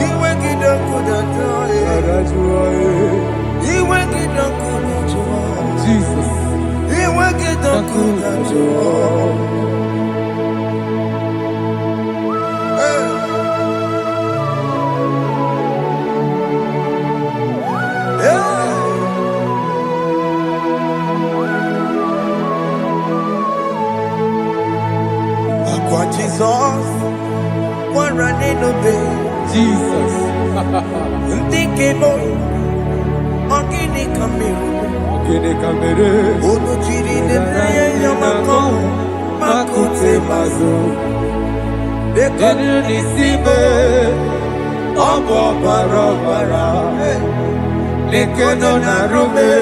Iwe kidoku dajuo. Yadajuo. Iwe kidoku dajuo. Jesus. Iwe kidoku dajuo. Aqua Jesus, one running obey. Jesus. Thinking boy, Ogini Kamiru, Okene kamere. Odo Chiri de Prayer Yamako, Makute Mazo. Denu nisibe. Obo barabara. Lekeno narume.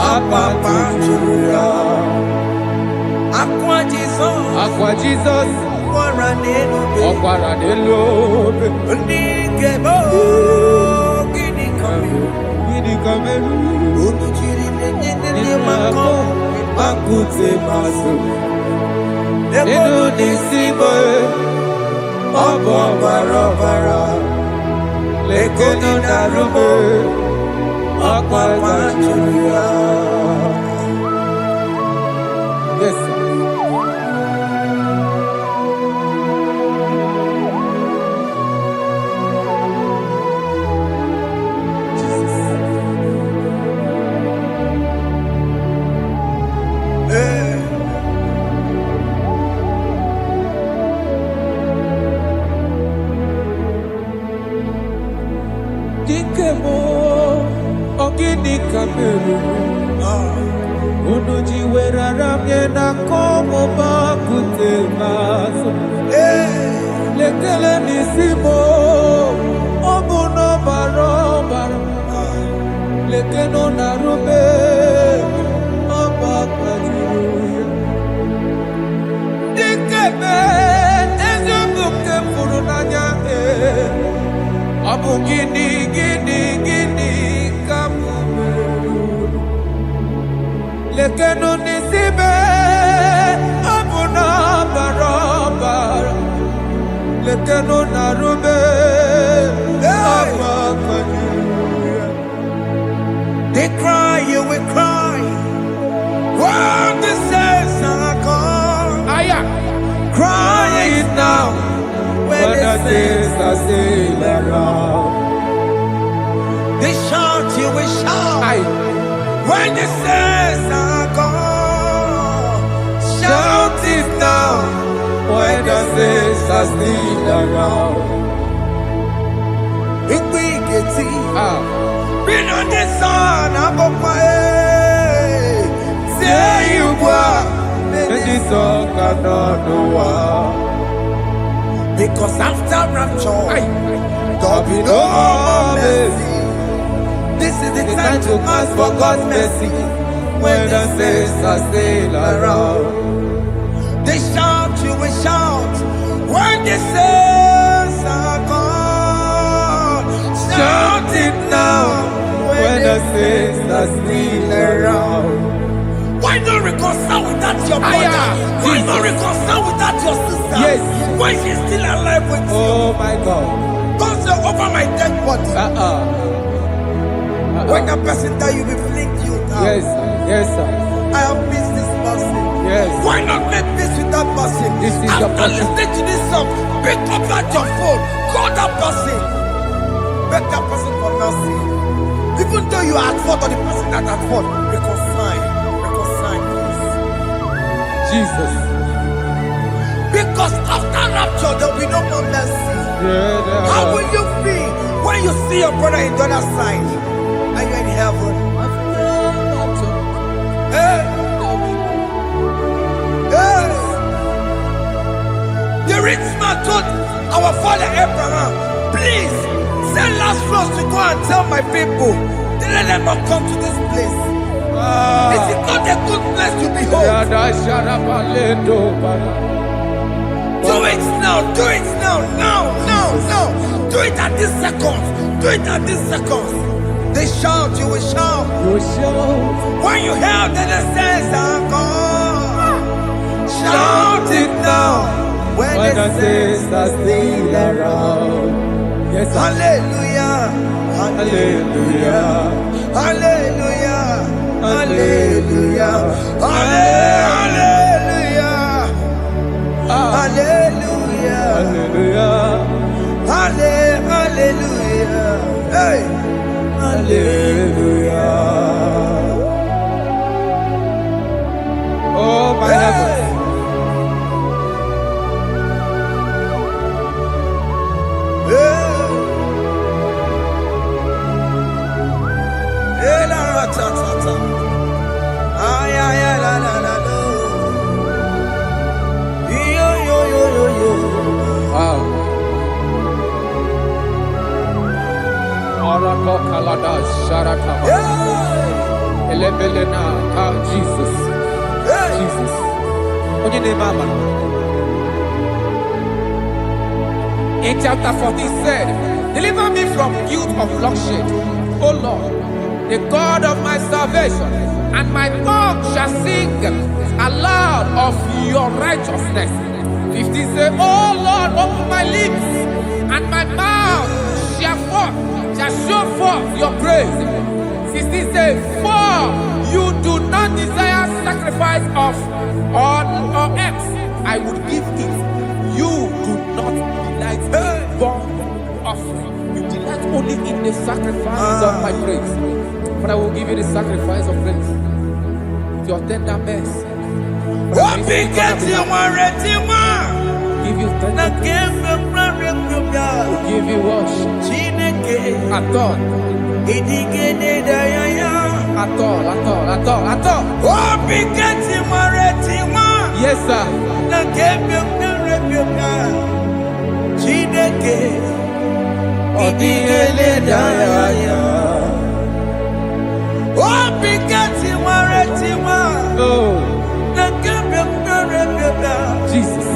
Apapa chuya. Aqua Jesus, Aqua Jesus. one running obey. Ọ̀pára dé lóbe. Thinking boy, Ogini Kamiru, Gidi kameru. Odo Chiri de Yamako, Makute maso. Nínú Makute ní síbò. Ọ̀bọ̀ bàrọ̀bàrà. Lẹ́kọ̀ọ́ dàrúbò. Ọ̀pá ìgbàjúwìyà. Yes, sir. Dikemo, ogini kameru. Unujiwe raramye na komo bakute maso. Lekele nisimo, obuno barobara. Lekeno narube, abakajuya. Dikeme, ezobuke furunanya. Abu gini kamumeru. Lekeno nisibe. Abu na barabara. Lekeno narube. Abakajuya. They cry, you will cry. When the saints are gone, Aya. cry it now. When When the the saints saints are still around. they shout, you will shout. Aye. When the saints are gone, shout it now. When the saints are still around. It will get Ah. been on the sun, I'm up my say you were. And this song cannot know why. Because after rapture, Aye. there'll be no more mercy. This is the time to ask for God's mercy. When the saints are still around. They shout, you will shout. When the saints are gone, Shout it now. When the saints are still around. Why don't we go reconcile with that your brother? Why not reconcile with that your sister? Yes. Why she's still alive with you? Oh my God. Don't say over my dead body. When that person die, you will fling you down. Yes, sir. Yes, sir. I have missed this person. Yes. Why not make peace with that person? This is your After person. listening to this song, pick up that your phone, call that person, beg that person for mercy. Even though you are at fault or the person that at fault, reconcile, please. Jesus. Because after rapture, there will be no more mercy. Yeah, How will you feel when you see your brother in the other side and you're in heaven? Hey. Hey. The rich man told our father Abraham, please send Lazarus to go and tell my people, let them not come to this place. This is not a good place to behold. Do it now, do it now. Do it at this second. Do it at this second. They shout, you will shout. When you hear that the saints are gone, shout it now. When the saints are still around. Yes, sir. Hallelujah, hallelujah, hallelujah, hallelujah, hallelujah, hallelujah, hallelujah, hallelujah, hey, hallelujah. Oh my heavens. Jesus. Jesus. In chapter 14 said, deliver me from guilt of bloodshed, O Lord, the God of my salvation, and my tongue shall sing aloud of your righteousness. 15 said, O Lord, open my lips, and my mouth shall show forth your praise. 16 says, for you do not desire sacrifice of or eggs, I would give it. You do not delight in burnt offering. You delight only in the sacrifice of my praise. But I will give you the sacrifice of praise. With your tender mercy. Give you tender give you worship. At all. Yes, sir. Jesus.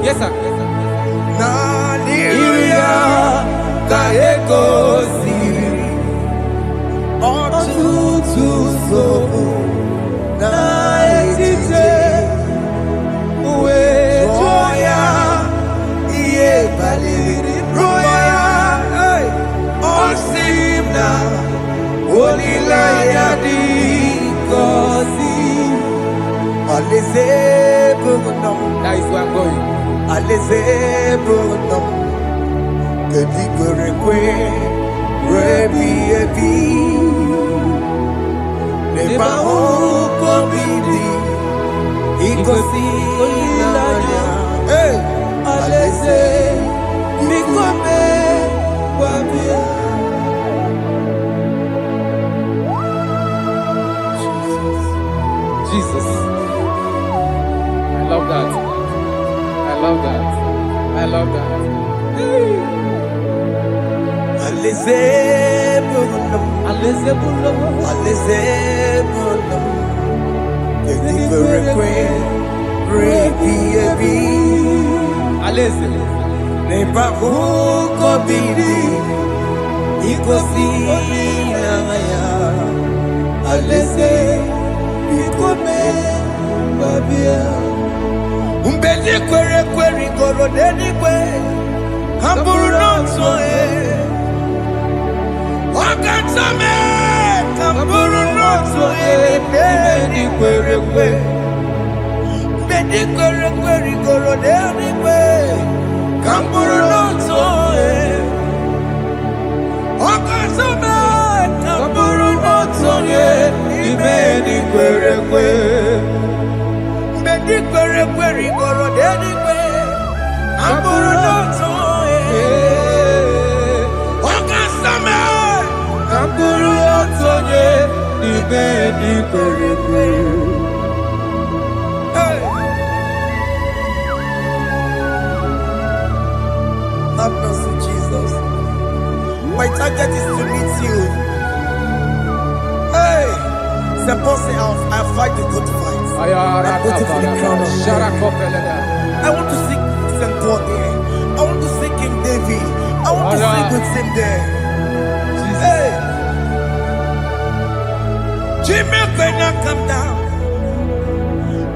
Yes, sir. That is where I'm going. Hey! Jesus. I love that. I love that. I love that. Alizebulum, Alizebulum, Alizebulum, Kekiberekwe, Rebiyebi, Alizebulum, Nebahuko Bibi, Ikosi Naya, Alizebikome, Babia, Umbedi Kwere Kweri Goro Denikwe, Hamburu Nonsoe. Wakatame Kamburu Noto Bedi Kwere Kwe Bedi Kwere Kwere Goro Deni Kwe Kamburu Noto Wakatame Kamburu Noto Bedi Kwere Kwe Bedi Kwere Kwere Goro Deni Kwe Kamburu Noto Wakatame Kamburu Otonye Ibedi Kwere Kwe. Have mercy, Jesus. My target is to meet you. Hey, suppose I fight the good fight. I'm waiting for the crown of life. I want to see St. Paul there. I want to see King David. I want to sing with him there. Hey, Jimmy, when I come down,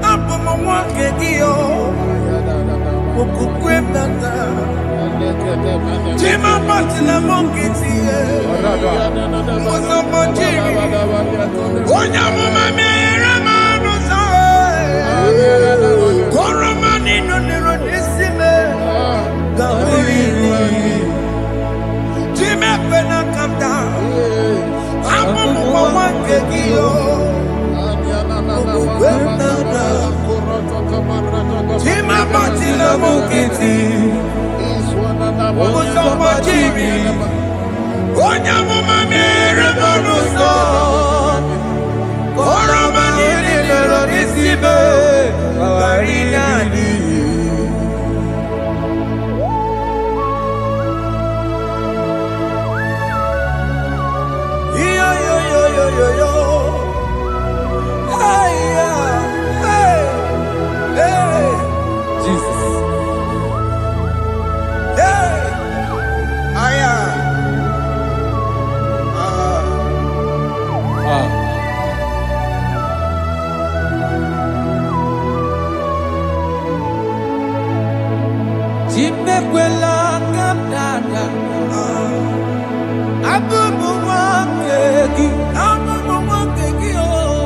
I'm on my walk again. Jimmy, Martina Monkey, was up on Jimmy. When I'm on my man, Coromani, no, Jimmy, when I come down, I'm on my walk again. Jimmy, Martina Monkey, was up on Jimmy. When I'm on my man, Coromani, no, Jesus. Jimekwela kamdada, abubu wakegi,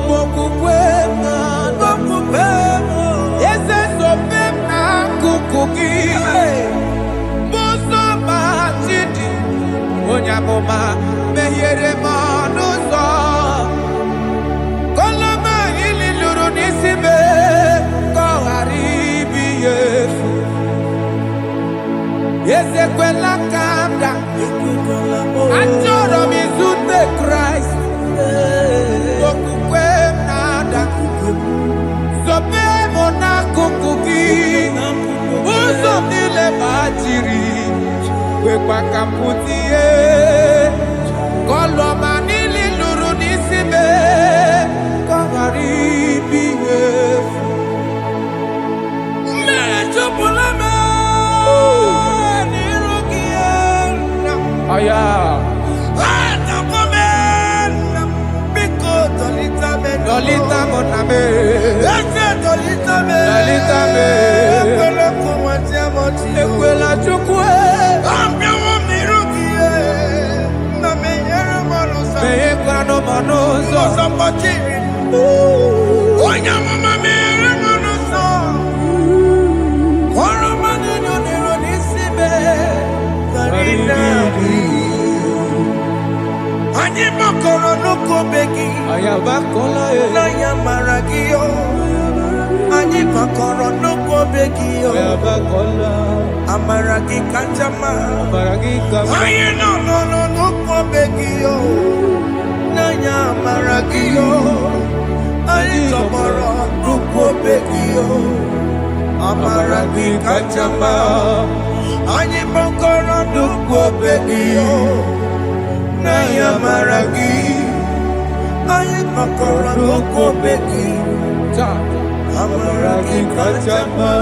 mokukwema, yese sopema kukuki, muso batidi, onyamoma mehiere manuso, koloma ili luru nisibe, koharibi yefu. Ezekwela kamda, Antoro mizute Christ, Okukwe nada, Sobe mona kukuki, Uzo nile bajiri, Kwekwa kamputie, Koloma nili luru nisibe, Kogaribi yefu. Mechopulame, Aya, Dolita moname, Dolita me, Ekwela chukwe, Meekwa no monoso, Onyamama mere monoso, Koromani no nero nisibe, Ani makoro no kobeki, Ayabakola Naya maragio, Ani makoro no kobeki, Ayabakola Amaragi kanjama, Amaragi kama, Aye no kobeki, Naya maragio, Ani kpọrọ nnukwu obe gị amara gị kacha mma anyị kpọkọrọ nnukwu obe gị na ya amara gị anyị kpọkọrọ nnukwu obe gị amara gị kacha mma.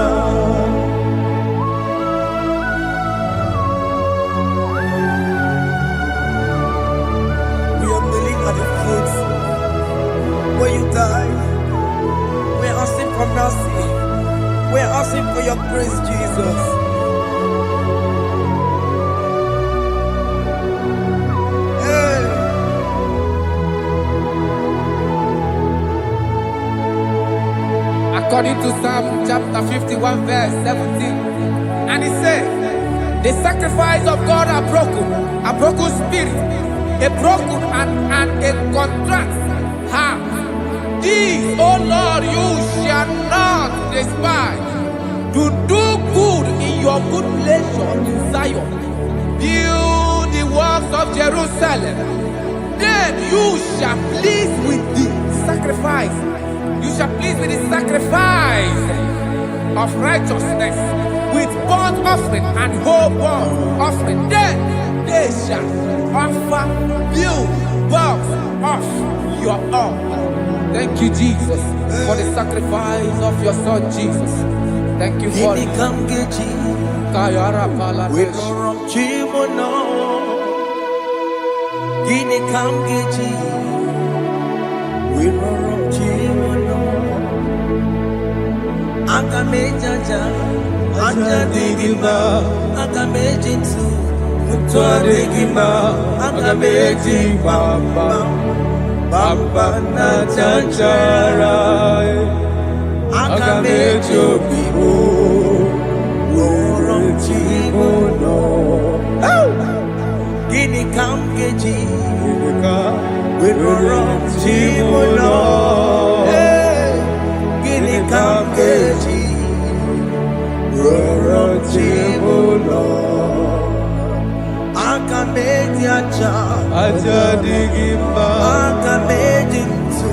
When you die, we're asking for mercy. We're asking for your grace, Jesus. Hey. According to Psalm chapter 51 verse 17, and it says, the sacrifice of God are broken spirit, a broken and a contrite heart. These, O Lord, you shall not despise. To do good in your good pleasure in Zion. Build the works of Jerusalem. Then you shall please with the sacrifice. You shall please with the sacrifice of righteousness, with burnt offering and whole burnt offering. Then they shall offer you works of your own. Thank you, Jesus, for the sacrifice of your son, Jesus. Thank you for it. Kayara pala we don't chimono. Gini kamgeji. We don't chimono. Akamejaja. Anja digima. Akamejinsu. Mutwa digima. Akameji bamba. Bamba na chanchara. Akamejo bibo. Chimono. Gini kamgeji. We don't chimono. Gini kamgeji. We don't chimono. Akameji acha. Acha digima. Akameji ntu.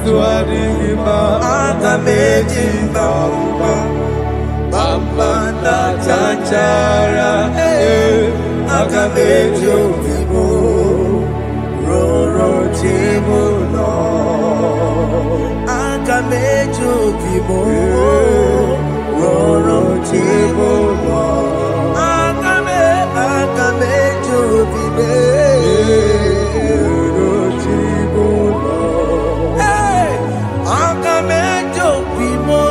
Tua digima. Akameji bamba. Bamba na chanchara, akamejo bibo, roro chimono, akamejo bibo, roro chimono, akamejo bibo, roro chimono, akamejo bibo.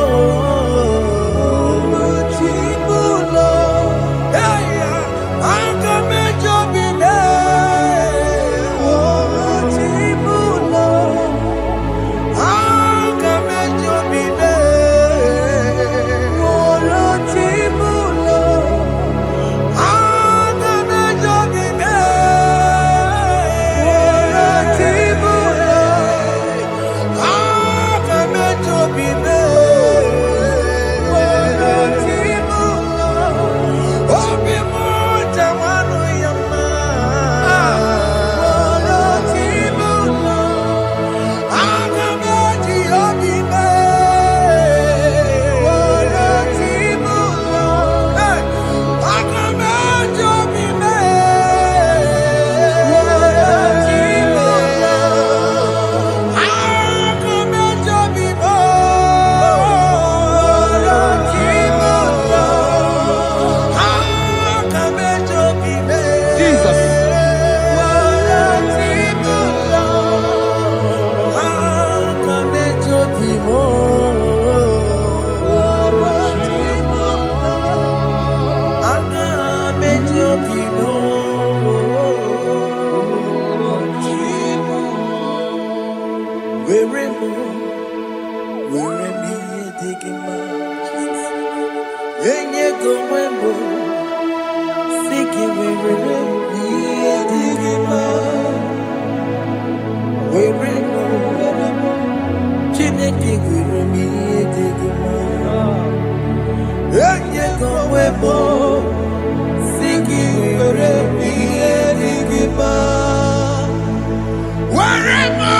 Wherever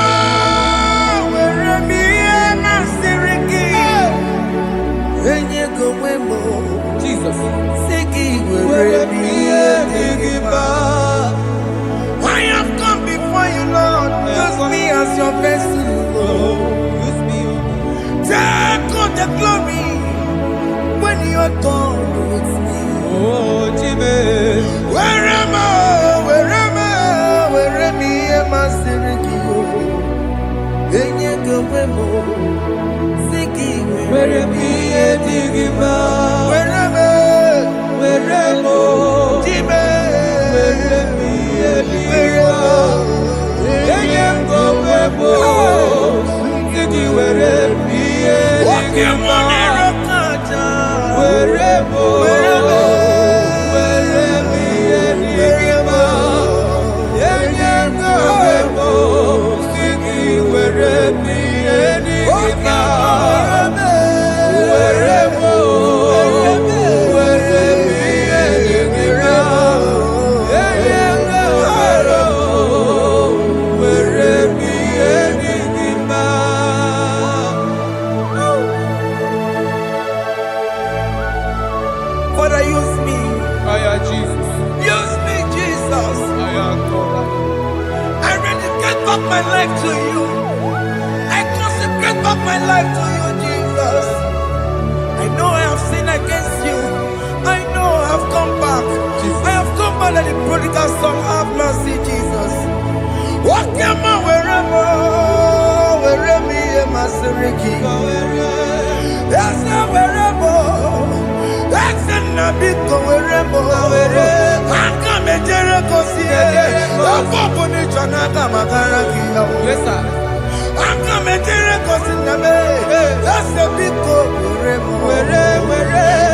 Father, use me. Jesus. Use me, Jesus. I dedicate back my life to you. I consecrate back my life to you, Jesus. I know I have sinned against you. I know I have come back. I have come back like the prodigal son. Have mercy, Jesus. Walk your man wherever me and my Seriki. Yes, wherever. That's a big wherever. I come and Jericho see it. Yes, sir. I come and Jericho see the man. That's a big wherever.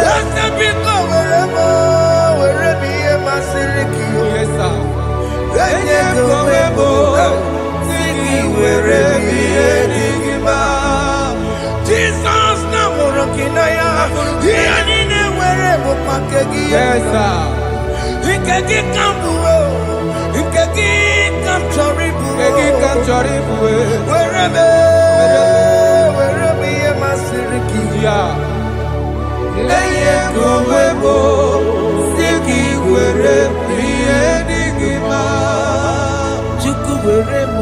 That's a big wherever me and my Seriki. Yes, sir. Jesus na morokinaya yani wherever pakegi. Yes, sir. Ikegi kambuo, ikegi kamchoribu, ikegi kamchoribu. Wherever ye masiriki. Yeah. Leye kowebo, siki wherever ye digima. Chuku wherever.